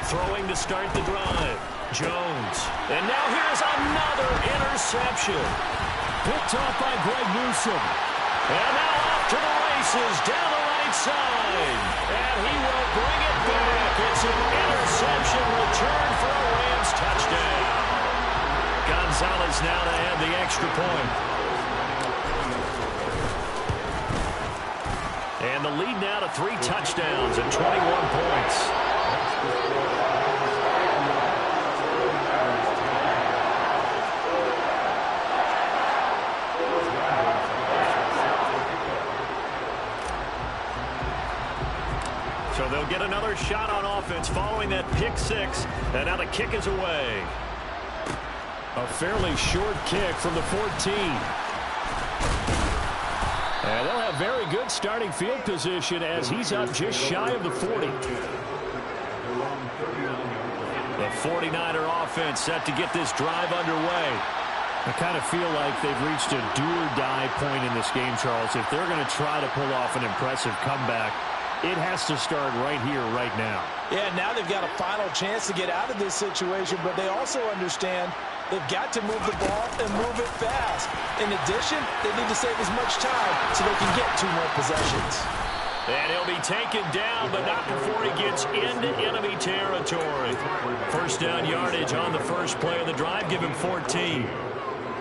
Throwing to start the drive. Jones. And now here's another interception. Picked off by Greg Newsome. And now off to the races down the right right side. And he will bring it back. It's an interception return for a Rams touchdown. Gonzalez now to add the extra point. And the lead now to 3 touchdowns and 21 points. So they'll get another shot on offense following that pick 6. And now the kick is away. A fairly short kick from the 14. And they'll have very good starting field position as he's up just shy of the 40. The 49er offense set to get this drive underway. I kind of feel like they've reached a do-or-die point in this game, Charles. If they're going to try to pull off an impressive comeback, it has to start right here, right now. Yeah, now they've got a final chance to get out of this situation, but they also understand they've got to move the ball and move it fast. In addition, they need to save as much time so they can get 2 more possessions. And he'll be taken down, but not before he gets into enemy territory. First down yardage on the first play of the drive. Give him 14.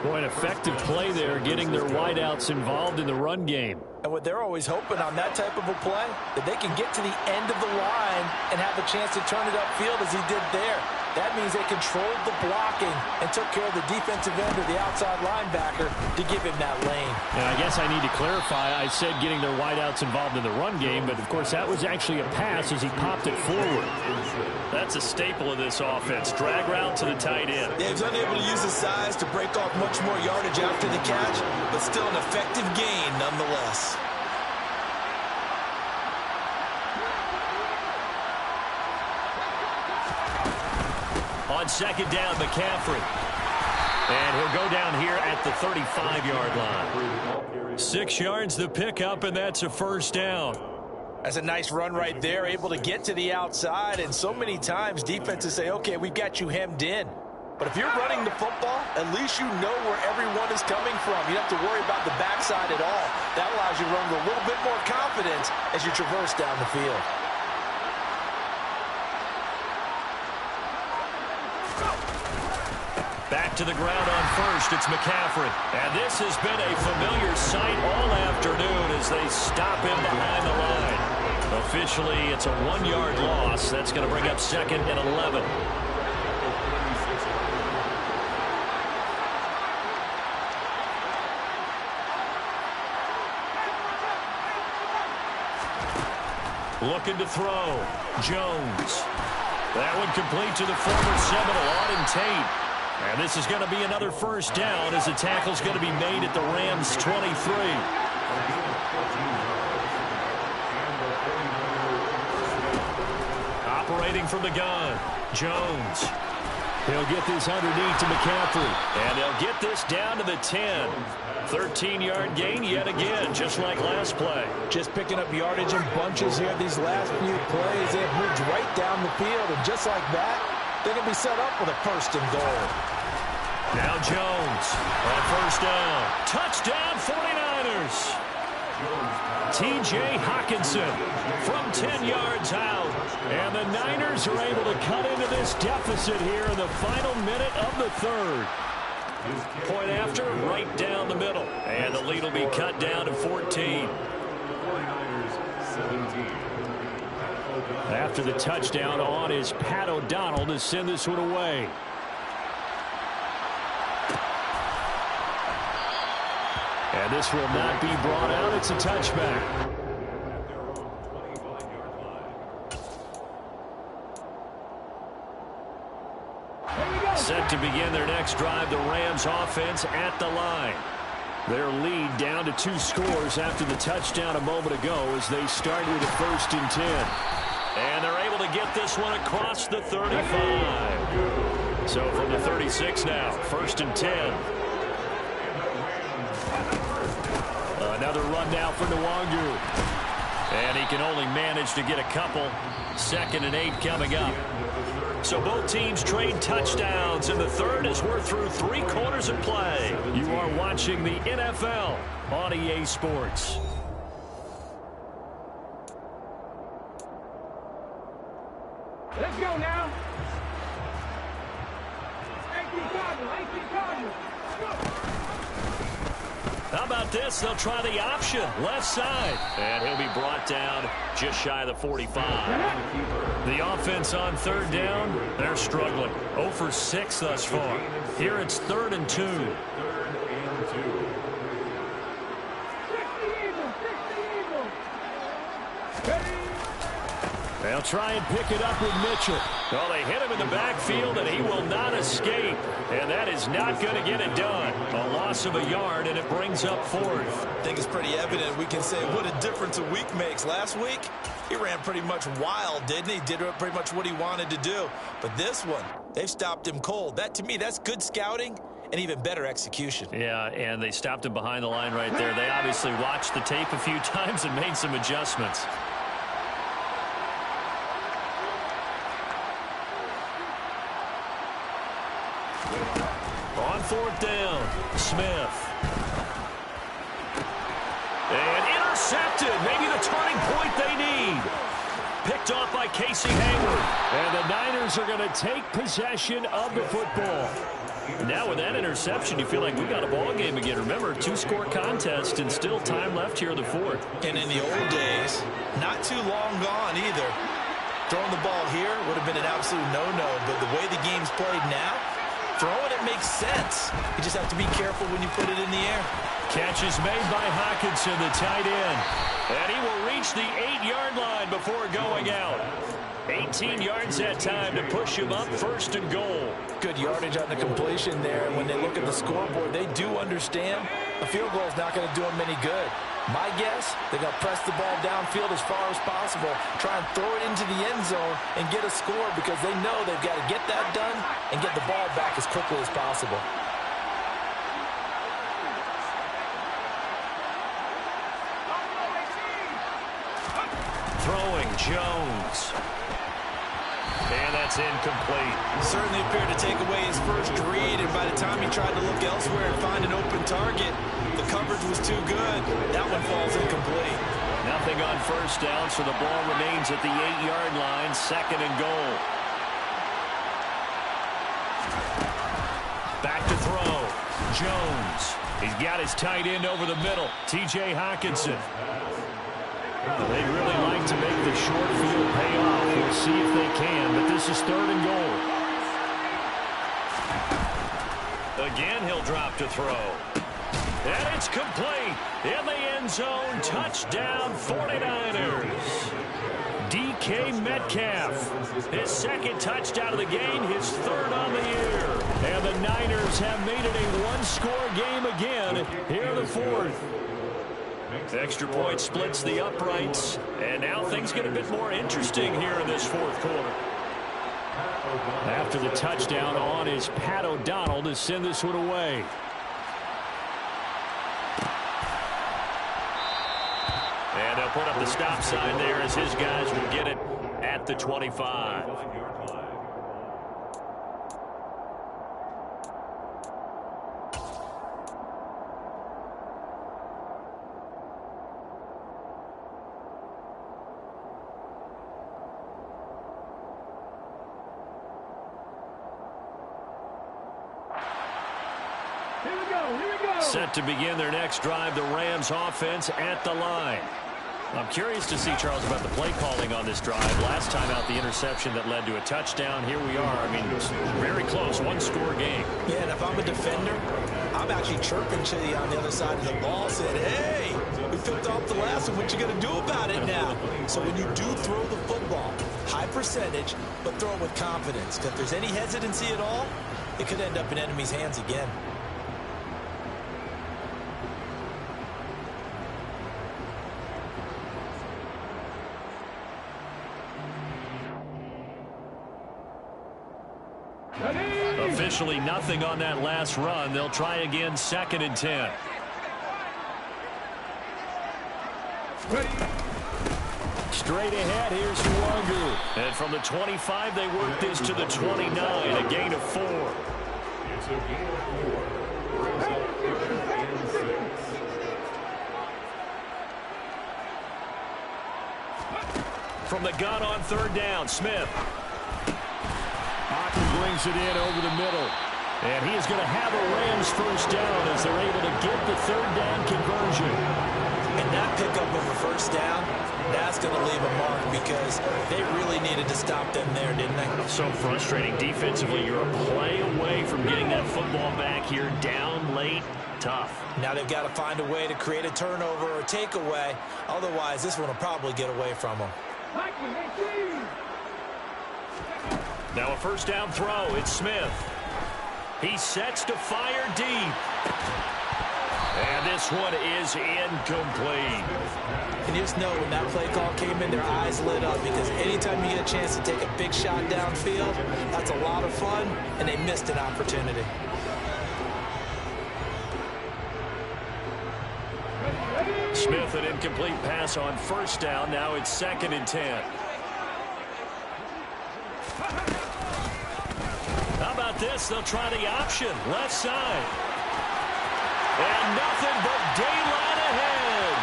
Boy, an effective play there, getting their wideouts involved in the run game. And what they're always hoping on that type of a play, that they can get to the end of the line and have a chance to turn it upfield as he did there. That means they controlled the blocking and took care of the defensive end or the outside linebacker to give him that lane. And I guess I need to clarify, I said getting their wideouts involved in the run game, but of course that was actually a pass as he popped it forward. That's a staple of this offense. Drag route to the tight end. Yeah, he was unable to use his size to break off much more yardage after the catch, but still an effective gain nonetheless. On second down, McCaffrey. And he'll go down here at the 35-yard line. 6 yards the pickup, and that's a first down. That's a nice run right there, able to get to the outside. And so many times defenses say, okay, we've got you hemmed in. But if you're running the football, at least you know where everyone is coming from. You don't have to worry about the backside at all. That allows you to run with a little bit more confidence as you traverse down the field. Back to the ground on first, it's McCaffrey. And this has been a familiar sight all afternoon as they stop him behind the line. Officially, it's a 1-yard loss. That's going to bring up second and 11. Looking to throw. Jones. That one complete to the former Seminole, Auden Tate. And this is going to be another first down as the tackle's going to be made at the Rams' 23. Operating from the gun, Jones. He'll get this underneath to McCaffrey. And they'll get this down to the 10. 13-yard gain yet again, just like last play. Just picking up yardage in bunches here these last few plays. They have moved right down the field, and just like that, they're going to be set up with a first and goal. Now Jones on first down. Touchdown 49ers. T.J. Hockenson from 10 yards out. And the Niners are able to cut into this deficit here in the final minute of the third. Point after, right down the middle. And the lead will be cut down to 14. After the touchdown on is Pat O'Donnell to send this one away. And this will not be brought out. It's a touchback. Set to begin their next drive, the Rams offense at the line. Their lead down to 2 scores after the touchdown a moment ago as they start with a 1st and 10. And they're able to get this one across the 35. So from the 36 now, 1st and 10. Another run now for Nwangu. And he can only manage to get a couple. 2nd and 8 coming up. So both teams trade touchdowns in the third as we're through 3 quarters of play. You are watching the NFL on EA Sports. Let's go now. 18 Cardinals, 18 Cardinals. How about this? They'll try the option, left side. And he'll be brought down just shy of the 45. The offense on third down, they're struggling. 0 for 6 thus far. Here it's 3rd and 2. They'll try and pick it up with Mitchell. Well, they hit him in the backfield, and he will not escape. And that is not going to get it done. A loss of a yard, and it brings up 4th. I think it's pretty evident. We can say what a difference a week makes. Last week, he ran pretty much wild, didn't he? Did pretty much what he wanted to do. But this one, they've stopped him cold. That, to me, that's good scouting and even better execution. Yeah, and they stopped him behind the line right there. They obviously watched the tape a few times and made some adjustments. On 4th down, Smith. And intercepted. Maybe the turning point they need. Picked off by Casey Hayward. And the Niners are going to take possession of the football. Now with that interception, you feel like we got a ball game again. Remember, 2-score contest and still time left here in the 4th. And in the old days, not too long gone either. Throwing the ball here would have been an absolute no-no. But the way the game's played now, throwing it makes sense. You just have to be careful when you put it in the air. Catch is made by Hockenson, the tight end. And he will reach the 8-yard line before going out. 18 yards that time to push him up 1st and goal. Good yardage on the completion there. And when they look at the scoreboard, they do understand a field goal is not going to do them any good. My guess, they're going to press the ball downfield as far as possible, try and throw it into the end zone and get a score because they know they've got to get that done and get the ball back as quickly as possible. Throwing Jones. And that's incomplete. Certainly appeared to take away his first read, and by the time he tried to look elsewhere and find an open target, the coverage was too good. That one falls incomplete. Nothing on 1st down, so the ball remains at the 8-yard line, 2nd and goal. Back to throw. Jones. He's got his tight end over the middle. T.J. Hockenson. They'd really like to make the short field pay off. We'll see if they can, but this is 3rd and goal. Again, he'll drop to throw. And it's complete. In the end zone, touchdown 49ers. DK Metcalf. His 2nd touchdown of the game, his 3rd on the year. And the Niners have made it a 1-score game again here in the 4th. Extra point splits the uprights, and now things get a bit more interesting here in this 4th quarter. After the touchdown on is Pat O'Donnell to send this one away. And they'll put up the stop sign there as his guys will get it at the 25. Set to begin their next drive, the Rams offense at the line. I'm curious to see, Charles, about the play calling on this drive. Last time out, the interception that led to a touchdown. Here we are. I mean, very close, 1-score game. Yeah, and if I'm a defender, I'm actually chirping to you on the other side of the ball, saying, hey, we picked off the last one. What you going to do about it now? So when you do throw the football, high percentage, but throw it with confidence. Because if there's any hesitancy at all, it could end up in enemy's hands again. Officially nothing on that last run. They'll try again, 2nd and 10. Straight ahead, here's Nwangu. And from the 25, they work this to the 29, a gain of 4. It's a gain of 4. Brings up 3rd and 6. From the gun on 3rd down, Smith. Brings it in over the middle. And he is going to have a Rams first down as they're able to get the third down conversion. And that pickup of a first down, that's going to leave a mark because they really needed to stop them there, didn't they? So frustrating defensively. You're a play away from getting that football back here down late. Tough. Now they've got to find a way to create a turnover or takeaway. Otherwise, this one will probably get away from them. Now a first down throw. It's Smith. He sets to fire deep. And this one is incomplete. And you just know when that play call came in, their eyes lit up because anytime you get a chance to take a big shot downfield, that's a lot of fun, and they missed an opportunity. Smith, an incomplete pass on first down. Now it's 2nd and 10. How about this? They'll try the option. Left side. And nothing but daylight ahead.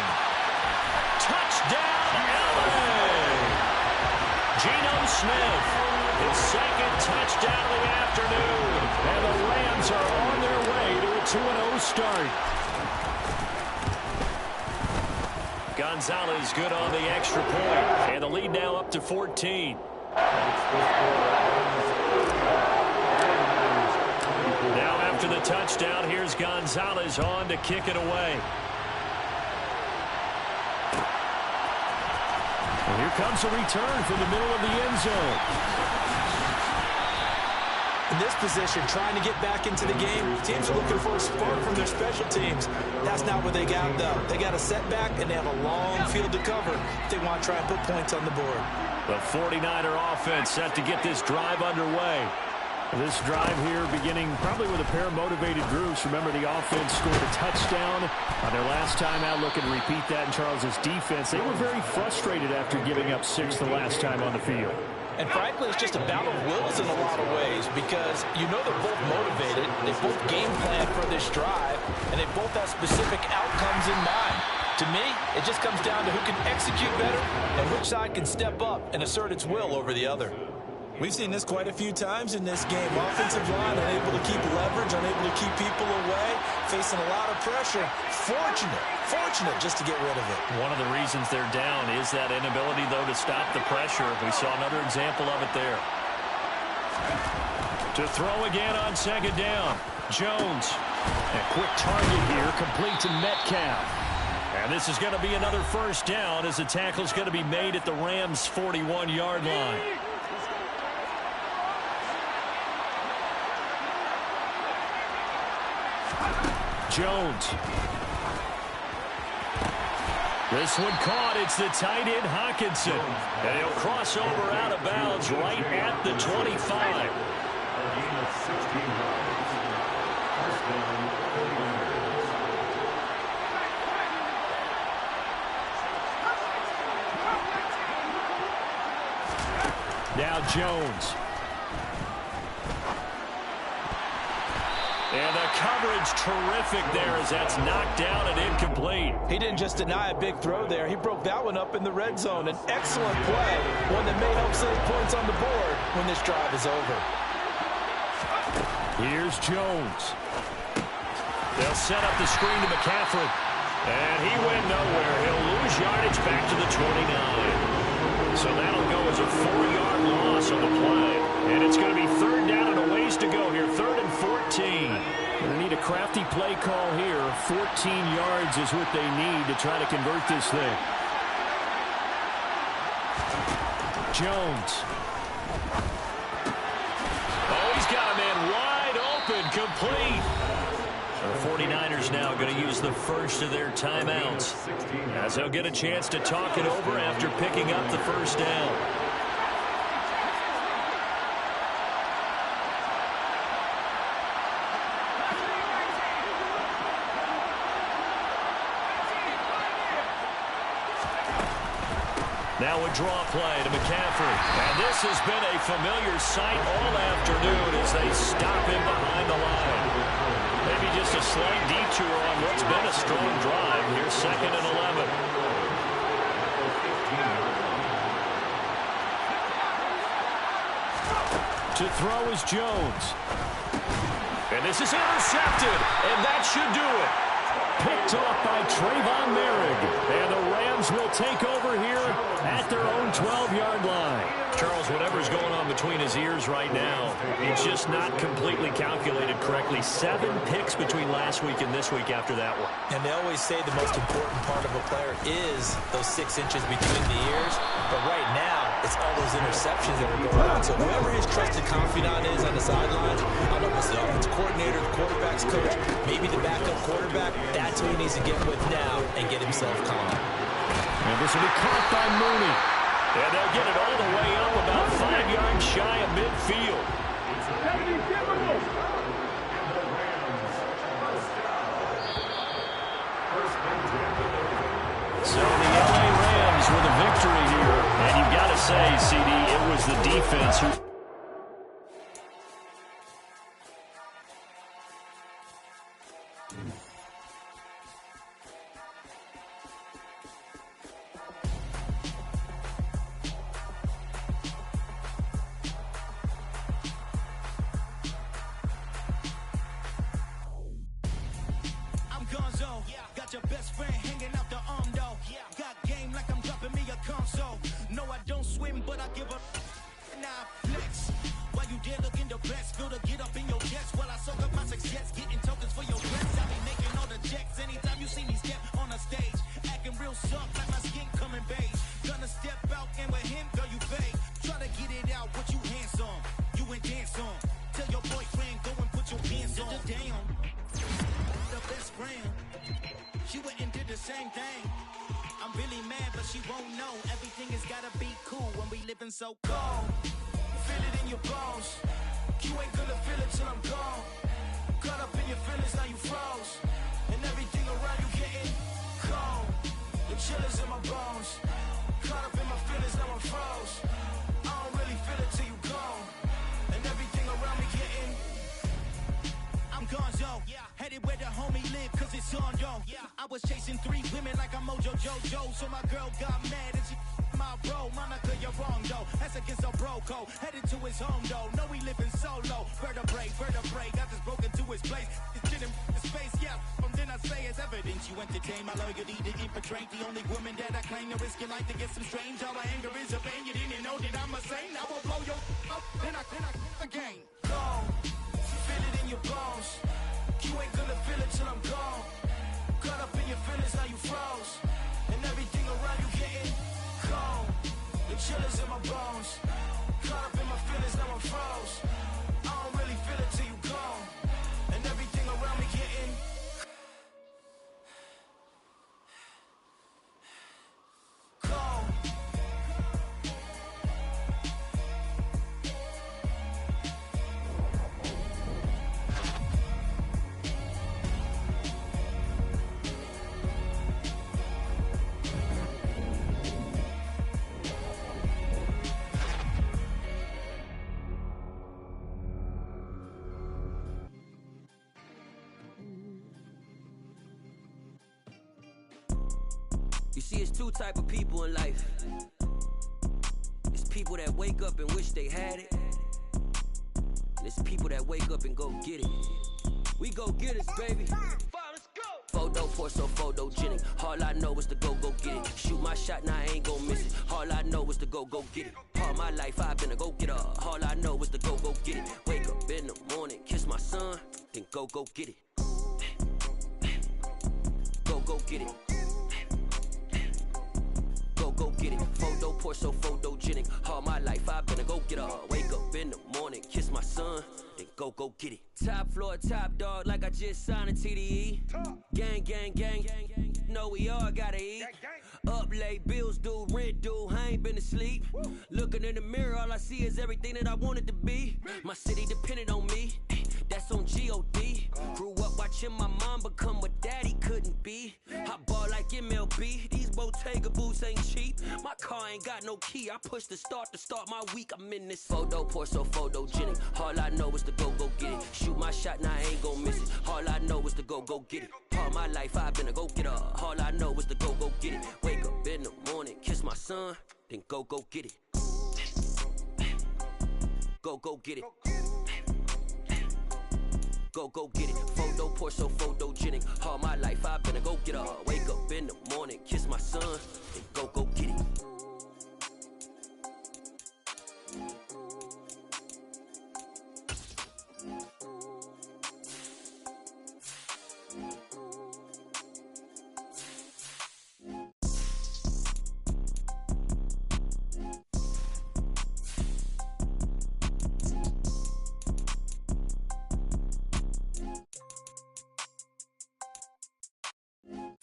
Touchdown, LA. Geno Smith, his 2nd touchdown of the afternoon. And the Rams are on their way to a 2-0 start. Gonzalez good on the extra point. And the lead now up to 14. Now after the touchdown, here's Gonzalez on to kick it away. And here comes a return from the middle of the end zone. In this position, trying to get back into the game, teams are looking for a spark from their special teams. That's not what they got, though. They got a setback, and they have a long field to cover if they want to try and put points on the board. The 49er offense set to get this drive underway. This drive here beginning probably with a pair of motivated groups. Remember, the offense scored a touchdown on their last time out. Looking to repeat that in Charles's defense. They were very frustrated after giving up 6 the last time on the field. And frankly, it's just a battle of wills in a lot of ways because you know they're both motivated. They both game plan for this drive, and they both have specific outcomes in mind. To me, it just comes down to who can execute better and which side can step up and assert its will over the other. We've seen this quite a few times in this game. Offensive line unable to keep leverage, unable to keep people away, facing a lot of pressure. Fortunate just to get rid of it. One of the reasons they're down is that inability, though, to stop the pressure. We saw another example of it there. To throw again on 2nd down. Jones. A quick target here, complete to Metcalf. And this is going to be another first down as the tackle's going to be made at the Rams' 41-yard line. Jones. This one caught. It's the tight end, Hockenson. And he'll cross over out of bounds right at the 25. Now Jones. And the coverage terrific there as that's knocked down and incomplete. He didn't just deny a big throw there. He broke that one up in the red zone. An excellent play, one that may help save points on the board when this drive is over. Here's Jones. They'll set up the screen to McCaffrey. And he went nowhere. He'll lose yardage back to the 29. So that'll go as a 4-yard loss on the play. And it's going to be 3rd down and a ways to go here. 3rd and 14. They need a crafty play call here. 14 yards is what they need to try to convert this thing. Jones. Oh, he's got a man wide open, complete. The 49ers now going to use the first of their timeouts as they'll get a chance to talk it over after picking up the first down. Now a draw play to McCaffrey. And this has been a familiar sight all afternoon as they stop him behind the line. Maybe just a slight detour on what's been a strong drive. Here's 2nd and 11. To throw is Jones. And this is intercepted, and that should do it. Picked off by Trayvon Merrick. And the Rams will take over here at their own 12-yard line. Charles, whatever's going on between his ears right now, it's just not completely calculated correctly. 7 picks between last week and this week after that one. And they always say the most important part of a player is those 6 inches between the ears. But right now, it's all those interceptions that are going on. So whoever his trusted confidant is on the sideline, I don't know if it's the offensive coordinator, the quarterback's coach, maybe the backup quarterback, that's who he needs to get with now and get himself calm. And this will be caught by Mooney. And they'll get it all the way up about 5 yards shy of midfield. So the LA Rams with a victory here. And you've got to say, CD, it was the defense who... Got your best friend hanging out the arm though. Got game like I'm dropping me a console. No, I don't swim, but I give up. Now flex. While you there looking the best, feel to get up in your chest. While I soak up my success, getting tokens for your dress. I be making all the checks anytime you see me step on a stage. Acting real soft like my skin coming beige. Gonna step out and with him, girl, you fake. Try to get it out, what you handsome. You ain't dance on. Tell your boyfriend, go and put your hands on. Down. The best friend. She went and did the same thing. I'm really mad, but she won't know. Everything has gotta be cool when we living so cold. Feel it in your bones. You ain't gonna feel it till I'm gone. Caught up in your feelings, now you froze. And everything around you getting cold. The chill is in my bones. Caught up in my feelings, now I'm froze. I don't really feel it till you gone. And everything around me getting I'm gonzo. Headed where the homie live, cause it's on, yo. I was chasing 3 women like I'm Mojo Jojo. So my girl got mad and she my bro. Monica, you're wrong, though. That's against a bro code. Headed to his home, though. No, we living solo. Vertebrae. Got this broken to his place. It's getting his space, yeah. From then I say it's evidence. You entertain my loyalty to infiltrate. The only woman that I claim to risk your life to get some strange. All my anger is a pain. You didn't know that I'm a saint. I will blow your up. Then I again. Go. Feel it in your bones. You ain't gonna feel it till I'm gone. Caught up in your feelings, now you froze. And everything around you getting cold. The chill is in my bones. Caught up in my feelings, now I'm froze. I don't really feel it till you gone. And everything around me getting cold. You see, it's 2 type of people in life. It's people that wake up and wish they had it. And it's people that wake up and go get it. We go get it, baby. Photo for so photogenic. All I know is to go get it. Shoot my shot, now I ain't gon' miss it. All I know is to go get it. All my life I've been a go getter. All I know is to go get it. Wake up in the morning, kiss my son, then go get it. Go get it. Go get it. Photo pour so photogenic. All my life I've been a go getter. Wake up in the morning, kiss my son, then go get it. Top floor, top dog, like I just signed a TDE. Gang. Know we all gotta eat. Up late, bills due, rent due, I ain't been asleep. Looking in the mirror, all I see is everything that I wanted to be. My city depended on me, that's on G.O.D. Grew up watching my mom become what daddy couldn't be. I ball like MLB, these Bottega boots ain't cheap. My car ain't got no key, I push the start to start my week. I'm in this photo pour so photogenic. All I know is to go get it. Shoot my shot, now I ain't gon' miss it. All I know is to go get it. All my life I've been a go getter. All I know is to go get it. Wake up in the morning, kiss my son, then go get it. go get it. Go get it. Photo poor, so photogenic. All my life I've been a go getter. Wake up in the morning, kiss my son, and go get it.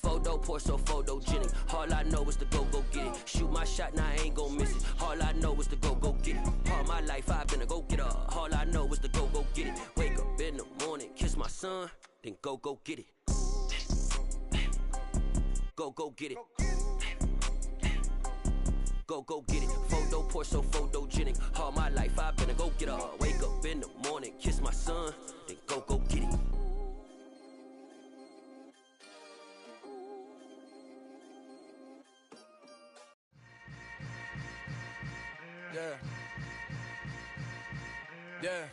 Photo poor, so photogenic. All I know is to go get it. Shoot my shot, now I ain't gon' miss it. All I know is to go get it. All my life I've been a go getter. All I know is to go get it. Wake up in the morning, kiss my son, then go get it. Go get it. Go get it. Photo poor, so photogenic. All my life I've been a go getter. Wake up in the morning, kiss my son, then go get it. Yeah.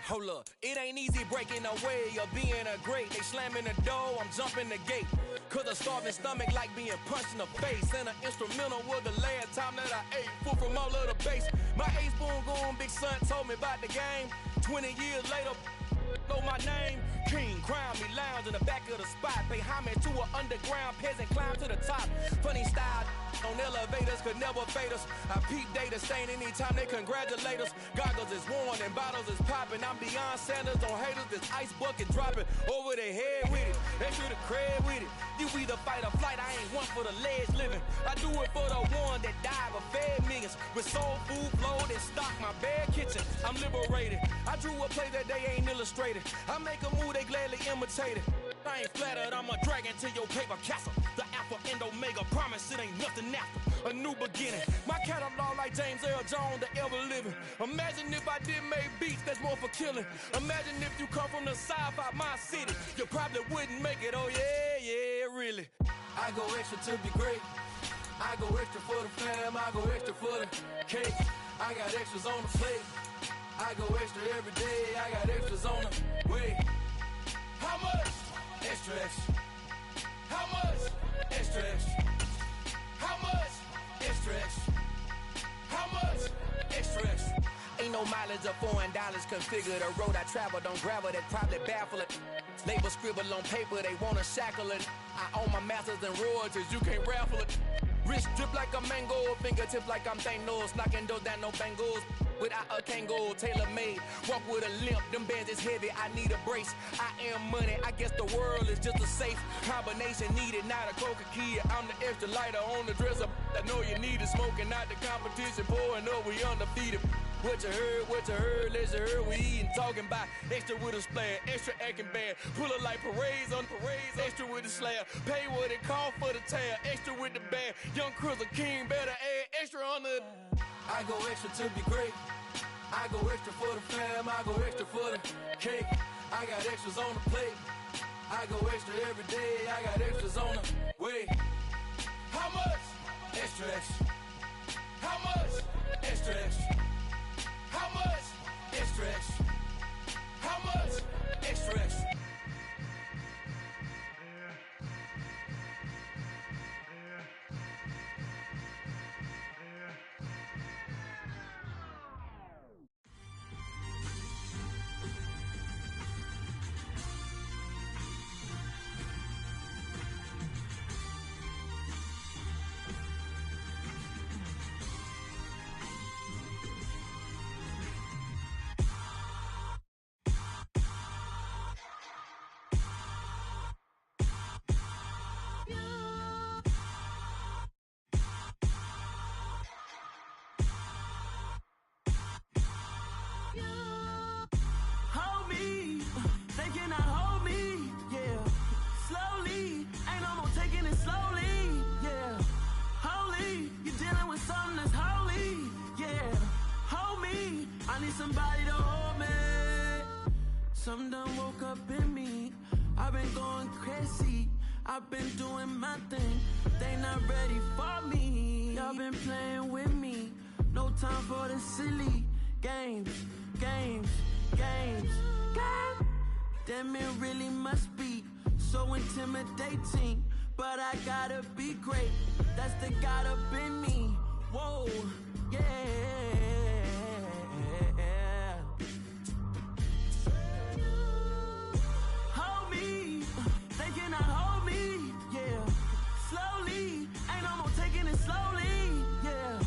Hold up, it ain't easy breaking away or being a great. They slamming the door, I'm jumping the gate. Cause a starving stomach like being punched in the face. And an instrumental was the last time that I ate. Food from all of the bass. My A-spoon goon, big son told me about the game. 20 years later, know my name. King, crown me, lounge in the back of the spot. Pay homage to an underground peasant, climb to the top. Funny style on elevators could never fade us. I peep data stain anytime they congratulate us. Goggles is worn and bottles is popping. I'm beyond Sanders on haters, this ice bucket dropping over their head with it. They should have cred with it. You either fight or flight, I ain't one for the ledge living. I do it for the one that died but fed millions. With soul food flowed and stock my bare kitchen. I'm liberated. I drew a play that they ain't illustrated. I make a move, they gladly imitate it. I ain't flattered, I'm a dragon to your paper castle. The Alpha and Omega, promise it ain't nothing after. A new beginning. My catalog like James Earl Jones, the ever living. Imagine if I did make beats, that's more for killing. Imagine if you come from the south out my city. You probably wouldn't make it, oh yeah, really. I go extra to be great. I go extra for the fam, I go extra for the cake. I got extras on the plate. I go extra every day, I got extras on the way. How much? Extra, extra. How much? Extra, extra. How much? Extra, extra. How much? Extra, extra. Ain't no mileage of $4 configure the road I travel. Don't gravel that probably baffle it. Label scribble on paper, they wanna shackle it. I own my masters and royalties, you can't raffle it. Wrist drip like a mango, fingertips like I'm Thanos. Knocking those down, no bangles. Without a Kango, tailor-made. Walk with a limp, them bands is heavy, I need a brace. I am money, I guess the world is just a safe combination needed, not a coca key. I'm the extra lighter on the dresser. I know you need it, smoking out the competition, pouring up, we undefeated. What you heard, let's hear we eatin', talking about extra with a splash, extra acting bad, pull it like parades on parades, extra with the slab, pay what it cost for the tab, extra with the bag, young Chris a king, better add extra on the. I go extra to be great, I go extra for the fam, I go extra for the cake, I got extras on the plate, I go extra every day, I got extras on the way. How much? Extra, extra. How much? Extra, extra. How much? Extra, extra. How much? Extra, extra. Hold me, they cannot hold me, yeah. Slowly, ain't no more taking it slowly, yeah. Holy, you're dealing with something that's holy, yeah. Hold me, I need somebody to hold me. Something done woke up in me, I've been going crazy. I've been doing my thing, they not ready for me. Y'all been playing with me. No time for the silly games. Damn, it really must be so intimidating. But I gotta be great. That's the God up in me. Whoa, yeah. Hold me, they cannot hold me, yeah. Slowly, ain't no more taking it slowly, yeah.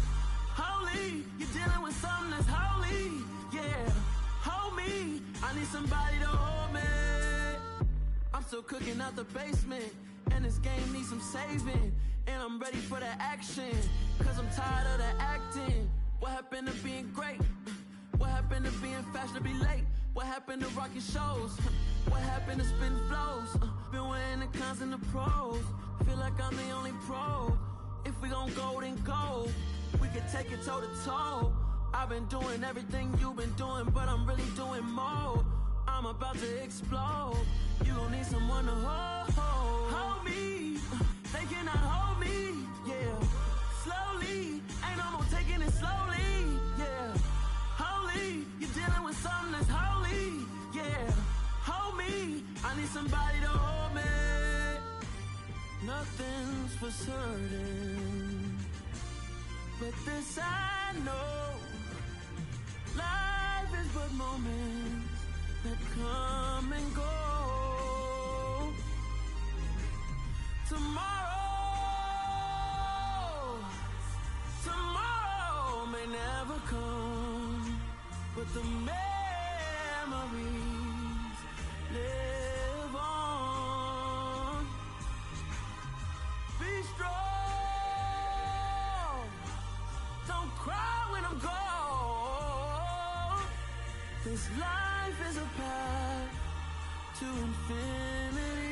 Holy, you're dealing with something that's holy, yeah. Hold me, I need somebody to hold me. I'm still cooking out the basement, and this game needs some saving. And I'm ready for the action, cause I'm tired of the acting. What happened to being great? What happened to being fashionably late? What happened to rocking shows? What happened to spitting flows? Been wearing the cons and the pros. Feel like I'm the only pro. If we gon' go, then go. We could take it toe to toe. I've been doing everything you've been doing, but I'm really doing more. I'm about to explode. You gon' need someone to hold me. They cannot hold me, yeah. Slowly, ain't no more taking it slowly, yeah. Holy, you're dealing with something that's holy, yeah. Hold me, I need somebody to hold me. Nothing's for certain, but this I know. Life is but moments that come and go. Tomorrow may never come, but the memories live on. Be strong, don't cry when I'm gone. This life is a path to infinity.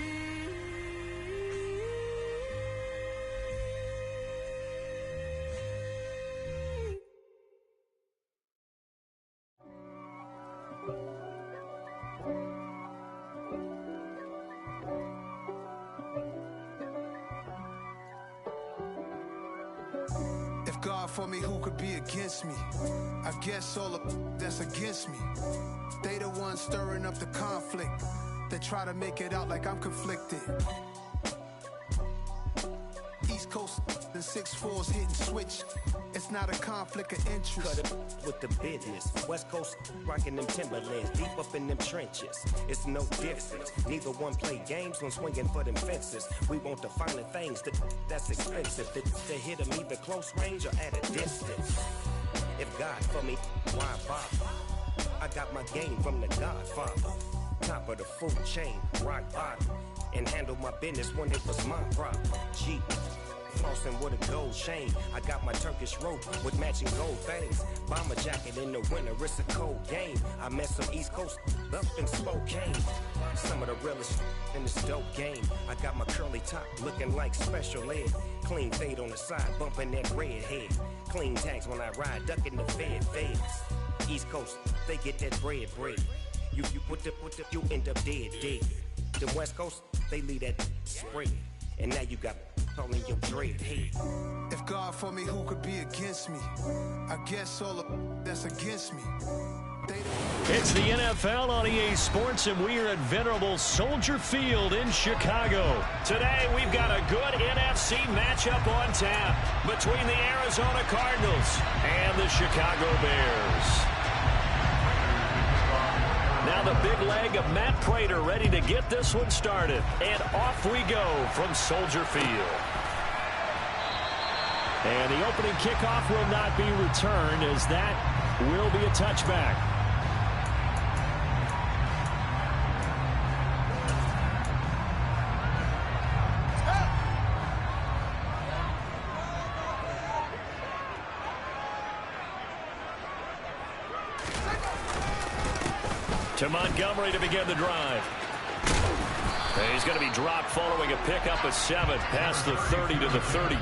If God for me, who could be against me? I guess all of that's against me. They the ones stirring up the conflict. They try to make it out like I'm conflicted. East Coast and 6'4's hitting switch. It's not a conflict of interest. Cut it with the business. West Coast rocking them Timberlands, deep up in them trenches. It's no difference. Neither one play games when swinging for them fences. We want the finer things that's expensive. To hit them either close range or at a distance. If God for me, why bother? I got my game from the Godfather. Top of the food chain, rock bottom. And handle my business when it was my problem. G. Flossing with a gold chain. I got my Turkish rope with matching gold things. Bomber jacket in the winter, it's a cold game. I met some East Coast up in Spokane. Some of the realest in this dope game. I got my curly top looking like special ed. Clean fade on the side, bumping that red head. Clean tags when I ride, ducking the feds. East Coast, they get that bread. You put the, you end up dead. The West Coast, they leave that spread. And now you got all in your dread head. If God for me, who could be against me? I guess all of that's against me. It's the NFL on EA Sports, and we are at venerable Soldier Field in Chicago. Today, we've got a good NFC matchup on tap between the Arizona Cardinals and the Chicago Bears. Now the big leg of Matt Prater ready to get this one started. And off we go from Soldier Field. And the opening kickoff will not be returned, as that will be a touchback. To Montgomery to begin the drive. And he's going to be dropped following a pickup of 7 past the 30 to the 32.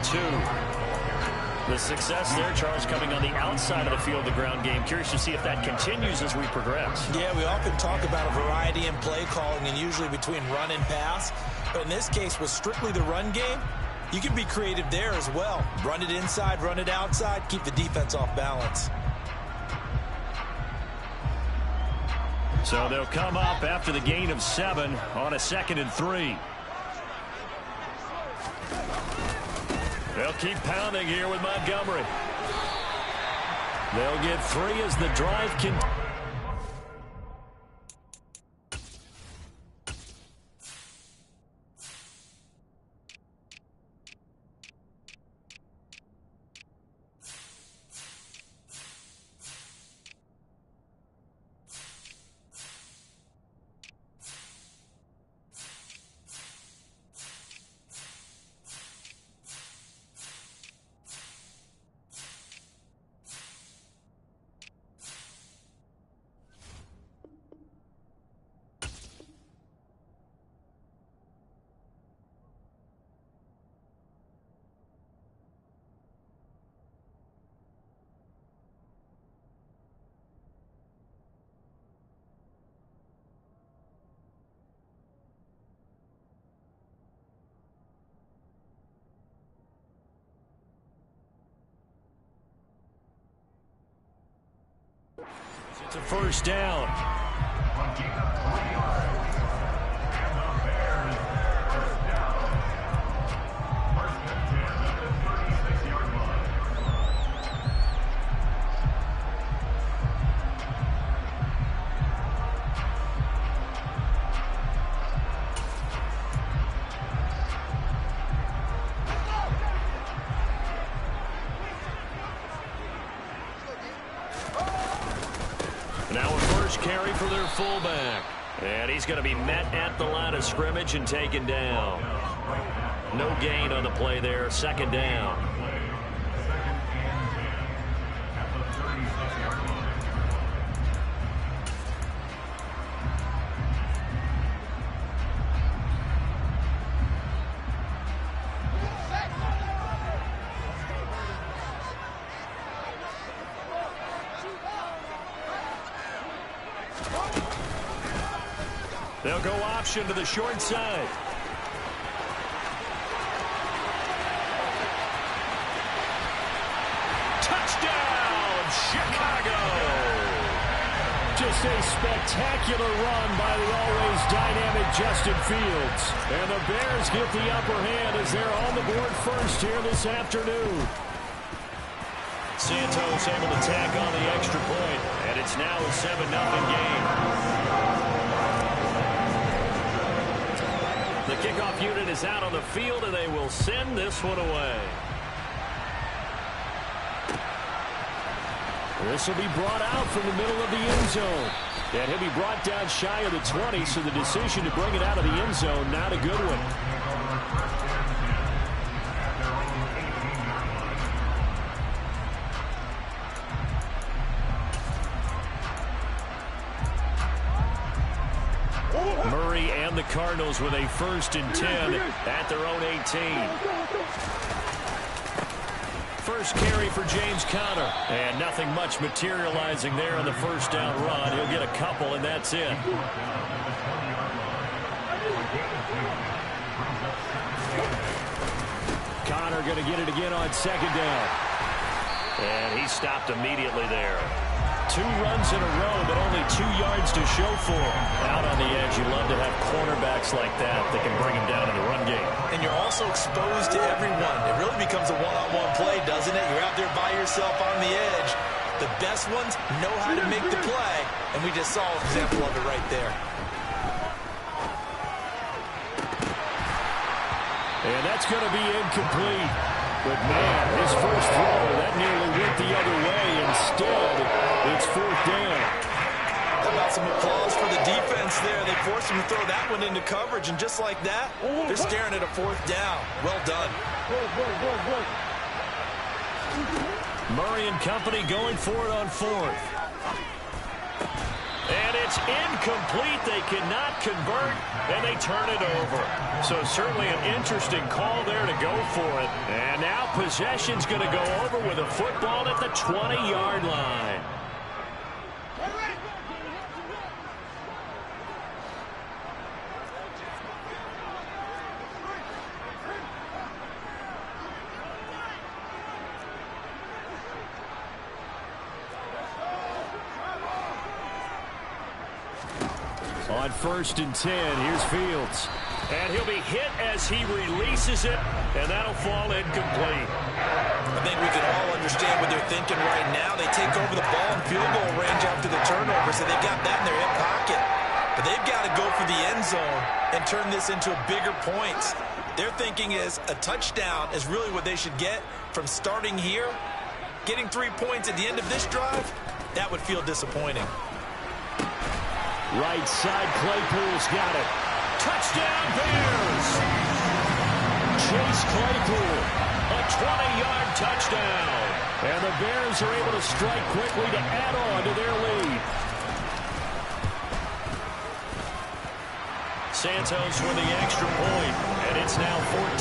The success there, Charles, coming on the outside of the field, the ground game. Curious to see if that continues as we progress. Yeah, we often talk about a variety in play calling and usually between run and pass. But in this case, with strictly the run game, You can be creative there as well. Run it inside, run it outside, keep the defense off balance. So they'll come up after the gain of 7 on a 2nd and 3. They'll keep pounding here with Montgomery. They'll get 3 as the drive continues. It's a first down. Now a first carry for their fullback. And he's going to be met at the line of scrimmage and taken down. No gain on the play there. 2nd down. They'll go option to the short side. Touchdown, Chicago! Just a spectacular run by the always dynamic Justin Fields. And the Bears get the upper hand as they're on the board first here this afternoon. Santos able to tack on the extra point, and it's now a 7-0 game. The kickoff unit is out on the field, and they will send this one away. This will be brought out from the middle of the end zone. And he'll be brought down shy of the 20, so the decision to bring it out of the end zone, not a good one. Murray and the Cardinals with a 1st and 10 at their own 18. First carry for James Conner. And nothing much materializing there on the first down run. He'll get a couple, and that's it. Conner going to get it again on 2nd down. And he stopped immediately there. 2 runs in a row, but only 2 yards to show for him. Out on the edge, you love to have cornerbacks like that can bring him down in the run game. And you're also exposed to everyone. It really becomes a one-on-one play, doesn't it? You're out there by yourself on the edge. The best ones know how to make the play, and we just saw an example of it right there. And that's going to be incomplete. But, man, his first throw, that nearly went the other way. Instead, it's 4th down. How about some applause for the defense there? They forced him to throw that one into coverage, and just like that, they're staring at a 4th down. Well done. Murray and company going for it on 4th. And it's incomplete. They cannot convert, and they turn it over. So certainly an interesting call there to go for it. And now possession's going to go over with a football at the 20-yard line. on 1st and 10. Here's Fields. And he'll be hit as he releases it, and that'll fall incomplete. I think we can all understand what they're thinking right now. They take over the ball in field goal range after the turnover, so they got that in their hip pocket. But they've got to go for the end zone and turn this into bigger points. Their thinking is a touchdown is really what they should get from starting here. Getting 3 points at the end of this drive, that would feel disappointing. Right side, Claypool's got it. Touchdown, Bears! Chase Claypool, a 20-yard touchdown. And the Bears are able to strike quickly to add on to their lead. Santos with the extra point, and it's now 14-0.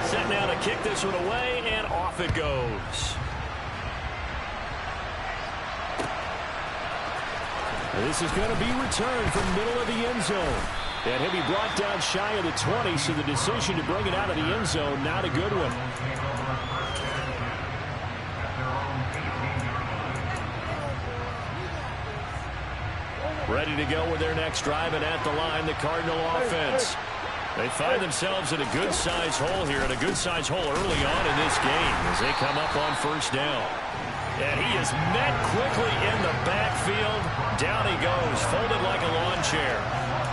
Set now to kick this one away, and off it goes. This is going to be returned from middle of the end zone. And he'll be brought down shy of the 20, so the decision to bring it out of the end zone, not a good one. Ready to go with their next drive, and at the line, the Cardinal offense. They find themselves in a good-sized hole here, and a good-sized hole early on in this game as they come up on 1st down. And he is met quickly in the backfield. Down he goes, folded like a lawn chair.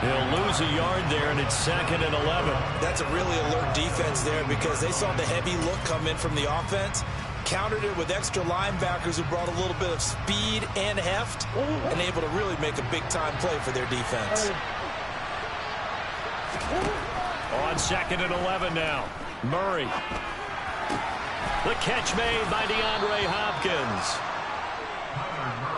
He'll lose a yard there, and it's 2nd and 11. That's a really alert defense there because they saw the heavy look come in from the offense, countered it with extra linebackers who brought a little bit of speed and heft, and able to really make a big-time play for their defense. On 2nd and 11 now, Murray. The catch made by DeAndre Hopkins.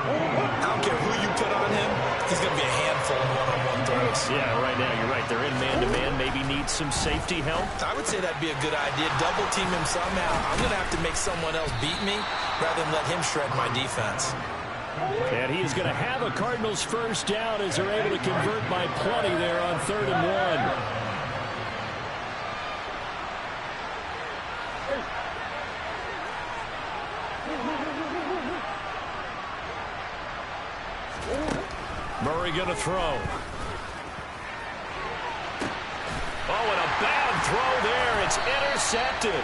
I don't care who you put on him, he's going to be a handful in one-on-one throws. Yeah, right now you're right. They're in man-to-man. Maybe need some safety help. I would say that'd be a good idea. Double team him somehow. I'm going to have to make someone else beat me rather than let him shred my defense. And he is going to have a Cardinals 1st down as they're able to convert by plenty there on 3rd and 1. Murray going to throw. Oh, and a bad throw there. It's intercepted.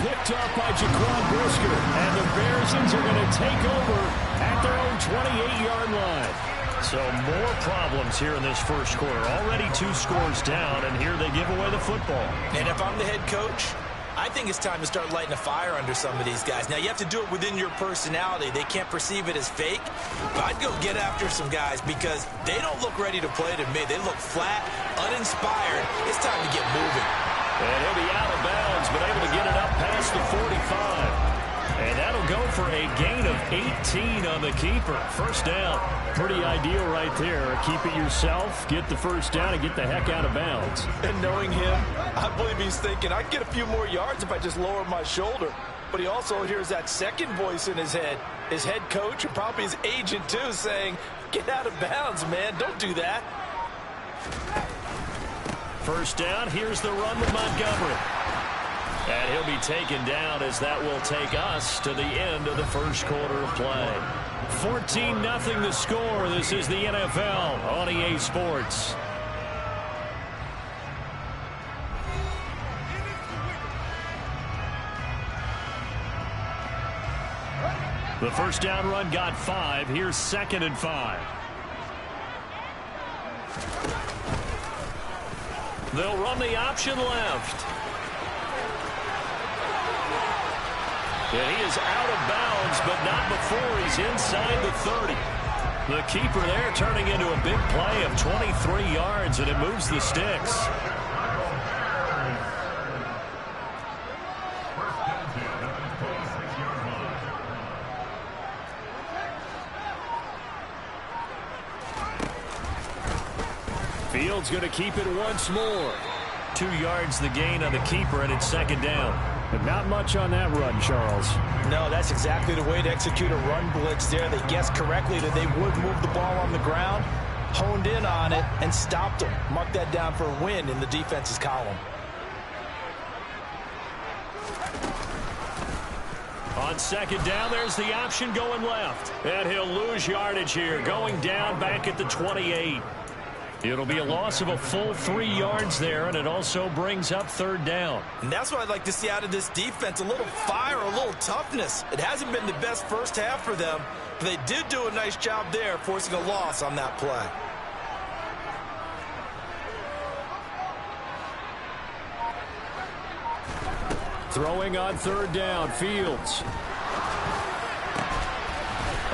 Picked up by Jaquan Brisker. And the Bearsons are going to take over at their own 28-yard line. So more problems here in this 1st quarter. Already 2 scores down, and here they give away the football. And if I'm the head coach, I think it's time to start lighting a fire under some of these guys. Now, you have to do it within your personality. They can't perceive it as fake. But I'd go get after some guys because they don't look ready to play to me. They look flat, uninspired. It's time to get moving. And he'll be out of bounds, but able to get it up past the 45. And that'll go for a gain of 18 on the keeper. 1st down. Pretty ideal right there. Keep it yourself, get the 1st down, and get the heck out of bounds. And knowing him, I believe he's thinking, I'd get a few more yards if I just lowered my shoulder. But he also hears that second voice in his head, his head coach, and probably his agent too, saying, get out of bounds, man. Don't do that. 1st down. Here's the run with Montgomery. And he'll be taken down as that will take us to the end of the 1st quarter of play. 14-0 the score. This is the NFL on EA Sports. The 1st down run got 5. Here's 2nd and 5. They'll run the option left. And he is out of bounds, but not before he's inside the 30. The keeper there turning into a big play of 23 yards, and it moves the sticks. Fields going to keep it once more. 2 yards the gain on the keeper, and it's 2nd down. But not much on that run, Charles. No, that's exactly the way to execute a run blitz there. They guessed correctly that they would move the ball on the ground, honed in on it, and stopped them. Mark that down for a win in the defense's column. On second down, there's the option going left. And he'll lose yardage here, going down back at the 28. It'll be a loss of a full 3 yards there, and it also brings up third down. And that's what I'd like to see out of this defense, a little fire, a little toughness. It hasn't been the best first half for them, but they did do a nice job there, forcing a loss on that play. Throwing on third down, Fields.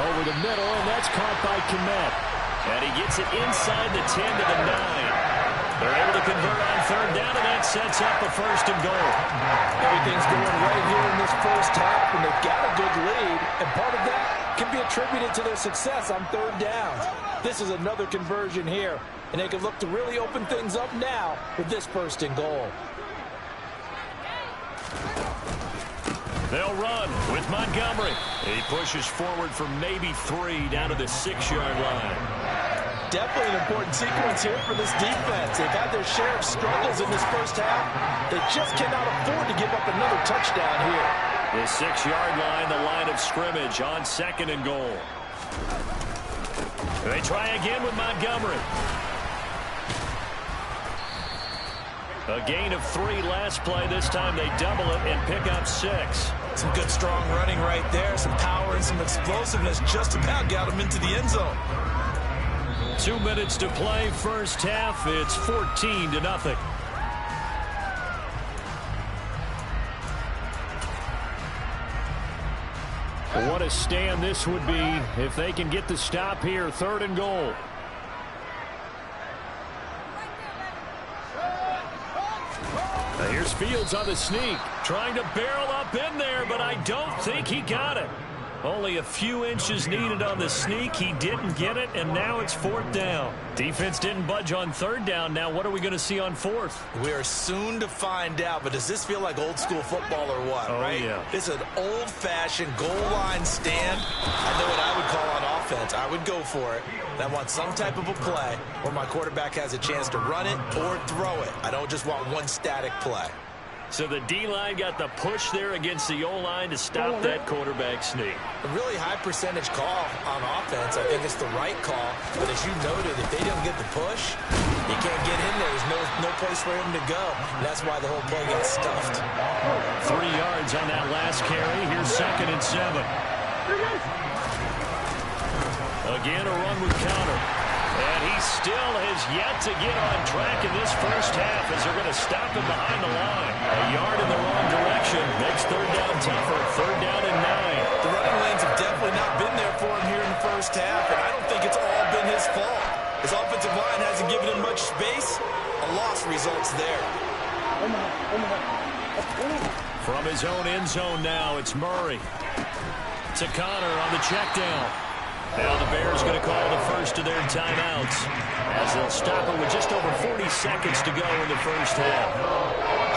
Over the middle, and that's caught by Kmet. And he gets it inside the 10 to the 9. They're able to convert on third down, and that sets up a first and goal. Everything's going right here in this first half, and they've got a good lead, and part of that can be attributed to their success on third downs. This is another conversion here, and they can look to really open things up now with this first and goal. They'll run with Montgomery. He pushes forward for maybe 3 down to the 6-yard line. Definitely an important sequence here for this defense. They've had their share of struggles in this first half. They just cannot afford to give up another touchdown here. The 6-yard line, the line of scrimmage on second and goal. They try again with Montgomery. A gain of 3 last play. This time they double it and pick up 6. Some good strong running right there. Some power and some explosiveness just about got them into the end zone. 2 minutes to play first half. It's 14-0. What a stand this would be if they can get the stop here. Third and goal. Here's Fields on the sneak, trying to barrel up in there, but I don't think he got it. Only a few inches needed on the sneak. He didn't get it, and now it's fourth down. Defense didn't budge on third down. Now what are we going to see on fourth? We are soon to find out, but does this feel like old school football or what, right? Yeah. It's an old-fashioned goal line stand. I know what I would call on offense. I would go for it. And I want some type of a play where my quarterback has a chance to run it or throw it. I don't just want one static play. So the D-line got the push there against the O-line to stop that quarterback sneak. A really high percentage call on offense. I think it's the right call. But as you noted, if they don't get the push, he can't get in there. There's no place for him to go. And that's why the whole play gets stuffed. 3 yards on that last carry. Here's second and 7. Again, a run with counter. And he still has yet to get on track in this first half as they're going to stop him behind the line. A yard in the wrong direction makes third down tougher. Third down and 9. The running lanes have definitely not been there for him here in the first half, and I don't think it's all been his fault. His offensive line hasn't given him much space. A loss results there. From his own end zone now, it's Murray. To Connor on the check down. Now the Bears going to call the first of their timeouts as they'll stop it with just over 40 seconds to go in the first half.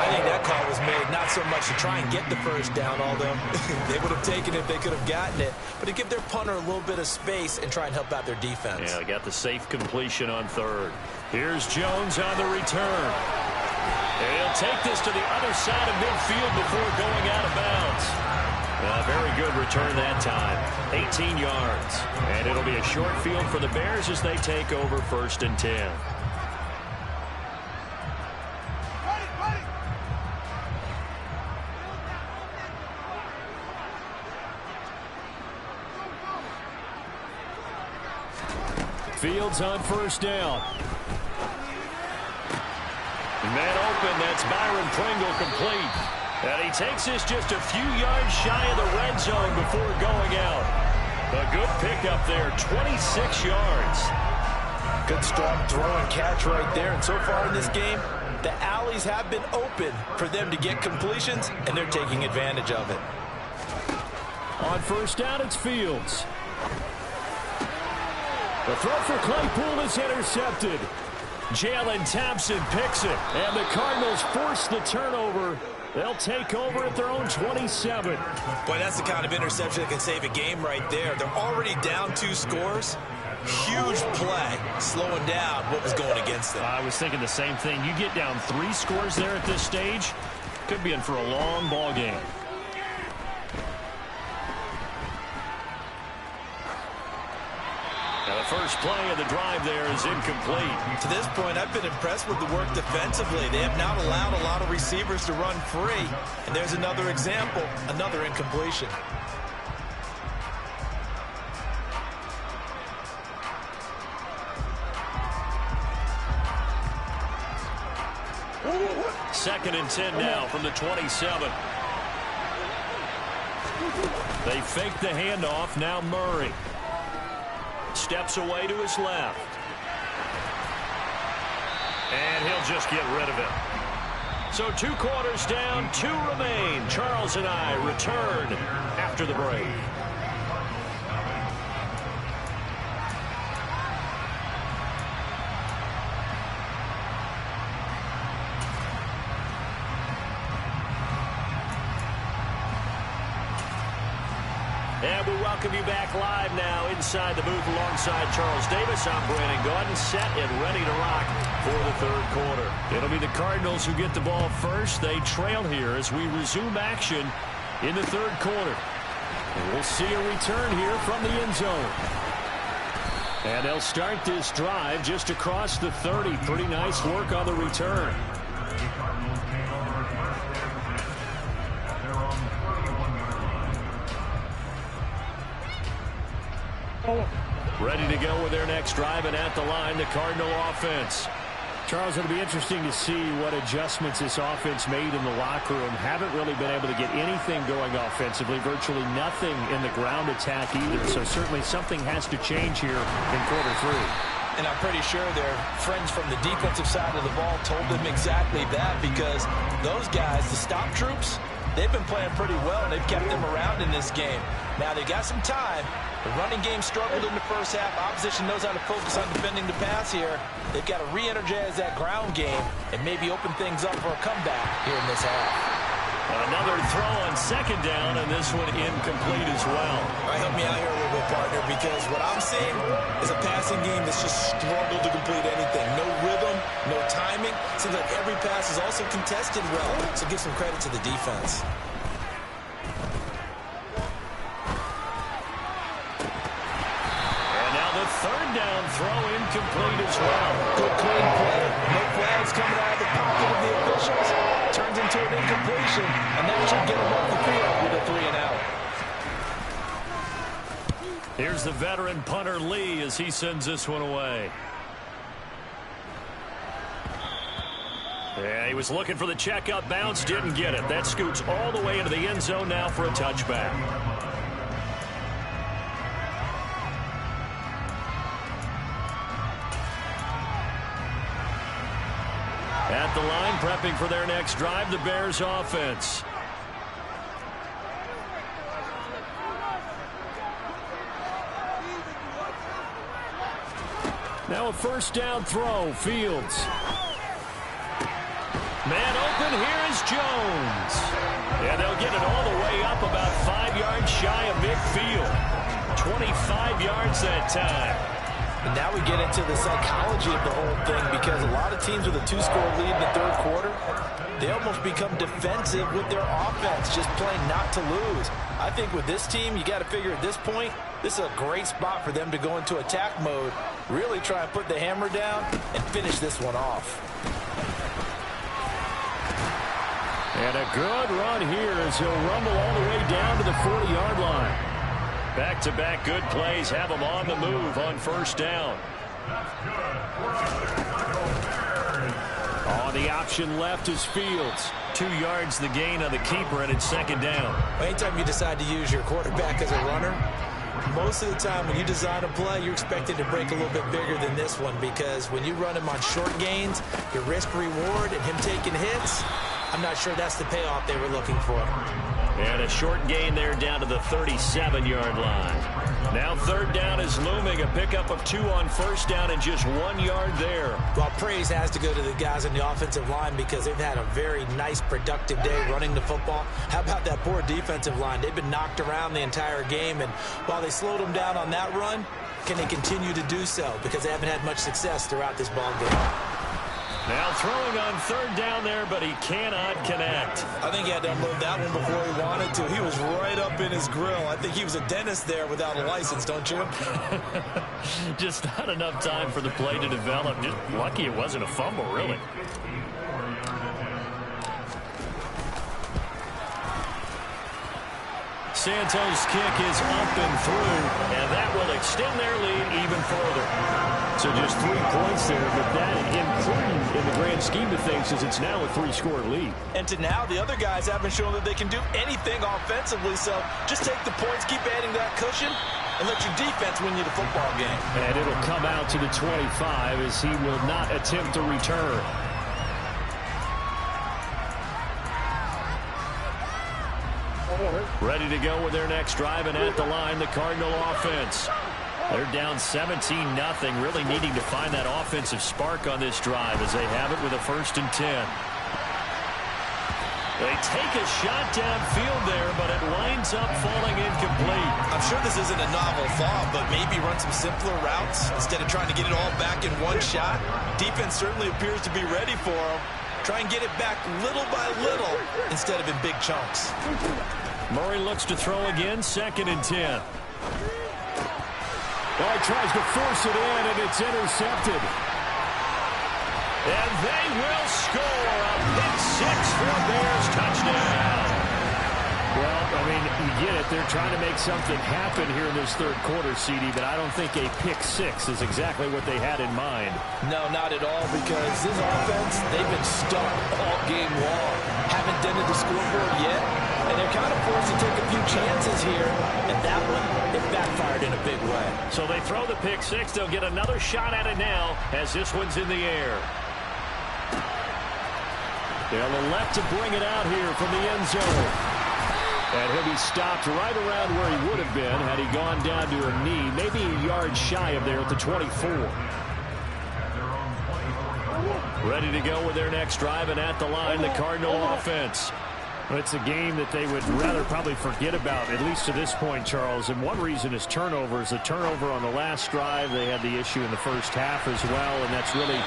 I think that call was made not so much to try and get the first down, although they would have taken it if they could have gotten it, but to give their punter a little bit of space and try and help out their defense. Yeah, they got the safe completion on third. Here's Jones on the return. And he'll take this to the other side of midfield before going out of bounds. Very good return that time. 18 yards. And it'll be a short field for the Bears as they take over first and 10. Fields on first down. Man open, that's Byron Pringle complete. And he takes this just a few yards shy of the red zone before going out. A good pickup there, 26 yards. Good strong throw and catch right there. And so far in this game, the alleys have been open for them to get completions, and they're taking advantage of it. On first down, it's Fields. The throw for Claypool is intercepted. Jalen Thompson picks it, and the Cardinals force the turnover. They'll take over at their own 27. Boy, that's the kind of interception that can save a game right there. They're already down 2 scores. Huge play, slowing down what was going against them. I was thinking the same thing. You get down 3 scores there at this stage, could be in for a long ball game. Now the first play of the drive there is incomplete. To this point, I've been impressed with the work defensively. They have not allowed a lot of receivers to run free. And there's another example, another incompletion. Second and 10 now from the 27. They fake the handoff. Now Murray steps away to his left. And he'll just get rid of it. So 2 quarters down, 2 remain. Charles and I return after the break. And we welcome you back live now inside the booth alongside Charles Davis. I'm Brandon Gaudin, set and ready to rock for the third quarter. It'll be the Cardinals who get the ball first. They trail here as we resume action in the third quarter. And we'll see a return here from the end zone. And they'll start this drive just across the 30. Pretty nice work on the return. Ready to go with their next drive, and at the line, the Cardinal offense. Charles, it'll be interesting to see what adjustments this offense made in the locker room. Haven't really been able to get anything going offensively, virtually nothing in the ground attack either. So certainly something has to change here in quarter 3. And I'm pretty sure their friends from the defensive side of the ball told them exactly that, because those guys, the stop troops, they've been playing pretty well, and they've kept them around in this game. Now, they got some time. The running game struggled in the first half. Opposition knows how to focus on defending the pass here. They've got to re-energize that ground game and maybe open things up for a comeback here in this half. Another throw on second down, and this one incomplete as well. All right, help me out here a little bit, partner, because what I'm seeing is a passing game that's just struggled to complete anything. No rhythm, no timing. Seems like every pass is also contested well, so give some credit to the defense. Third down throw incomplete as well. Good clean play. No flags coming out of the pocket of the officials. Turns into an incompletion, and that should get him off the field with a 3 and out. Here's the veteran punter Lee as he sends this one away. Yeah, he was looking for the checkup bounce, didn't get it. That scoots all the way into the end zone now for a touchback. At the line, prepping for their next drive, the Bears offense. Now a first down throw, Fields. Man open, here is Jones. Yeah, they'll get it all the way up about 5 yards shy of midfield. 25 yards that time. And now we get into the psychology of the whole thing, because a lot of teams with a 2-score lead in the third quarter, they almost become defensive with their offense, just playing not to lose. I think with this team, you got to figure at this point, this is a great spot for them to go into attack mode, really try and put the hammer down and finish this one off. And a good run here as he'll rumble all the way down to the 40-yard line. Back-to-back good plays have him on the move on first down. On the option left is Fields. 2 yards the gain on the keeper, and it's second down. Anytime you decide to use your quarterback as a runner, most of the time when you design a play, you're expected to break a little bit bigger than this one, because when you run him on short gains, your risk-reward and him taking hits, I'm not sure that's the payoff they were looking for. And a short gain there down to the 37-yard line. Now third down is looming. A pickup of 2 on first down and just 1 yard there. Well, praise has to go to the guys on the offensive line, because they've had a very nice, productive day running the football. How about that poor defensive line? They've been knocked around the entire game, and while they slowed them down on that run, can they continue to do so? Because they haven't had much success throughout this ball game. Now throwing on third down there, but he cannot connect. I think he had to unload that one before he wanted to. He was right up in his grill. I think he was a dentist there without a license, don't you? Just not enough time for the play to develop. Just lucky it wasn't a fumble, really. Santos' kick is up and through, and that will extend their lead even further. So just 3 points there, but that important in the grand scheme of things is it's now a 3-score lead. And to now, the other guys haven't shown that they can do anything offensively, so just take the points, keep adding that cushion, and let your defense win you the football game. And it'll come out to the 25 as he will not attempt to return. Ready to go with their next drive, and at the line, the Cardinal offense. They're down 17-0, really needing to find that offensive spark on this drive as they have it with a 1st and 10. They take a shot downfield there, but it winds up falling incomplete. I'm sure this isn't a novel thought, but maybe run some simpler routes instead of trying to get it all back in one shot. Defense certainly appears to be ready for them. Try and get it back little by little instead of in big chunks. Murray looks to throw again, 2nd and 10. Oh, he tries to force it in, and it's intercepted. And they will score a pick 6 for a Bears touchdown. Well, I mean, you get it. They're trying to make something happen here in this 3rd quarter, CD, but I don't think a pick 6 is exactly what they had in mind. No, not at all, because this offense, they've been stuck all game long. Haven't dented the scoreboard yet, and they're kind of forced to take a few chances here, and that one, it backfired in a big way. So they throw the pick 6. They'll get another shot at it now as this one's in the air. They'll elect to bring it out here from the end zone. And he'll be stopped right around where he would have been had he gone down to a knee, maybe a yard shy of there at the 24. Ready to go with their next drive, and at the line, the Cardinal offense. It's a game that they would rather probably forget about, at least to this point, Charles. And one reason is turnovers. A turnover on the last drive. They had the issue in the first half as well, and that's really,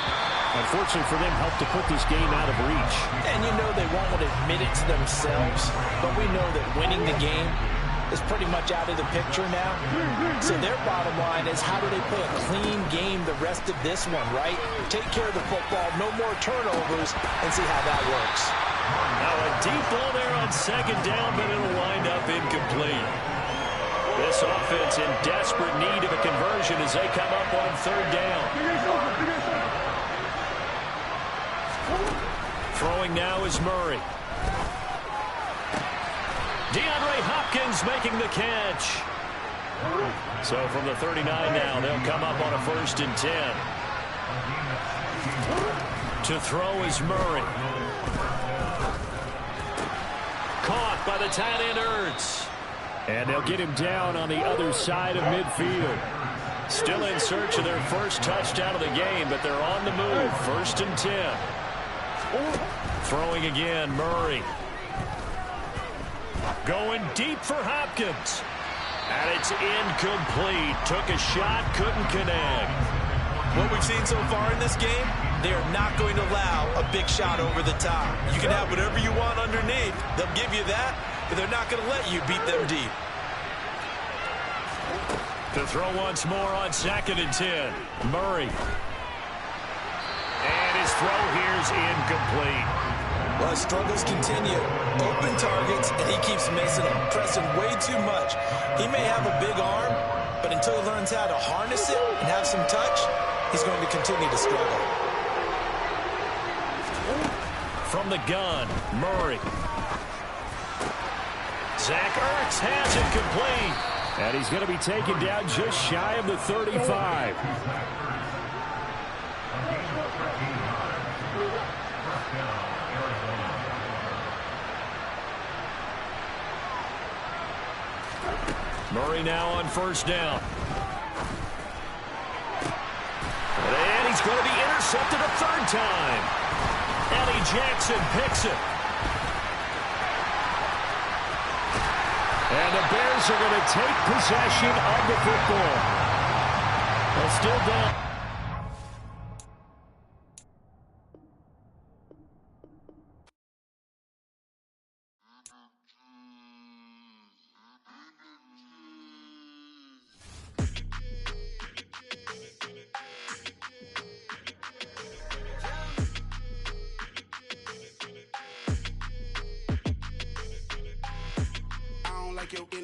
unfortunately for them, helped to put this game out of reach. And you know they won't want to admit it to themselves, but we know that winning the game is pretty much out of the picture now. So their bottom line is, how do they play a clean game the rest of this one, right? Take care of the football, no more turnovers, and see how that works. Now a deep ball there on 2nd down, but it'll wind up incomplete. This offense in desperate need of a conversion as they come up on 3rd down. Throwing now is Murray. DeAndre Hopkins making the catch. So from the 39 now, they'll come up on a 1st and 10. To throw is Murray. Caught by the tight end Ertz. And they'll get him down on the other side of midfield. Still in search of their first touchdown of the game, but they're on the move. 1st and 10. Throwing again, Murray. Going deep for Hopkins. And it's incomplete. Took a shot, couldn't connect. What we've seen so far in this game, they are not going to allow a big shot over the top. You can have whatever you want underneath. They'll give you that, but they're not going to let you beat them deep. To throw once more on 2nd and 10. Murray. And his throw here's incomplete. Well, his struggles continue. Open targets, and he keeps missing them, pressing way too much. He may have a big arm, but until he learns how to harness it and have some touch, he's going to continue to struggle. From the gun, Murray. Zach Ertz has it complete. And he's going to be taken down just shy of the 35. Murray now on 1st down. And he's going to be intercepted a 3rd time. Eddie Jackson picks it. And the Bears are going to take possession of the football. They're still down.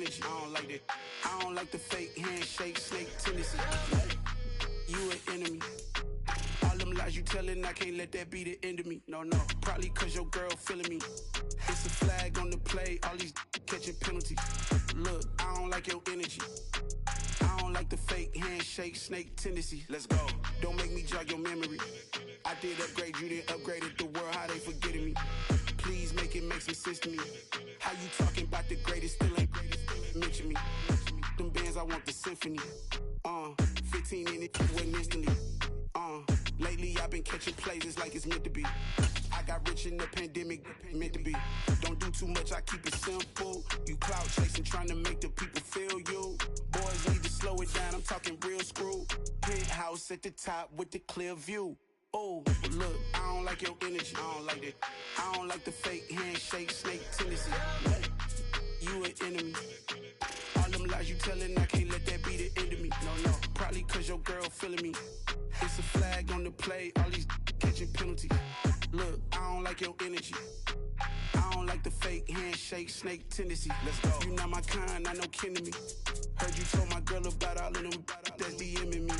energy. I don't like that. I don't like the fake handshake, snake tendency. You an enemy. All them lies you telling, I can't let that be the end of me. No, probably cause your girl feeling me. It's a flag on the play, all these catching penalties. Look, I don't like your energy. I don't like the fake handshake, snake tendency. Let's go. Don't make me jog your memory. I did upgrade you, then upgraded the world, how they forgetting me. Please make it make some sense to me. How you talking about the greatest, still ain't mention me. Them bands, I want the symphony. 15 in it, wasn't instantly. Lately I've been catching plays, it's like it's meant to be. I got rich in the pandemic, meant to be. Don't do too much, I keep it simple. You clout chasing, trying to make the people feel you. Boys need to slow it down, I'm talking real screw. Penthouse at the top with the clear view. Oh, look, I don't like your energy. I don't like that. I don't like the fake handshake, snake tendency. You an enemy. All them lies you telling, I can't let that be the end of me. No, probably cause your girl feeling me. It's a flag on the play, all these catching penalties. Look, I don't like your energy. I don't like the fake handshake, snake tendency. Let's go. You not my kind, I know kin to me. Heard you told my girl about all of them that's DMing me.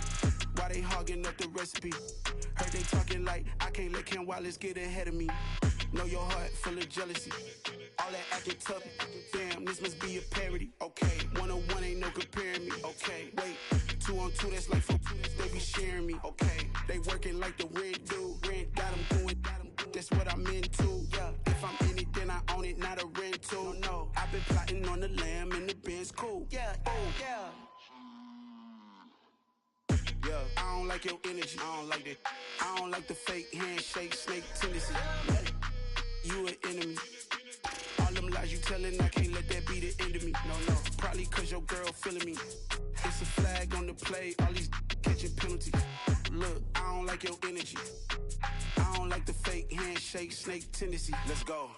Why they hogging up the recipe? Heard they talking like I can't let Ken Wallace get ahead of me. Know your heart full of jealousy. All that acting tough, damn, this must be a parody. Okay, 101 ain't no comparing me. Okay, wait, 2 on 2, that's like 4, they be sharing me. Okay, they working like the rent do. Rent got them going, that's what I'm into. Yeah, if I'm in it, then I own it, not a rental. No, I've been plotting on the lamb and the Benz cool. Yeah, yeah. Yeah, I don't like your energy. I don't like that. I don't like the fake handshake, snake tendency. You an enemy. All them lies you telling, I can't let that be the end of me. No, probably cause your girl feeling me. It's a flag on the play, all these catching penalties. Look, I don't like your energy. I don't like the fake handshake, snake tendency. Let's go.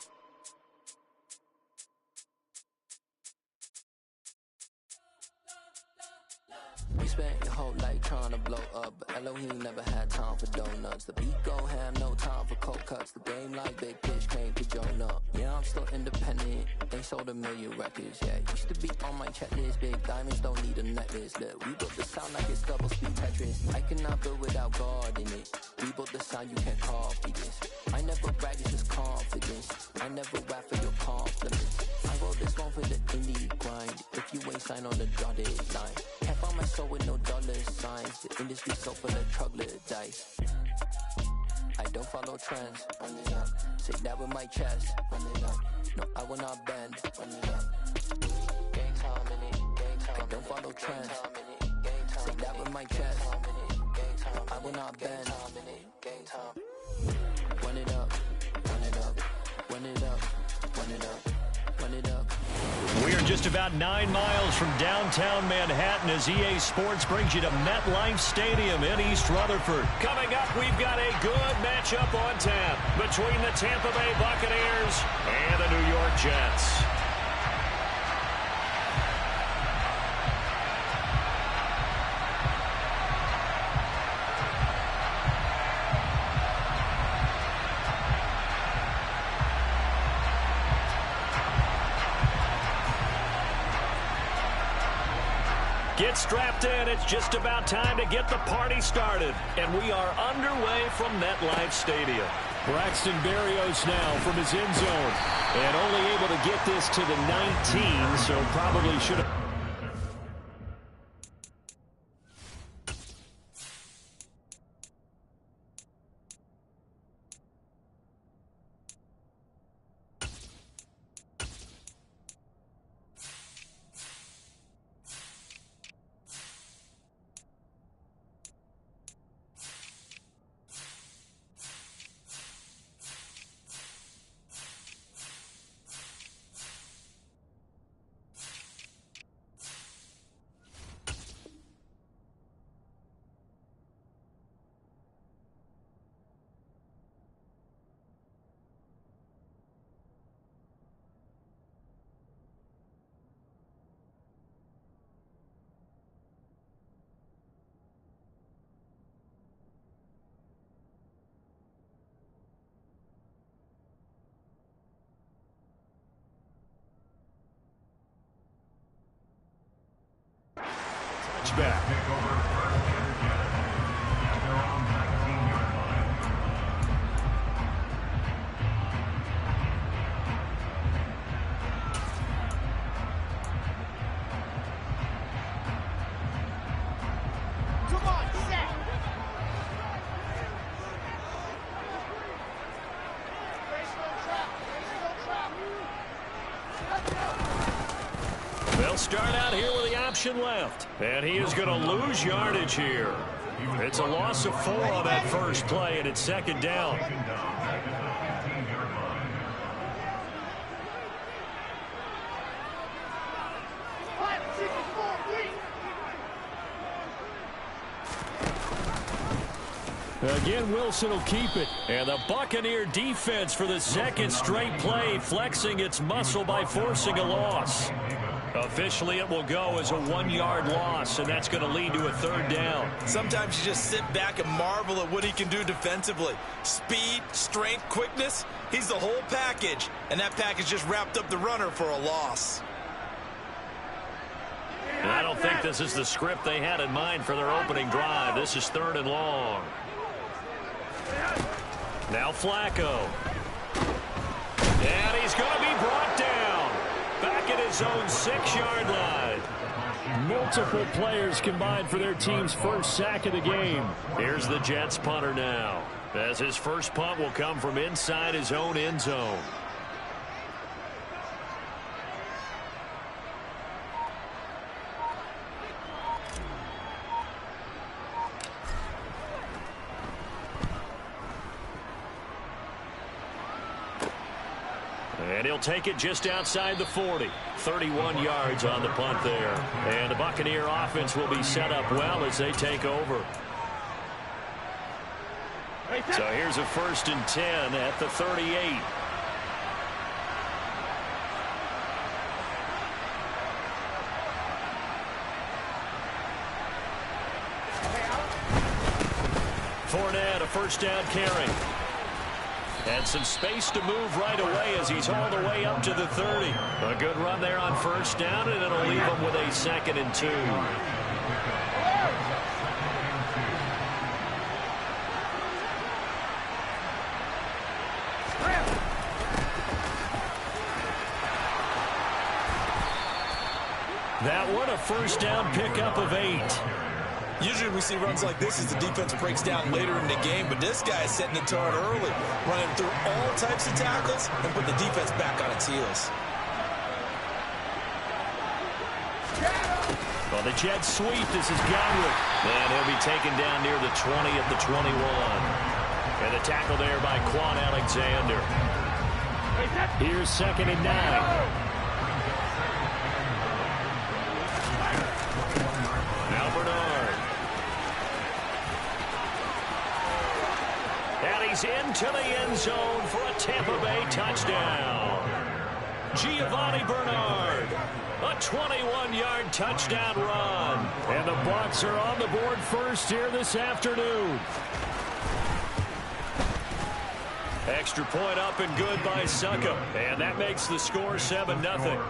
You spent your whole life trying to blow up, but Elohim never had time for donuts. The beat go ham, no time for cold cuts. The game like big pitch came to Jonah. Yeah, I'm still independent, they sold 1 million records. Yeah, used to be on my checklist. Big diamonds don't need a necklace. Look, we built the sound like it's double speed Tetris. I cannot build without God in it. We built the sound, you can't copy this. I never brag, it's just confidence. I never rap for your compliments. I wrote this one for the indie grind. If you ain't signed on the dotted line, can't find my soul with no dollar signs. The industry so full of troglodytes. I don't follow trends. Say that with my chest. No, I will not bend. Gang time in it. I don't follow trends. Say that with my chest. No, I will not bend. Run it up, run it up, run it up, run it up. We are just about 9 miles from downtown Manhattan as EA Sports brings you to MetLife Stadium in East Rutherford. Coming up, we've got a good matchup on tap between the Tampa Bay Buccaneers and the New York Jets. Get strapped in. It's just about time to get the party started. And we are underway from MetLife Stadium. Braxton Berrios now from his end zone. And only able to get this to the 19, so probably should have... touchback. Come on, set. They'll start out here with the option left. And he is going to lose yardage here. It's a loss of 4 on that first play, and it's second down. Again, Wilson will keep it. And the Buccaneer defense for the second straight play, flexing its muscle by forcing a loss. Officially, it will go as a 1-yard loss, and that's going to lead to a third down. Sometimes you just sit back and marvel at what he can do defensively. Speed, strength, quickness, he's the whole package. And that package just wrapped up the runner for a loss. And I don't think this is the script they had in mind for their opening drive. This is 3rd and long. Now Flacco. And he's going to be brought down. Back at his own 6-yard line. Multiple players combined for their team's first sack of the game. Here's the Jets punter now, as his first punt will come from inside his own end zone. And he'll take it just outside the 40. 31 yards on the punt there. And the Buccaneer offense will be set up well as they take over. So here's a 1st and 10 at the 38. Fournette, a first down carry. And some space to move right away as he's all the way up to the 30. A good run there on first down, and it'll leave him with a 2nd and 2. That one a first down pickup of 8. Usually we see runs like this as the defense breaks down later in the game, but this guy is setting the tone early, running through all types of tackles and put the defense back on its heels. Well, the Jets sweep. This is Godwin. And he'll be taken down near the 20 at the 21. And the tackle there by Quan Alexander. Here's 2nd and 9. Into the end zone for a Tampa Bay touchdown. Giovanni Bernard, a 21-yard touchdown run. And the Bucs are on the board first here this afternoon. Extra point up and good by Suckup. And that makes the score 7-0.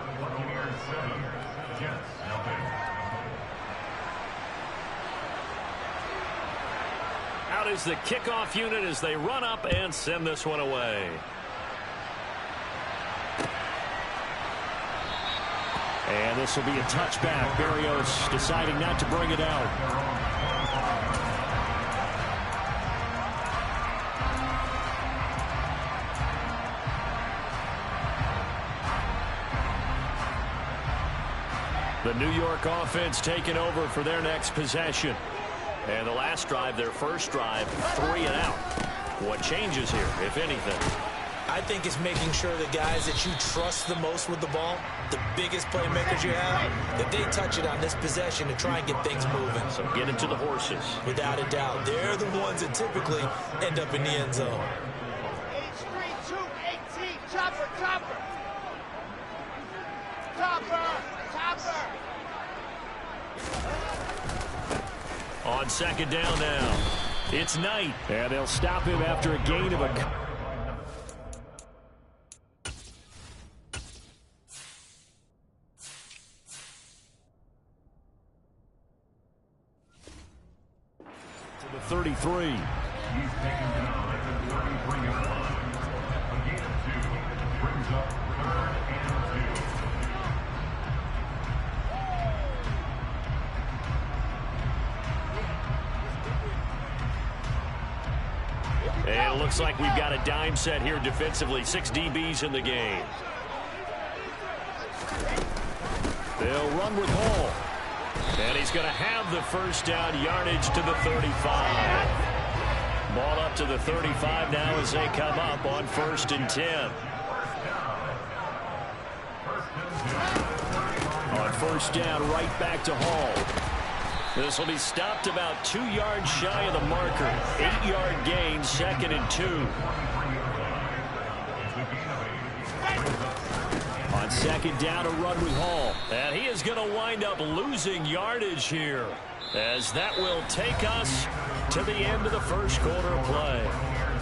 Out is the kickoff unit as they run up and send this one away. And this will be a touchback. Berrios deciding not to bring it out. The New York offense taking over for their next possession. And the last drive, their first drive, 3 and out. What changes here, if anything? I think it's making sure the guys that you trust the most with the ball, the biggest playmakers you have, that they touch it on this possession to try and get things moving. So get it to the horses. Without a doubt. They're the ones that typically end up in the end zone. H3-2-18, chopper, chopper. Chopper, chopper. On 2nd down now, it's Knight. And they'll stop him after a gain of a... The 33. He's taken down at the 33-yard line. A gain of 2 brings up 3rd and 2. And it looks like we've got a dime set here defensively. 6 DBs in the game. They'll run with Hall. And he's going to have the first down, yardage to the 35. Ball up to the 35 now as they come up on 1st and 10. On 1st down, right back to Hall. This will be stopped about 2 yards shy of the marker. 8-yard gain, 2nd and 2. On 2nd down, a run with Hall. And he is going to wind up losing yardage here, as that will take us to the end of the first quarter of play.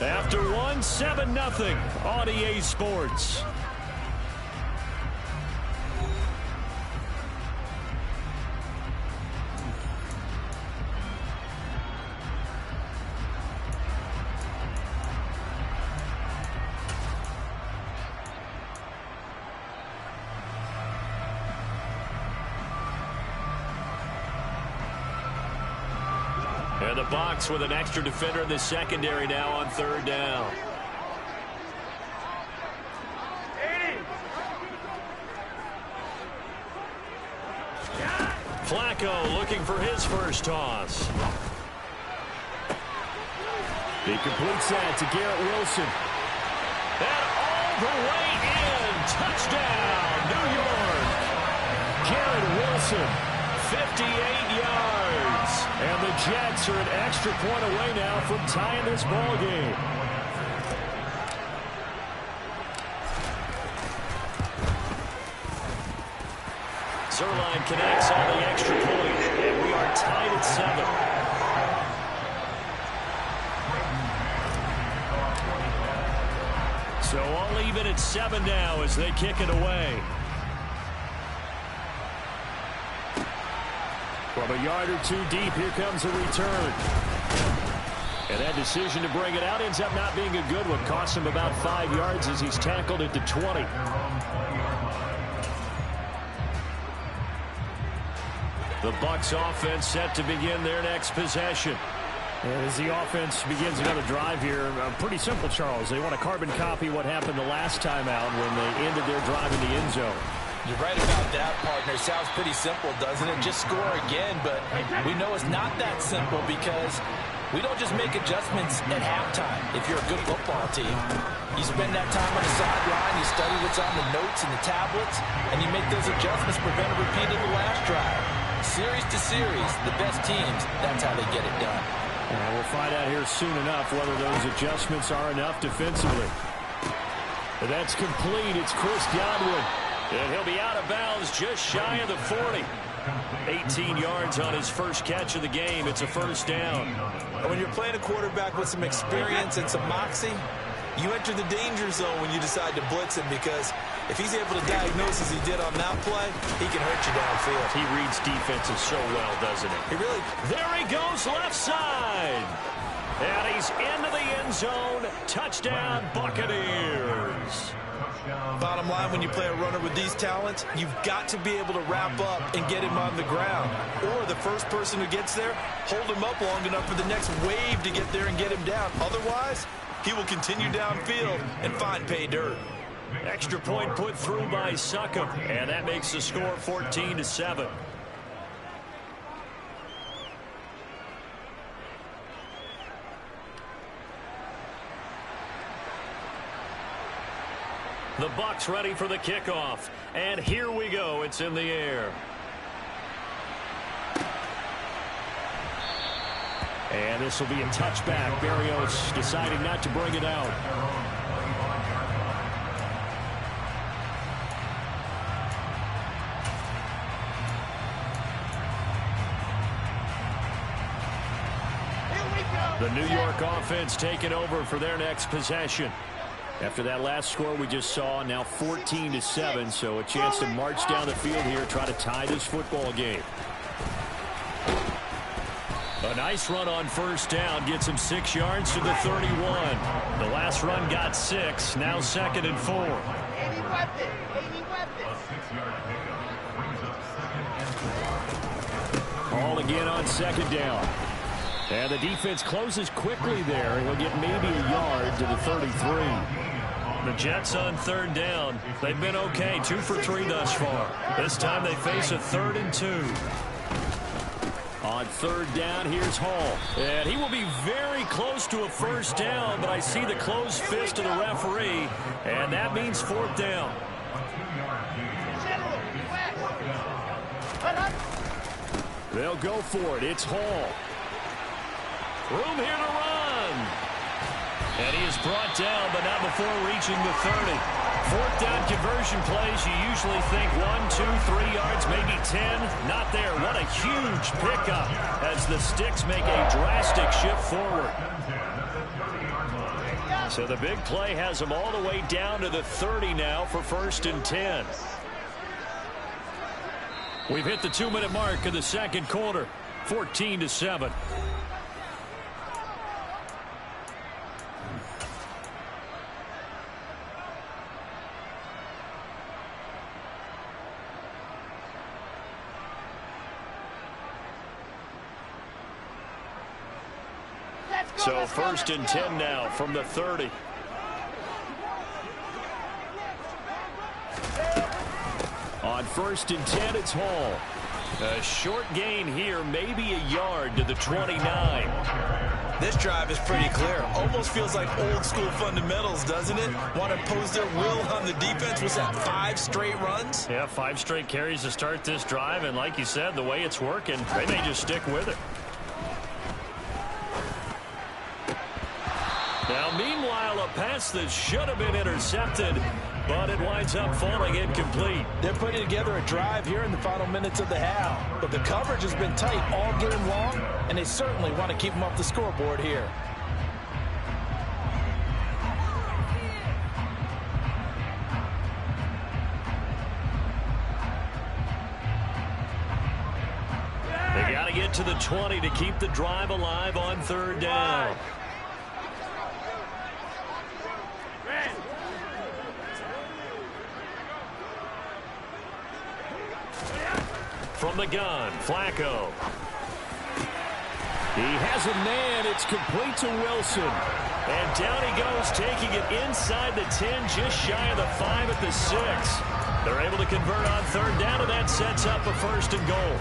After 7-0 on EA Sports. And the box with an extra defender in the secondary now on 3rd down. Flacco looking for his first toss. He completes that to Garrett Wilson. And all the way in. Touchdown, New York. Garrett Wilson, 58 yards. And the Jets are an extra point away now from tying this ball game. Zerline connects on the extra point, and we are tied at 7. So all even at 7 now as they kick it away. From a yard or 2 deep, here comes a return. And that decision to bring it out ends up not being a good one. Costs him about 5 yards as he's tackled at the 20. The Bucs offense set to begin their next possession. As the offense begins another drive here, pretty simple, Charles. They want to carbon copy what happened the last time out when they ended their drive in the end zone. You're right about that, partner. Sounds pretty simple, doesn't it? Just score again, but we know it's not that simple because we don't just make adjustments at halftime if you're a good football team. You spend that time on the sideline, you study what's on the notes and the tablets, and you make those adjustments, prevent a repeat of the last drive. Series to series, the best teams, that's how they get it done. And we'll find out here soon enough whether those adjustments are enough defensively. But that's complete. It's Chris Godwin. And he'll be out of bounds just shy of the 40. 18 yards on his first catch of the game. It's a first down. And when you're playing a quarterback with some experience and some moxie, you enter the danger zone when you decide to blitz him, because if he's able to diagnose as he did on that play, he can hurt you downfield. He reads defenses so well, doesn't he? He really... There he goes, left side. And he's into the end zone. Touchdown, Buccaneers. Bottom line, when you play a runner with these talents, you've got to be able to wrap up and get him on the ground. Or the first person who gets there, hold him up long enough for the next wave to get there and get him down. Otherwise, he will continue downfield and find pay dirt. Extra point put through by Succop, and that makes the score 14-7. The Bucs ready for the kickoff, and here we go. It's in the air. And this will be a touchback. Barrios deciding not to bring it out. The New York offense taking over for their next possession. After that last score we just saw, now 14-7, so a chance to march down the field here, try to tie this football game. A nice run on first down. Gets him 6 yards to the 31. The last run got 6. Now 2nd and 4. 80 weapon. 80 weapon. A 6-yard pickup brings up 2nd and 4. Ball again on 2nd down. And the defense closes quickly there. He'll get maybe a yard to the 33. The Jets on 3rd down. They've been okay, 2 for 3 thus far. This time they face a 3rd and 2. On 3rd down, here's Hall. And he will be very close to a first down, but I see the closed fist of the referee, and that means 4th down. They'll go for it. It's Hall. Room here to run. And he is brought down, but not before reaching the 30. 4th down conversion plays, you usually think 1, 2, 3 yards, maybe 10. Not there. What a huge pickup as the Sticks make a drastic shift forward. So the big play has them all the way down to the 30 now for 1st and 10. We've hit the 2-minute mark of the 2nd quarter, 14-7. So 1st and 10 now from the 30. On 1st and 10, it's Hall. A short gain here, maybe a yard to the 29. This drive is pretty clear. Almost feels like old school fundamentals, doesn't it? Want to impose their will on the defense. Was that 5 straight runs? Yeah, 5 straight carries to start this drive. And like you said, the way it's working, they may just stick with it. Now, meanwhile, a pass that should have been intercepted, but it winds up falling incomplete. They're putting together a drive here in the final minutes of the half. But the coverage has been tight all game long, and they certainly want to keep them off the scoreboard here. They got to get to the 20 to keep the drive alive on 3rd down. From the gun, Flacco. He has a man. It's complete to Wilson. And down he goes, taking it inside the 10, just shy of the 5 at the 6. They're able to convert on 3rd down, and that sets up a 1st and goal.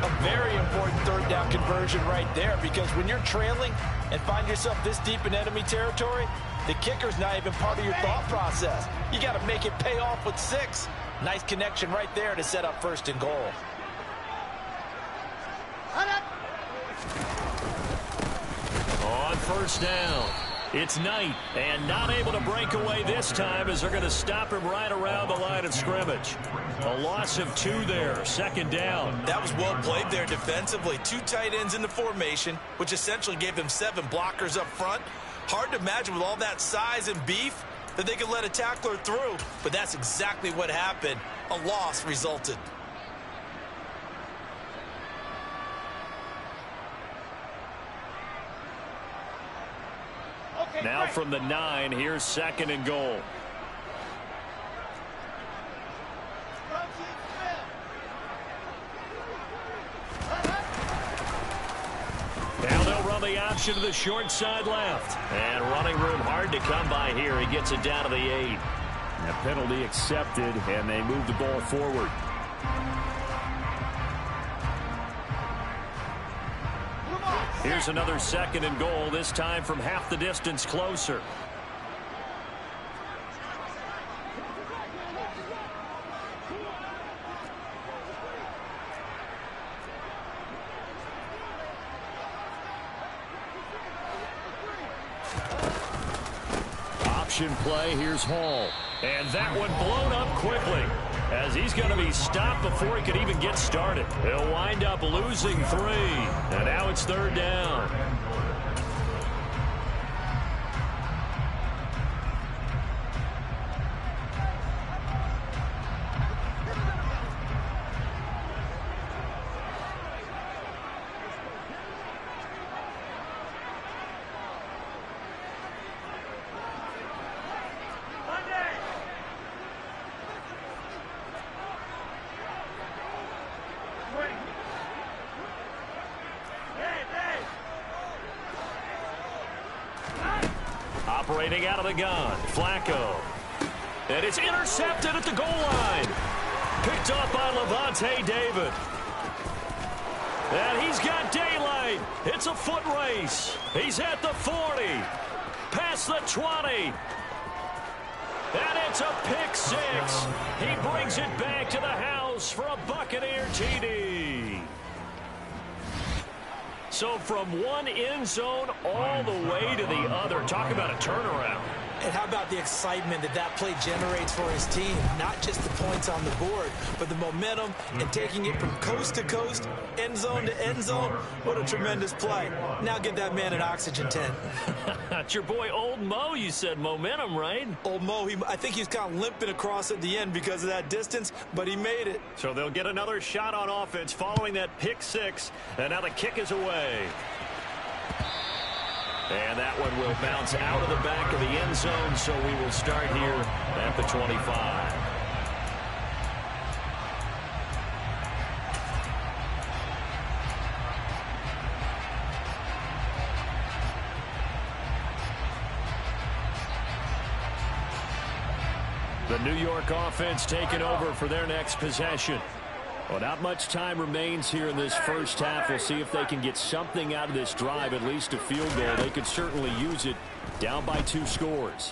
A very important 3rd down conversion right there, because when you're trailing and find yourself this deep in enemy territory, the kicker's not even part of your thought process. You got to make it pay off with 6. Nice connection right there to set up 1st and goal. On 1st down, it's Knight, and not able to break away this time as they're going to stop him right around the line of scrimmage. A loss of 2 there, 2nd down. That was well played there defensively. 2 tight ends in the formation, which essentially gave them 7 blockers up front. Hard to imagine with all that size and beef that they could let a tackler through, but that's exactly what happened. A loss resulted. Now from the 9, here's 2nd and goal. Now they'll run the option to the short side left. And running room hard to come by here. He gets it down to the 8. A penalty accepted, and they move the ball forward. Here's another 2nd and goal, this time from half the distance closer. Option play, here's Hall. And that one blown up quickly, as he's going to be stopped before he could even get started. He'll wind up losing 3, and now it's 3rd down. Operating out of the gun, Flacco. And it's intercepted at the goal line. Picked off by Levante David. And he's got daylight. It's a foot race. He's at the 40. Past the 20. And it's a pick six. He brings it back to the house for a Buccaneer TD. So from one end zone all the way to the other. Talk about a turnaround. And how about the excitement that that play generates for his team? Not just the points on the board, but the momentum and taking it from coast to coast, end zone to end zone. What a tremendous play. Now get that man an oxygen tent. It's your boy Old Mo, you said. Momentum, right? Old Mo, I think he's kind of limping across at the end because of that distance, but he made it. So they'll get another shot on offense following that pick six. And now the kick is away. And that one will bounce out of the back of the end zone, so we will start here at the 25. The New York offense taking over for their next possession. Well, not much time remains here in this first half. We'll see if they can get something out of this drive, at least a field goal. They could certainly use it, down by 2 scores.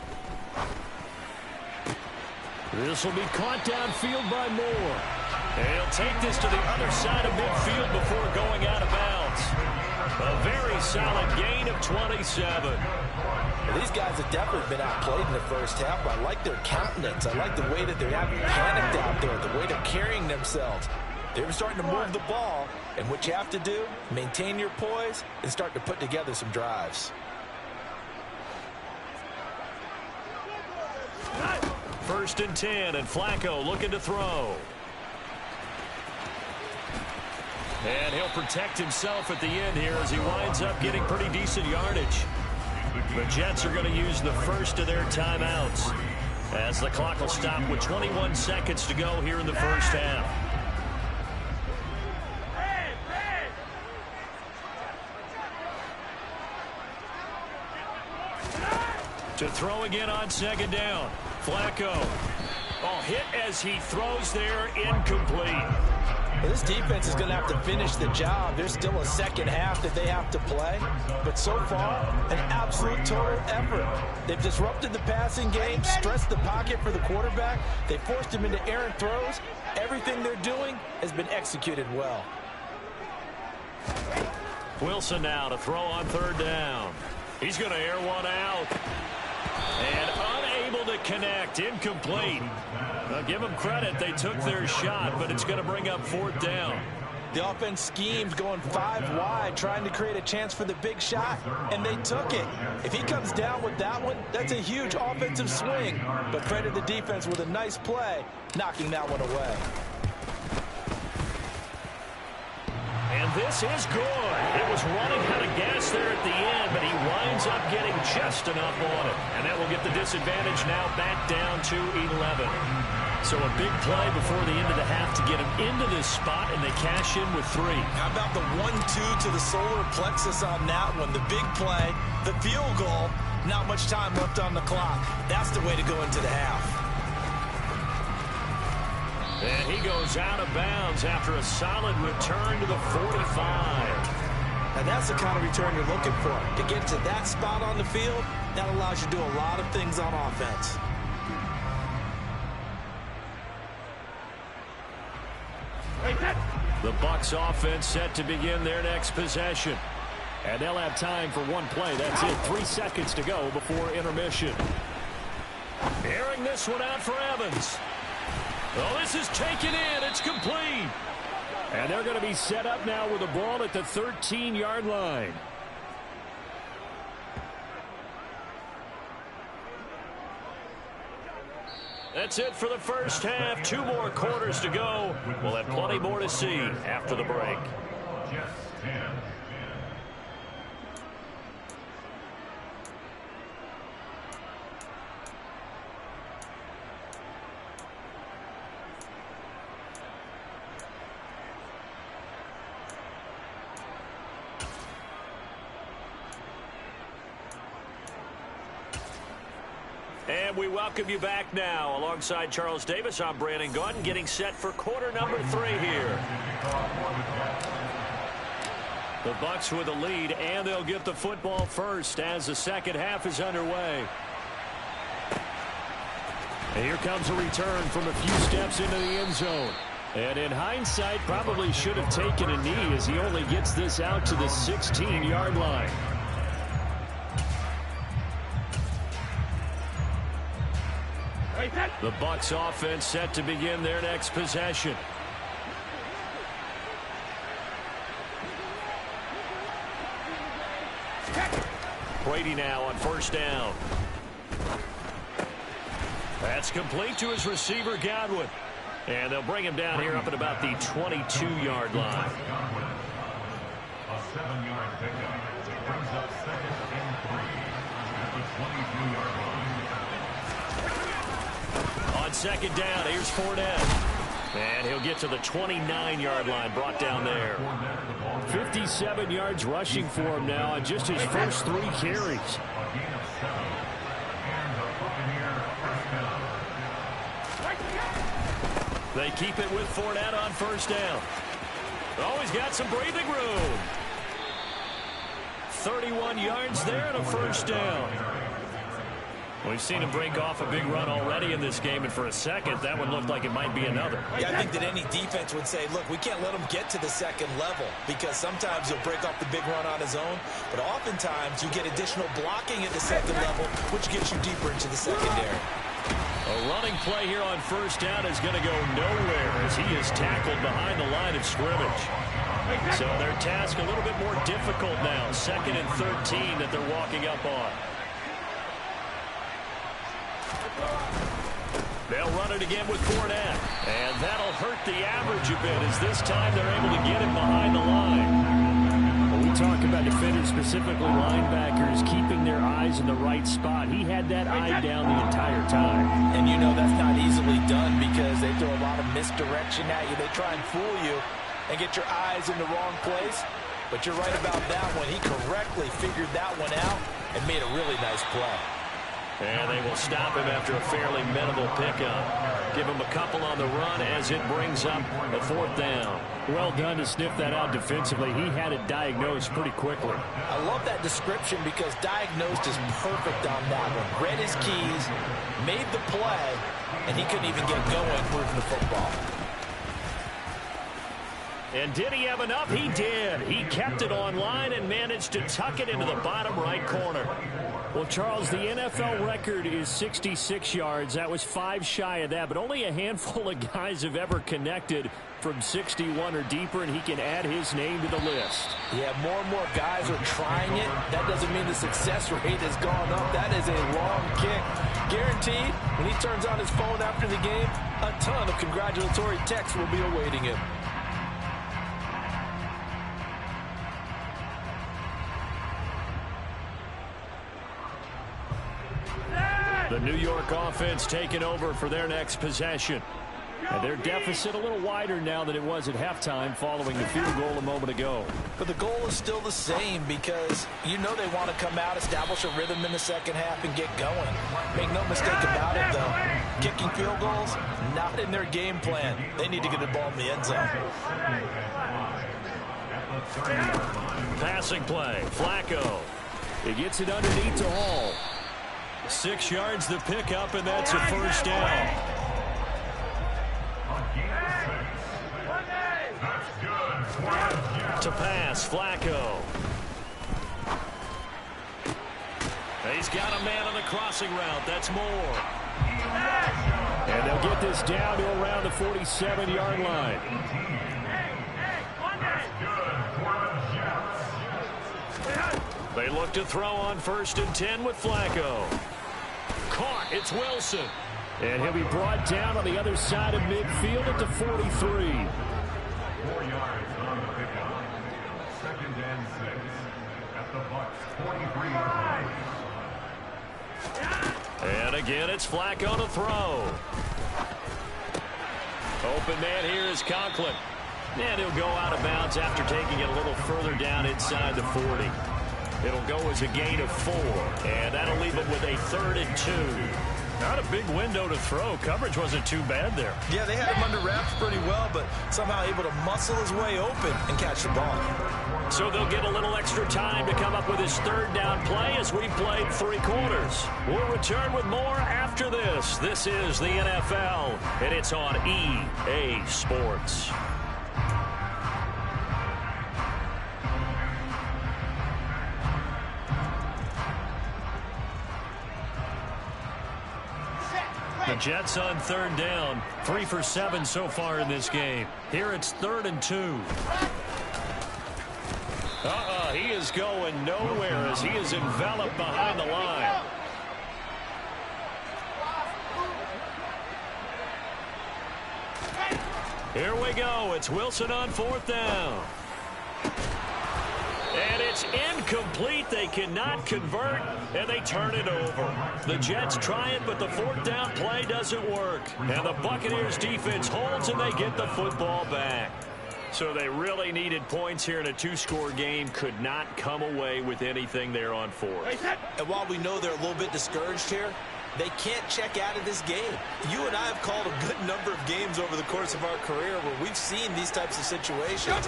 This will be caught downfield by Moore. And he'll take this to the other side of midfield before going out of bounds. A very solid gain of 27. Well, these guys have definitely been outplayed in the first half. I like their countenance. I like the way that they haven't panicked out there, the way they're carrying themselves. They're starting to move the ball, and what you have to do, maintain your poise and start to put together some drives. First and 10, and Flacco looking to throw. And he'll protect himself at the end here as he winds up getting pretty decent yardage. The Jets are going to use the first of their timeouts as the clock will stop with 21 seconds to go here in the first half. To throw again on second down. Flacco. Oh, hit as he throws there, incomplete. Well, this defense is going to have to finish the job. There's still a second half that they have to play. But so far, an absolute total effort. They've disrupted the passing game, stressed the pocket for the quarterback. They forced him into errant throws. Everything they're doing has been executed well. Wilson now to throw on third down. He's going to air one out. And unable to connect, incomplete. Now give them credit, they took their shot, but it's going to bring up fourth down. The offense schemed going 5 wide, trying to create a chance for the big shot, and they took it. If he comes down with that one, that's a huge offensive swing. But credit the defense with a nice play, knocking that one away. And this is good. It was running out of gas there at the end, but he winds up getting just enough on it. And that will get the disadvantage now back down to 11. So a big play before the end of the half to get him into this spot, and they cash in with 3. How about the 1-2 to the solar plexus on that one? The big play, the field goal, not much time left on the clock. That's the way to go into the half. And he goes out of bounds after a solid return to the 45. And that's the kind of return you're looking for. To get to that spot on the field, that allows you to do a lot of things on offense. The Bucs offense set to begin their next possession. And they'll have time for one play. That's it. 3 seconds to go before intermission. Airing this one out for Evans. Oh, this is taken in. It's complete. And they're going to be set up now with the ball at the 13-yard line. That's it for the first half. 2 more quarters to go. We'll have plenty more to see after the break. And we welcome you back now. Alongside Charles Davis, I'm Brandon Gaudin, getting set for quarter number 3 here. The Bucs with a lead, and they'll get the football first as the second half is underway. And here comes a return from a few steps into the end zone. And in hindsight, probably should have taken a knee as he only gets this out to the 16-yard line. The Bucs offense set to begin their next possession. Brady now on first down. That's complete to his receiver, Godwin. And they'll bring him down here up at about the 22-yard line. A 7-yard pickup brings up 2nd and 3 at the 22-yard line. On second down, here's Fournette. And he'll get to the 29-yard line, brought down there. 57 yards rushing for him now on just his first 3 carries. A gain of 7. And the Buccaneer first down. They keep it with Fournette on first down. Always got some breathing room. 31 yards there and a first down. We've seen him break off a big run already in this game, and for a second, that one looked like it might be another. Yeah, I think that any defense would say, look, we can't let him get to the second level, because sometimes he'll break off the big run on his own, but oftentimes you get additional blocking at the second level, which gets you deeper into the secondary. A running play here on first down is going to go nowhere as he is tackled behind the line of scrimmage. So their task a little bit more difficult now. 2nd and 13 that they're walking up on. They'll run it again with Fournette. And that'll hurt the average a bit as this time they're able to get him behind the line. When we talk about defenders, specifically linebackers, keeping their eyes in the right spot, he had that eye down the entire time. And you know that's not easily done because they throw a lot of misdirection at you. They try and fool you and get your eyes in the wrong place. But you're right about that one. He correctly figured that one out and made a really nice play. And they will stop him after a fairly minimal pickup. Give him a couple on the run as it brings up a 4th down. Well done to sniff that out defensively. He had it diagnosed pretty quickly. I love that description because diagnosed is perfect on that one. Read his keys, made the play, and he couldn't even get going moving the football. And did he have enough? He did. He kept it online and managed to tuck it into the bottom right corner. Well, Charles, the NFL record is 66 yards. That was 5 shy of that, but only a handful of guys have ever connected from 61 or deeper, and he can add his name to the list. Yeah, more and more guys are trying it. That doesn't mean the success rate has gone up. That is a long kick. Guaranteed, when he turns on his phone after the game, a ton of congratulatory texts will be awaiting him. The New York offense taking over for their next possession. And their deficit a little wider now than it was at halftime following the field goal a moment ago. But the goal is still the same because you know they want to come out, establish a rhythm in the second half, and get going. Make no mistake about it, though. Kicking field goals, not in their game plan. They need to get the ball in the end zone. Passing play, Flacco. He gets it underneath to Hall. 6 yards the pickup, and that's a first down. To pass, Flacco. He's got a man on the crossing route. That's Moore. And they'll get this down to around the 47-yard line. They look to throw on 1st and 10 with Flacco. Caught. It's Wilson. And he'll be brought down on the other side of midfield at the 43. 4 yards on the pickup. 2nd and 6 at the Bucs 43-yard line. And again, it's Flacco to throw. Open man here is Conklin. And he'll go out of bounds after taking it a little further down inside the 40. It'll go as a gain of 4, and that'll leave them with a 3rd and 2. Not a big window to throw. Coverage wasn't too bad there. Yeah, they had him under wraps pretty well, but somehow able to muscle his way open and catch the ball. So they'll get a little extra time to come up with his 3rd down play as we played 3 quarters. We'll return with more after this. This is the NFL, and it's on EA Sports. The Jets on 3rd down, 3 for 7 so far in this game. Here it's 3rd and 2. He is going nowhere as he is enveloped behind the line. Here we go. It's Wilson on 4th down. And it's incomplete. They cannot convert, and they turn it over. The Jets try it, but the 4th down play doesn't work. And the Buccaneers defense holds, and they get the football back. So they really needed points here in a 2-score game. Could not come away with anything there on 4th. And while we know they're a little bit discouraged here, they can't check out of this game. You and I have called a good number of games over the course of our career where we've seen these types of situations.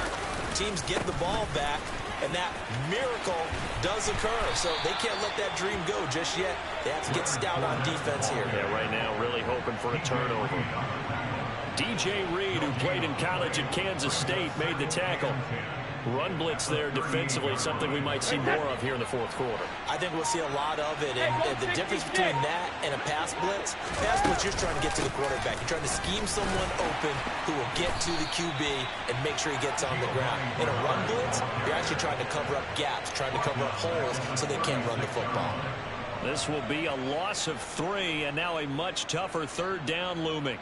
Teams get the ball back, and that miracle does occur. So they can't let that dream go just yet. They have to get stout on defense here. Yeah, right now really hoping for a turnover. DJ Reed, who played in college at Kansas State, made the tackle. Run blitz there defensively, something we might see more of here in the 4th quarter. I think we'll see a lot of it, and the difference between that and a pass blitz, you're trying to get to the quarterback. You're trying to scheme someone open who will get to the QB and make sure he gets on the ground. In a run blitz, you're actually trying to cover up gaps, trying to cover up holes so they can't run the football. This will be a loss of 3, and now a much tougher 3rd down looming.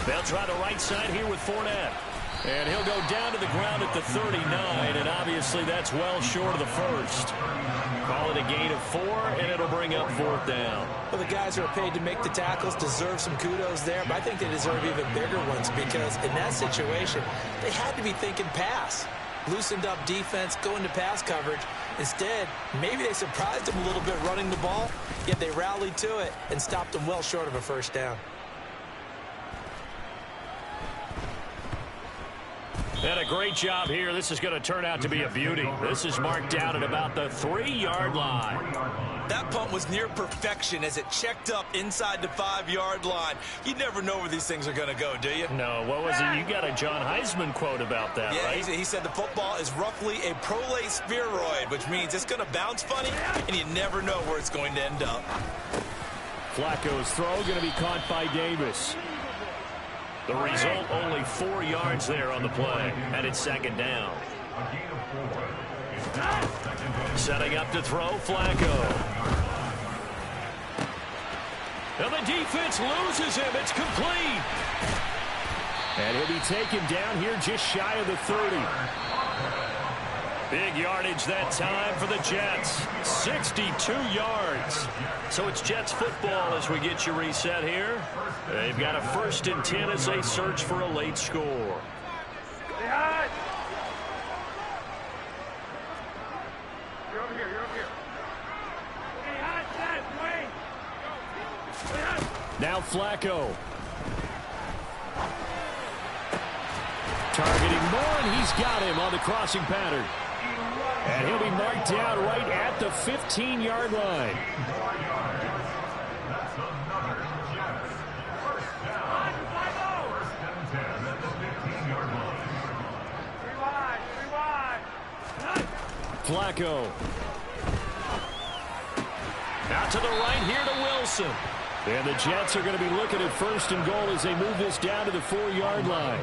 They'll try the right side here with Fournette. And he'll go down to the ground at the 39, and obviously that's well short of the 1st. Call it a gain of 4, and it'll bring up 4th down. Well, the guys who are paid to make the tackles deserve some kudos there, but I think they deserve even bigger ones because in that situation, they had to be thinking pass. Loosened up defense, going to pass coverage. Instead, maybe they surprised them a little bit running the ball, yet they rallied to it and stopped them well short of a 1st down. And a great job here. This is going to turn out to be a beauty. This is marked down at about the 3-yard line. That punt was near perfection as it checked up inside the 5-yard line. You never know where these things are going to go, do you? No, what was it? You got a John Heisman quote about that, right? He said the football is roughly a prolate spheroid, which means it's going to bounce funny, and you never know where it's going to end up. Flacco's throw going to be caught by Davis. The result, only 4 yards there on the play, and it's 2nd down. Setting up to throw, Flacco. And the defense loses him. It's complete. And he'll be taken down here just shy of the 30. Big yardage that time for the Jets. 62 yards. So it's Jets football as we get you reset here. They've got a 1st and 10 as they search for a late score. Now Flacco. Targeting Moore, and he's got him on the crossing pattern. And he'll be marked down right at the 15-yard line. Flacco. Out to the right here to Wilson. And the Jets are going to be looking at 1st and goal as they move this down to the 4-yard line.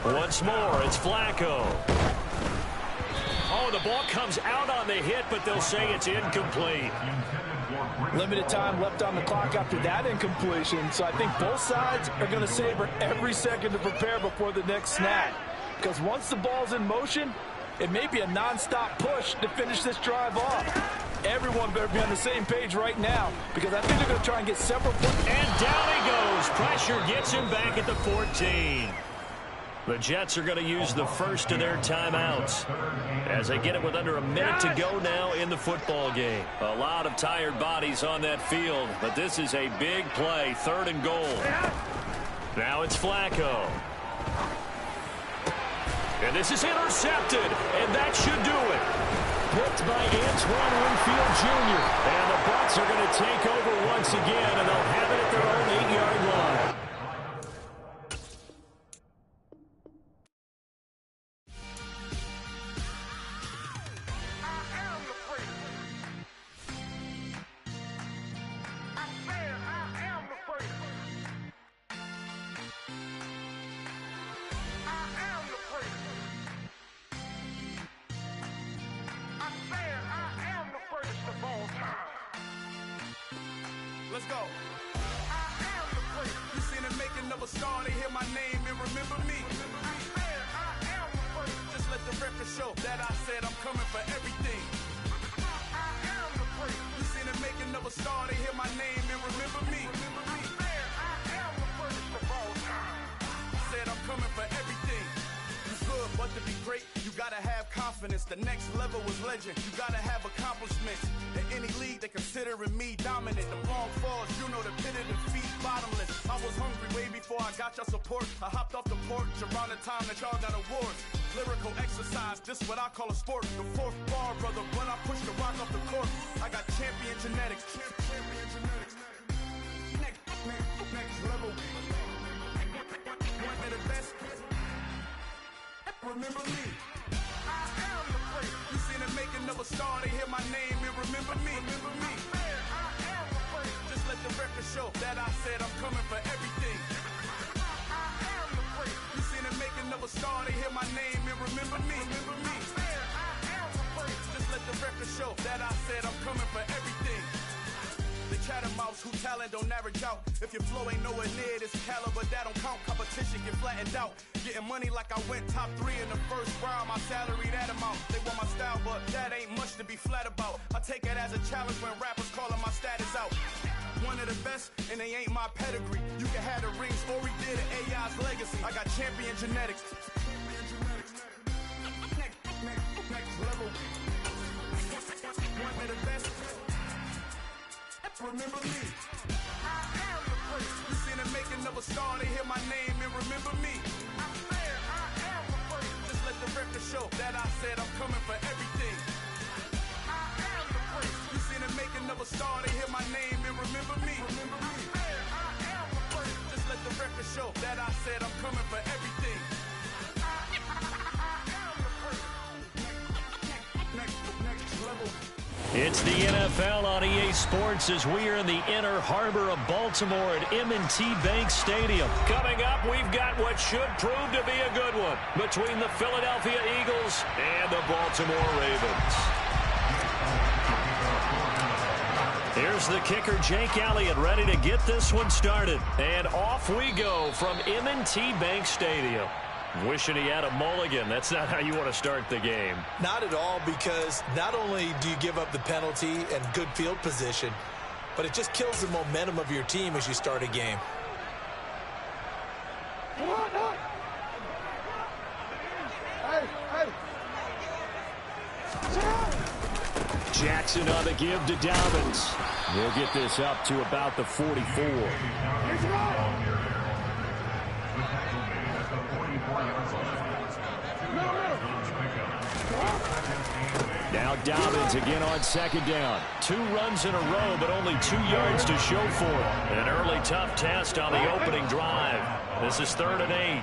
Once more, it's Flacco. Oh, the ball comes out on the hit, but they'll say it's incomplete. Limited time left on the clock after that incompletion, so I think both sides are going to savor every second to prepare before the next snap. Because once the ball's in motion, it may be a nonstop push to finish this drive off. everyone better be on the same page right now because I think they're going to try and get several points. And down he goes. Pressure gets him back at the 14. The Jets are going to use the first of their timeouts as they get it with under a minute to go now in the football game. A lot of tired bodies on that field, but this is a big play, 3rd and goal. Now it's Flacco. And this is intercepted, and that should do it. Picked by Antoine Winfield Jr. And the Bucs are going to take over once again, and they'll have it at their own 8-yard line. Let's go. I am the great. You seen the making of a star, they hear my name and remember me. I am the great. Just let the record show that I said I'm coming for everything. I am the great. You seen the making of a star, they hear my name and remember me. I am the greatest of all time. Said I'm coming for everything. You good, but to be great, you gotta have confidence. The next level was legend. You gotta have accomplishments. In any league, they considering me dominant. The long falls, you know the pit of defeat, bottomless. I was hungry way before I got your support. I hopped off the porch around the time that y'all got awards. Lyrical exercise, this what I call a sport. The 4th bar, brother, when I push the rock off the court. I got champion genetics. Champion genetics. Next level. One of the best. Remember me. I am the great. You seen the making of a star, they hear my name and remember me. Remember me. I am the great. Just let the record show that I said I'm coming for everything. I am the great. You seen the making of a star, they hear my name and remember me. Remember me. I am the great. Just let the record show that I said I'm coming for everything. The catamounts who talent don't average out. If your flow ain't nowhere near this caliber, that don't count. Competition get flattened out. Getting money like I went top 3 in the first round. My salary that amount. They want my style, but that ain't much to be flat about. I take it as a challenge when rappers calling my status out. One of the best, and they ain't my pedigree. You can have the rings, or we did it, AI's legacy. I got champion genetics. Next level. One of the best. Remember me. I am the great. You seen the making of a star, they hear my name and remember me. I am the great. Just let the record show that I said I'm coming for everything. I am the great. You seen the making of a star, they hear my name and remember me. Remember me. I am the great. Just let the record show that I said I'm coming for everything. I am the great. Next level. It's the NFL on EA Sports as we are in the inner harbor of Baltimore at M&T Bank Stadium. Coming up, we've got what should prove to be a good one between the Philadelphia Eagles and the Baltimore Ravens. Here's the kicker, Jake Elliott, ready to get this one started. And off we go from M&T Bank Stadium. Wishing he had a mulligan. That's not how you want to start the game. Not at all, because not only do you give up the penalty and good field position, but it just kills the momentum of your team as you start a game. Jackson on the give to Dobbins. We'll get this up to about the 44. Now Dobbins again on 2nd down. 2 runs in a row, but only 2 yards to show for it. An early tough test on the opening drive. This is 3rd and 8.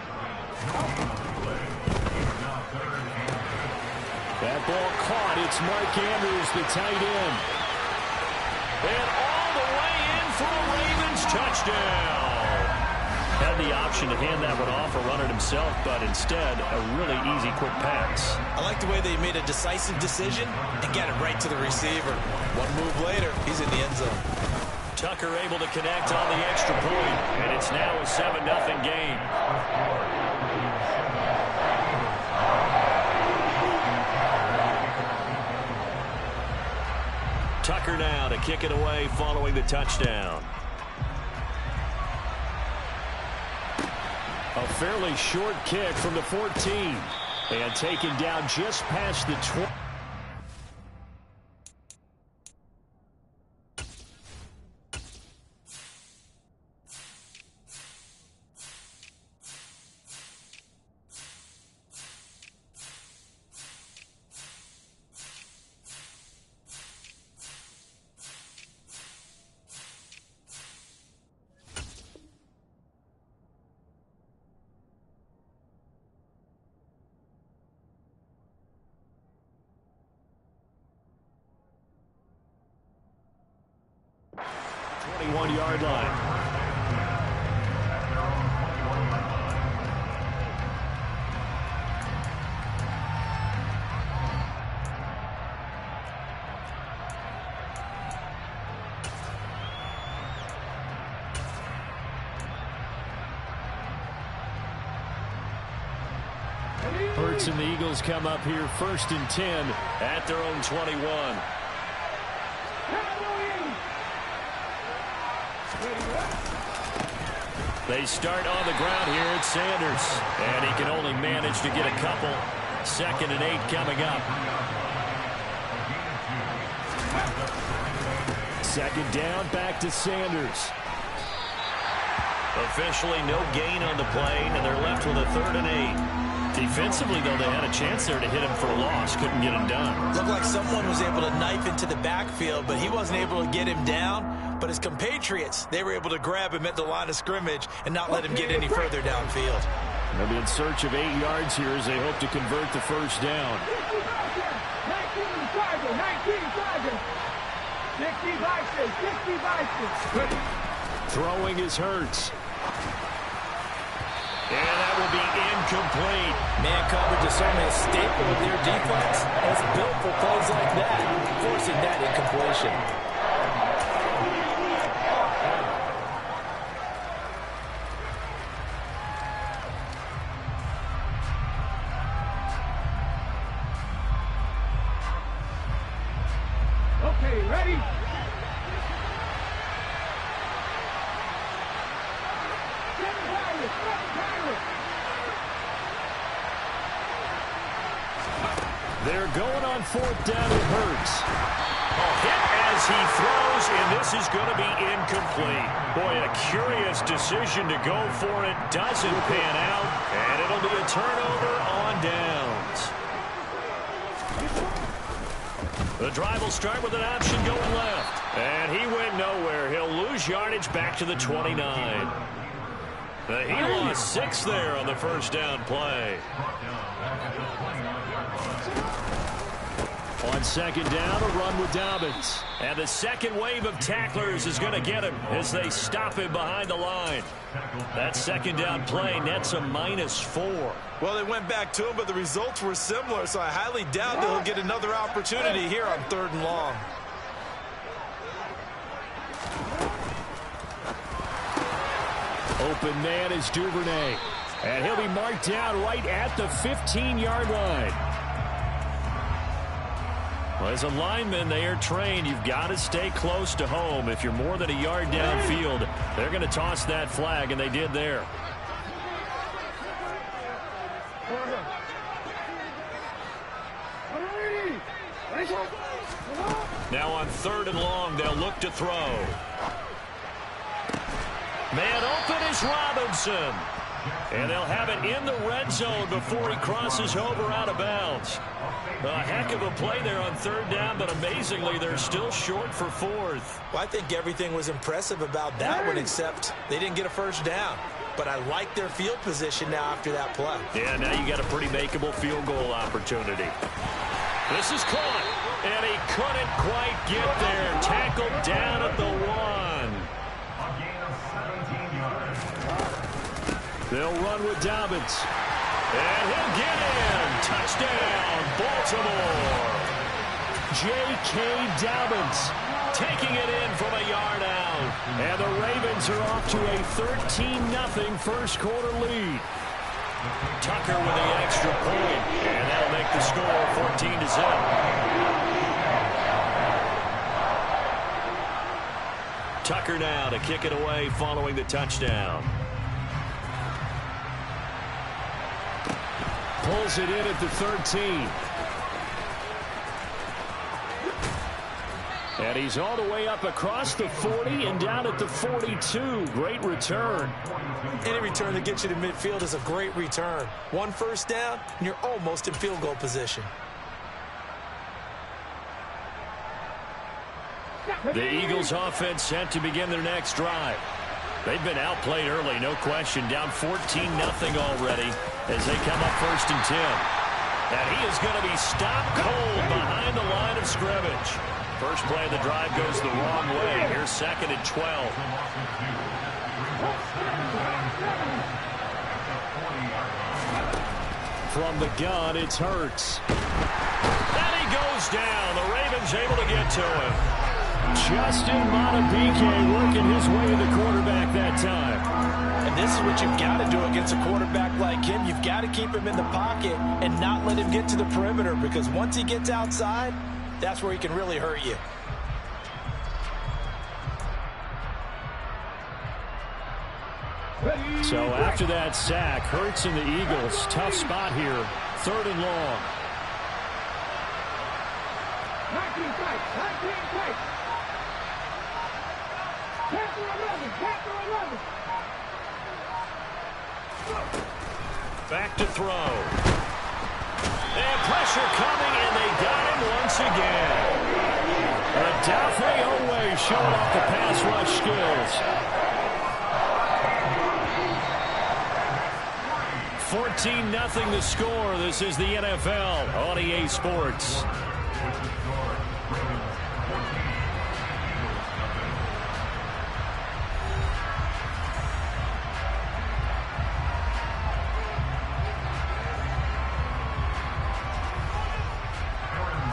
That ball caught. It's Mark Andrews, the tight end. And all the way in for a Ravens touchdown. Had the option to hand that one off or run it himself, but instead, a really easy, quick pass. I like the way they made a decisive decision and got it right to the receiver. One move later, he's in the end zone. Tucker able to connect on the extra point, and it's now a 7-0 game. kick it away following the touchdown. A fairly short kick from the 14. And taken down just past the 20. Yard line. Hurts and the Eagles come up here 1st and 10 at their own 21. They start on the ground here at Sanders. And he can only manage to get a couple. 2nd and 8 coming up. 2nd down, back to Sanders. Officially no gain on the play, and they're left with a 3rd and 8. Defensively, though, they had a chance there to hit him for a loss. Couldn't get him done. Looked like someone was able to knife into the backfield, but he wasn't able to get him down. But his compatriots, they were able to grab him at the line of scrimmage and not let him get any further downfield. They'll be in search of 8 yards here as they hope to convert the 1st down. 60 Throwing is Hurts. And that will be incomplete. Man coverage is certainly a staple of their defense. It's built for plays like that, forcing that incompletion. Okay, ready? They're going on 4th down. It hurts. Hit as he throws, and this is going to be incomplete. Boy, a curious decision to go for it. Doesn't pan out, and it'll be a turnover on downs. The drive will start with an option going left. And he went nowhere. He'll lose yardage back to the 29. He lost 6 there on the 1st down play. On 2nd down, a run with Dobbins. And the second wave of tacklers is going to get him as they stop him behind the line. That 2nd down play nets a -4. Well, they went back to him, but the results were similar, so I highly doubt that he'll get another opportunity here on 3rd and long. Open man is Duvernay. And he'll be marked down right at the 15-yard line. Well, as a lineman, they are trained. You've got to stay close to home. If you're more than a yard downfield, they're going to toss that flag, and they did there. Now on 3rd and long, they'll look to throw. Man open is Robinson. And they'll have it in the red zone before he crosses over out of bounds. A heck of a play there on 3rd down, but amazingly, they're still short for 4th. Well, I think everything was impressive about that one, except they didn't get a 1st down. But I like their field position now after that play. Yeah, now you got a pretty makeable field goal opportunity. This is caught, and he couldn't quite get there. Tackled down at the 1. They'll run with Dobbins. And he'll get in. Touchdown, Baltimore. J.K. Dobbins taking it in from a yard out. And the Ravens are off to a 13-0 first quarter lead. Tucker with the extra point. And that'll make the score 14-0. Tucker now to kick it away following the touchdown. Pulls it in at the 13. And he's all the way up across the 40 and down at the 42. Great return. Any return that gets you to midfield is a great return. 1 first down, and you're almost in field goal position. The Eagles offense set to begin their next drive. They've been outplayed early, no question. Down 14-0 already as they come up 1st and 10. And he is going to be stopped cold behind the line of scrimmage. First play of the drive goes the wrong way. Here's 2nd and 12. From the gun, it's Hurts. And he goes down. The Ravens able to get to him. Justin Madubuike working his way to the quarterback that time. And this is what you've got to do against a quarterback like him. You've got to keep him in the pocket and not let him get to the perimeter, because once he gets outside, that's where he can really hurt you. So after that sack, Hurts and the Eagles, tough spot here. 3rd and long. 19 fights. Back to throw. And pressure coming, and they got him once again. Adolphe Owe showing off the pass rush skills. 14-0 the score. This is the NFL on EA Sports.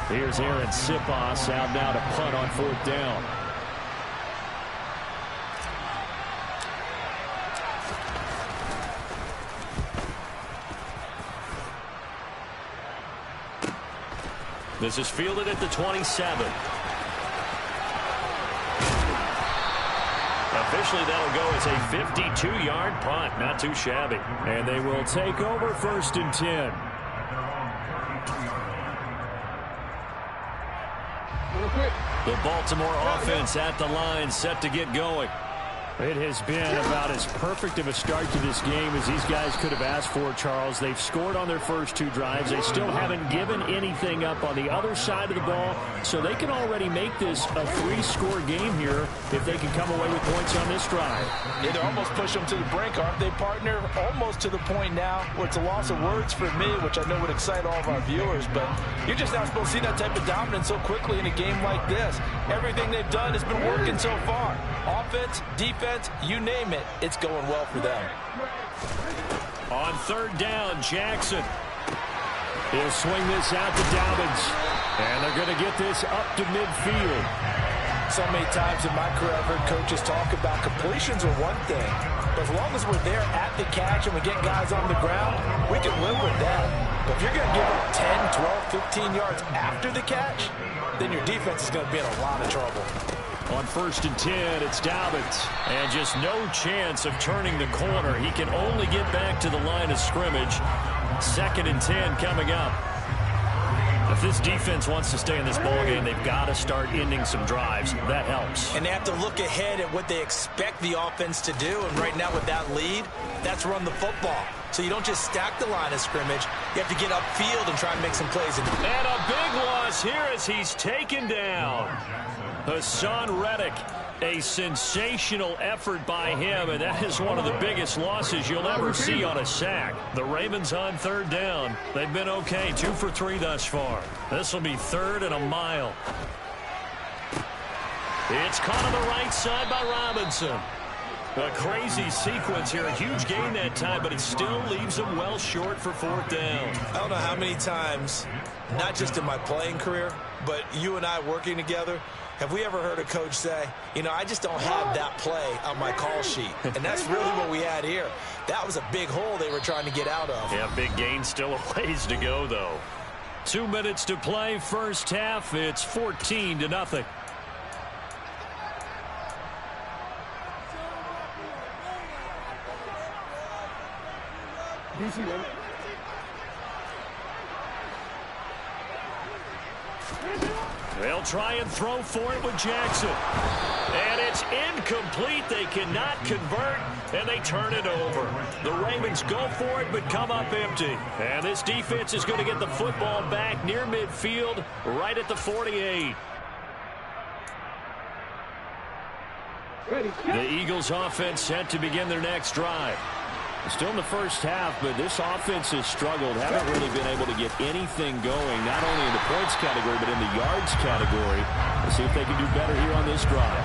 Here's Aaron Siposs out now to punt on 4th down. This is fielded at the 27. Officially, that'll go as a 52-yard punt. Not too shabby. And they will take over 1st and 10. The Baltimore offense at the line, set to get going. It has been about as perfect of a start to this game as these guys could have asked for, Charles. They've scored on their first 2 drives. They still haven't given anything up on the other side of the ball, so they can already make this a 3-score game here if they can come away with points on this drive. Yeah, they're almost push them to the brink, aren't they, partner? Almost to the point now where it's a loss of words for me, which I know would excite all of our viewers, but you're just not supposed to see that type of dominance so quickly in a game like this. Everything they've done has been working so far. Offense, defense, you name it, it's going well for them. On 3rd down, Jackson. He'll swing this out to Dobbins. And they're going to get this up to midfield. So many times in my career I've heard coaches talk about completions are one thing, but as long as we're there at the catch and we get guys on the ground, we can live with that. But if you're going to give up 10, 12, 15 yards after the catch, then your defense is going to be in a lot of trouble. On 1st and 10, it's Dobbins. And just no chance of turning the corner. He can only get back to the line of scrimmage. 2nd and 10 coming up. If this defense wants to stay in this ballgame, they've got to start ending some drives. That helps. And they have to look ahead at what they expect the offense to do. And right now with that lead, that's run the football. So you don't just stack the line of scrimmage. You have to get upfield and try and make some plays. And a big loss here as he's taken down. Hassan Reddick, a sensational effort by him, and that is one of the biggest losses you'll ever see on a sack. The Ravens on 3rd down. They've been okay, 2 for 3 thus far. This will be 3rd and a mile. It's caught on the right side by Robinson. A crazy sequence here. A huge gain that time, but it still leaves them well short for 4th down. I don't know how many times, not just in my playing career, but you and I working together, have we ever heard a coach say, you know, I just don't have that play on my call sheet? And that's really what we had here. That was a big hole they were trying to get out of. Yeah, big gain, still a ways to go, though. 2 minutes to play, first half. It's 14-0. DC, man. They'll try and throw for it with Jackson. And it's incomplete. They cannot convert, and they turn it over. The Ravens go for it, but come up empty. And this defense is going to get the football back near midfield, right at the 48. The Eagles offense set to begin their next drive. Still in the first half, but this offense has struggled. Haven't really been able to get anything going, not only in the points category, but in the yards category. Let's see if they can do better here on this drive.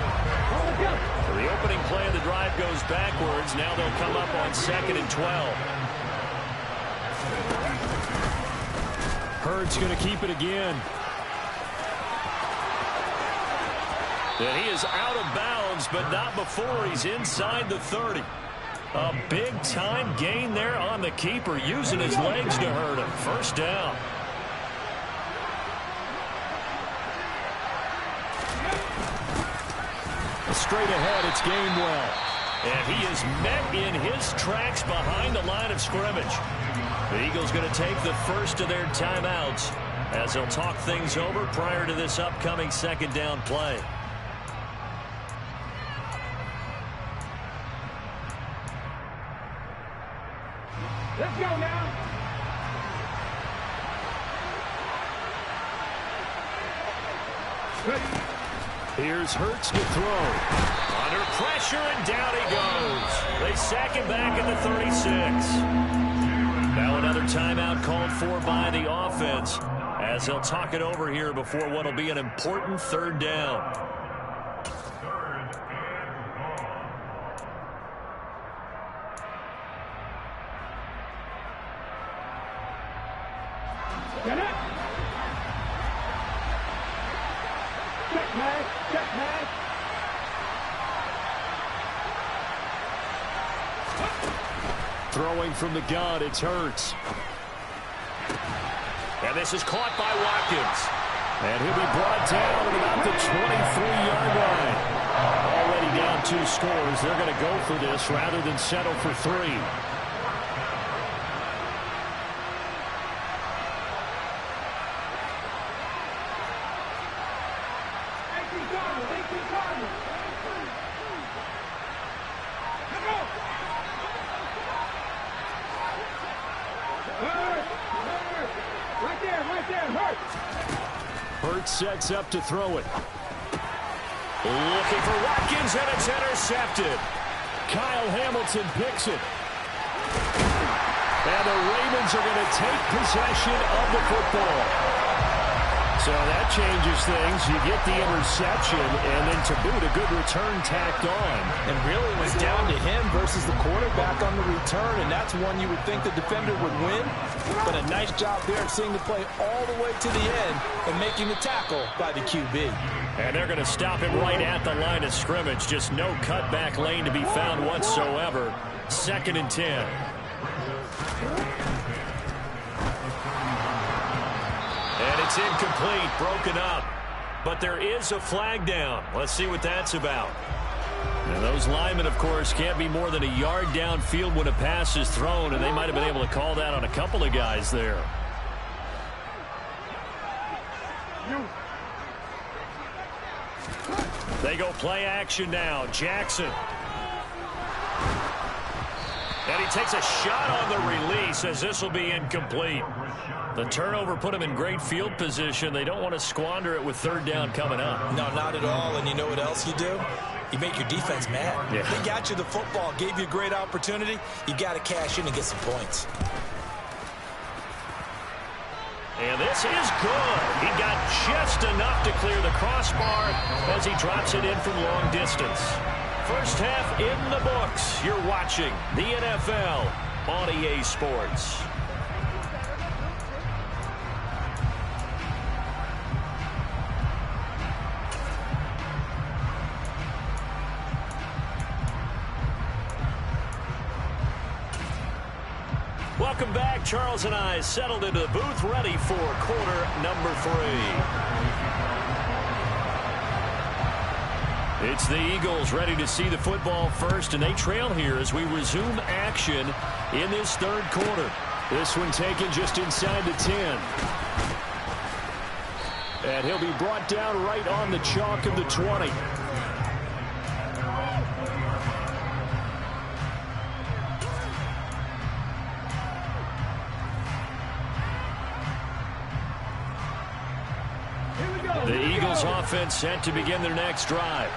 So the opening play of the drive goes backwards. Now they'll come up on 2nd and 12. Hurd's going to keep it again. And he is out of bounds, but not before he's inside the 30. A big-time gain there on the keeper, using his legs to hurt him. First down. Straight ahead, it's Gainwell. And he is met in his tracks behind the line of scrimmage. The Eagles going to take the first of their timeouts as they'll talk things over prior to this upcoming second down play. Let's go now. Here's Hurts to throw. Under pressure, and down he goes. They sack him back at the 36. Now another timeout called for by the offense as they'll talk it over here before what will be an important third down. Get it. Check, man. Check, man. Throwing from the gun, it's Hurts. And this is caught by Watkins. And he'll be brought down at about the 23-yard line. Already down 2 scores. They're going to go for this rather than settle for 3. Hurts sets up to throw it. Looking for Watkins, and it's intercepted. Kyle Hamilton picks it. And the Ravens are going to take possession of the football. So that changes things. You get the interception, and then to boot, a good return tacked on. And really it was down to him versus the quarterback on the return, and that's one you would think the defender would win. But a nice job there of seeing the play all the way to the end and making the tackle by the QB. And they're going to stop him right at the line of scrimmage. Just no cutback lane to be found whatsoever. 2nd and 10. And it's incomplete, broken up. But there is a flag down. Let's see what that's about. And those linemen, of course, can't be more than a yard downfield when a pass is thrown, and they might have been able to call that on a couple of guys there. They go play action now. Jackson. And he takes a shot on the release as this will be incomplete. The turnover put him in great field position. They don't want to squander it with 3rd down coming up. No, not at all. And you know what else you do? You make your defense mad. Yeah. They got you the football, gave you a great opportunity. You got to cash in and get some points. And this is good. He got just enough to clear the crossbar as he drops it in from long distance. First half in the books. You're watching the NFL on EA Sports. Welcome back. Charles and I settled into the booth, ready for quarter number 3. It's the Eagles ready to see the football first, and they trail here as we resume action in this third quarter. This one taken just inside the 10. And he'll be brought down right on the chalk of the 20. The Eagles offense set to begin their next drive.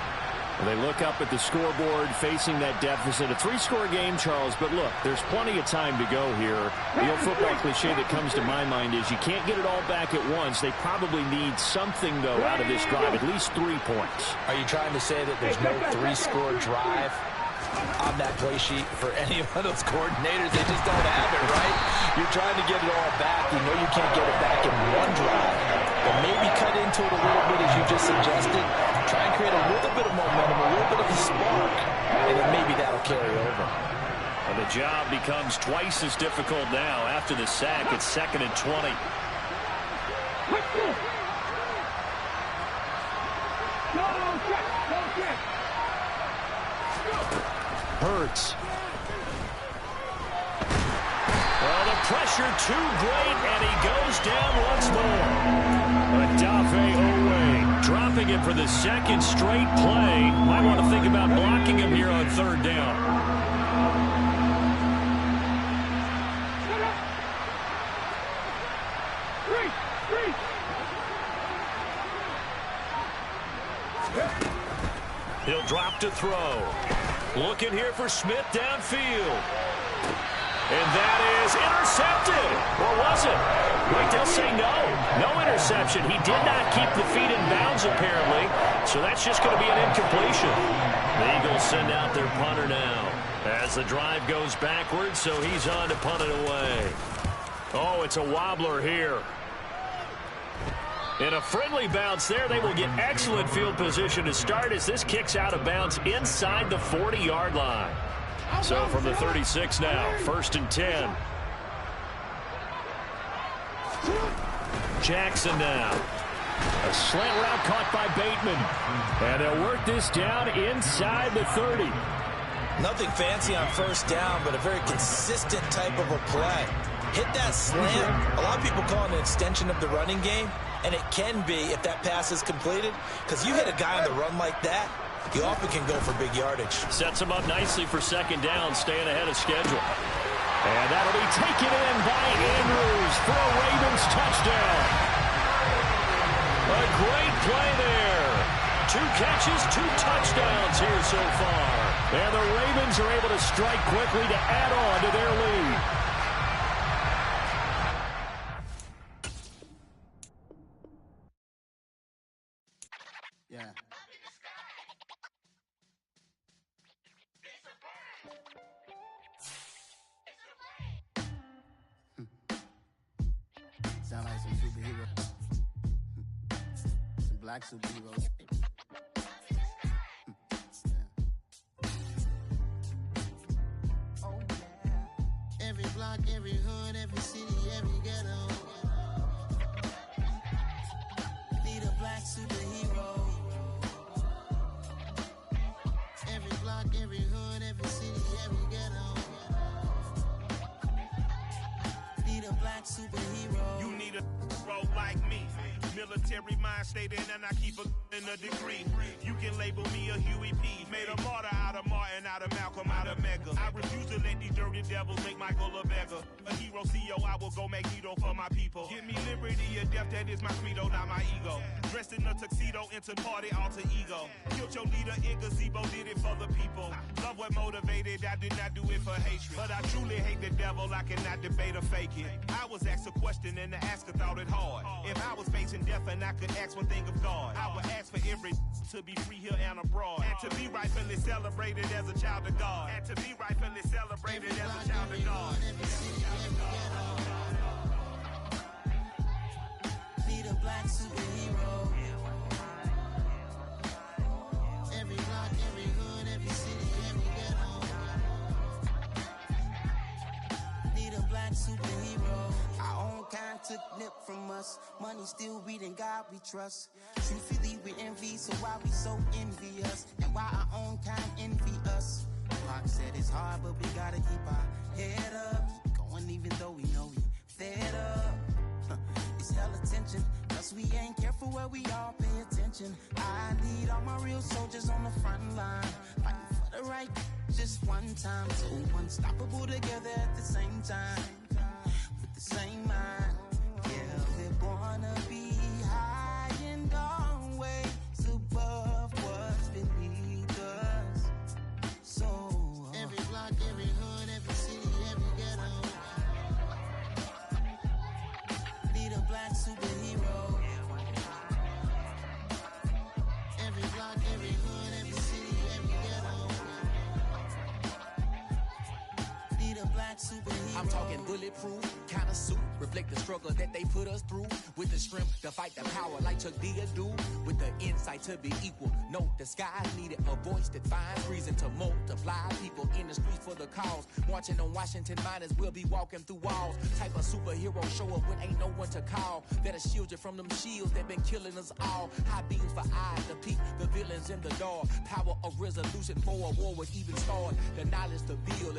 They look up at the scoreboard facing that deficit. A 3-score game, Charles, but look, there's plenty of time to go here. The old football cliche that comes to my mind is you can't get it all back at once. They probably need something, though, out of this drive, at least 3 points. Are you trying to say that there's no 3-score drive on that play sheet for any one of those coordinators? They just don't have it, right? You're trying to get it all back. You know you can't get it back in one drive. But maybe cut into it a little bit, as you just suggested. Try and create a little bit of momentum, a little bit of a spark, and then maybe that'll carry over. And the job becomes twice as difficult now after the sack. It's 2nd and 20. Hurts. Well, the pressure too great, and he goes down once more. Adafe Owe dropping it for the second straight play. Might want to think about blocking him here on 3rd down. He'll drop to throw. Looking here for Smith downfield. And that is intercepted. Or was it? Wait, they'll say no. No interception. He did not keep the feet in bounds, apparently. So that's just going to be an incompletion. The Eagles send out their punter now as the drive goes backwards, so he's on to punt it away. Oh, it's a wobbler here. In a friendly bounce there, they will get excellent field position to start as this kicks out of bounds inside the 40-yard line. So from the 36 now, 1st and 10. Jackson now. A slant route caught by Bateman. And they'll work this down inside the 30. Nothing fancy on 1st down, but a very consistent type of a play. Hit that slant. A lot of people call it an extension of the running game, and it can be if that pass is completed, because you hit a guy on the run like that, you often can go for big yardage. Sets him up nicely for 2nd down, staying ahead of schedule. And that'll be taken in by Andrews for a Ravens touchdown. A great play there. 2 catches, 2 touchdowns here so far. And the Ravens are able to strike quickly to add on to their lead. Yeah. Sound like some superheroes. Some black superheroes. Oh, yeah. Every block, every hood, every city, every ghetto. Need a black superhero. Every block, every hood, every city, every ghetto. Need a black superhero. You need a role like me. Military mind stated, and I keep in a degree. You can label me a Huey P. Made a martyr out of Martin, out of Malcolm, out of Mega. I refuse to let these dirty devils make Michael a beggar. A hero CEO, I will go Magneto for my people. Give me liberty or death, that is my credo, not my ego. Dressed in a tuxedo, into party, alter ego. Killed your leader in gazebo, did it for the people. Love what motivated, I did not do it for hatred. But I truly hate the devil, I cannot debate or fake it. I was asked a question and the asker thought it hard. If I was facing death and I could ask one thing of God, I would ask for every to be free here and abroad. And to be rightfully celebrated as a child of God. And to be rightfully celebrated as a child of God. Need a black superhero. Every block, every hood, every city, every ghetto. Need a black superhero. I own mankind took nip from us. Money still reading, God we trust. Truthfully we envy, so why we so envious? And why our own kind envy us? Pac said it's hard, but we gotta keep our head up. Going even though we know we fed up. It's hell attention, cause we ain't careful where we all pay attention. I need all my real soldiers on the front line, fighting for the right just one time. So unstoppable together at the same time, with the same mind. Yeah, we're gonna be high and always above what's beneath us. So every block, every hood, every city, every ghetto need a black superhero. Every block, every hood, every city, every ghetto need a black superhero. I'm talking bulletproof kind of suit, reflect the struggle that they put us through, with the strength to fight the power like Chuck D do, with the insight to be equal. Note the sky needed a voice that finds reason to multiply people in the streets for the cause. Marching on Washington miners will be walking through walls. Type of superhero show up when ain't no one to call, that'll shield you from them shields that been killing us all. High beams for eyes to peek the villains in the dark. Power of resolution for a war would even start. The knowledge to build and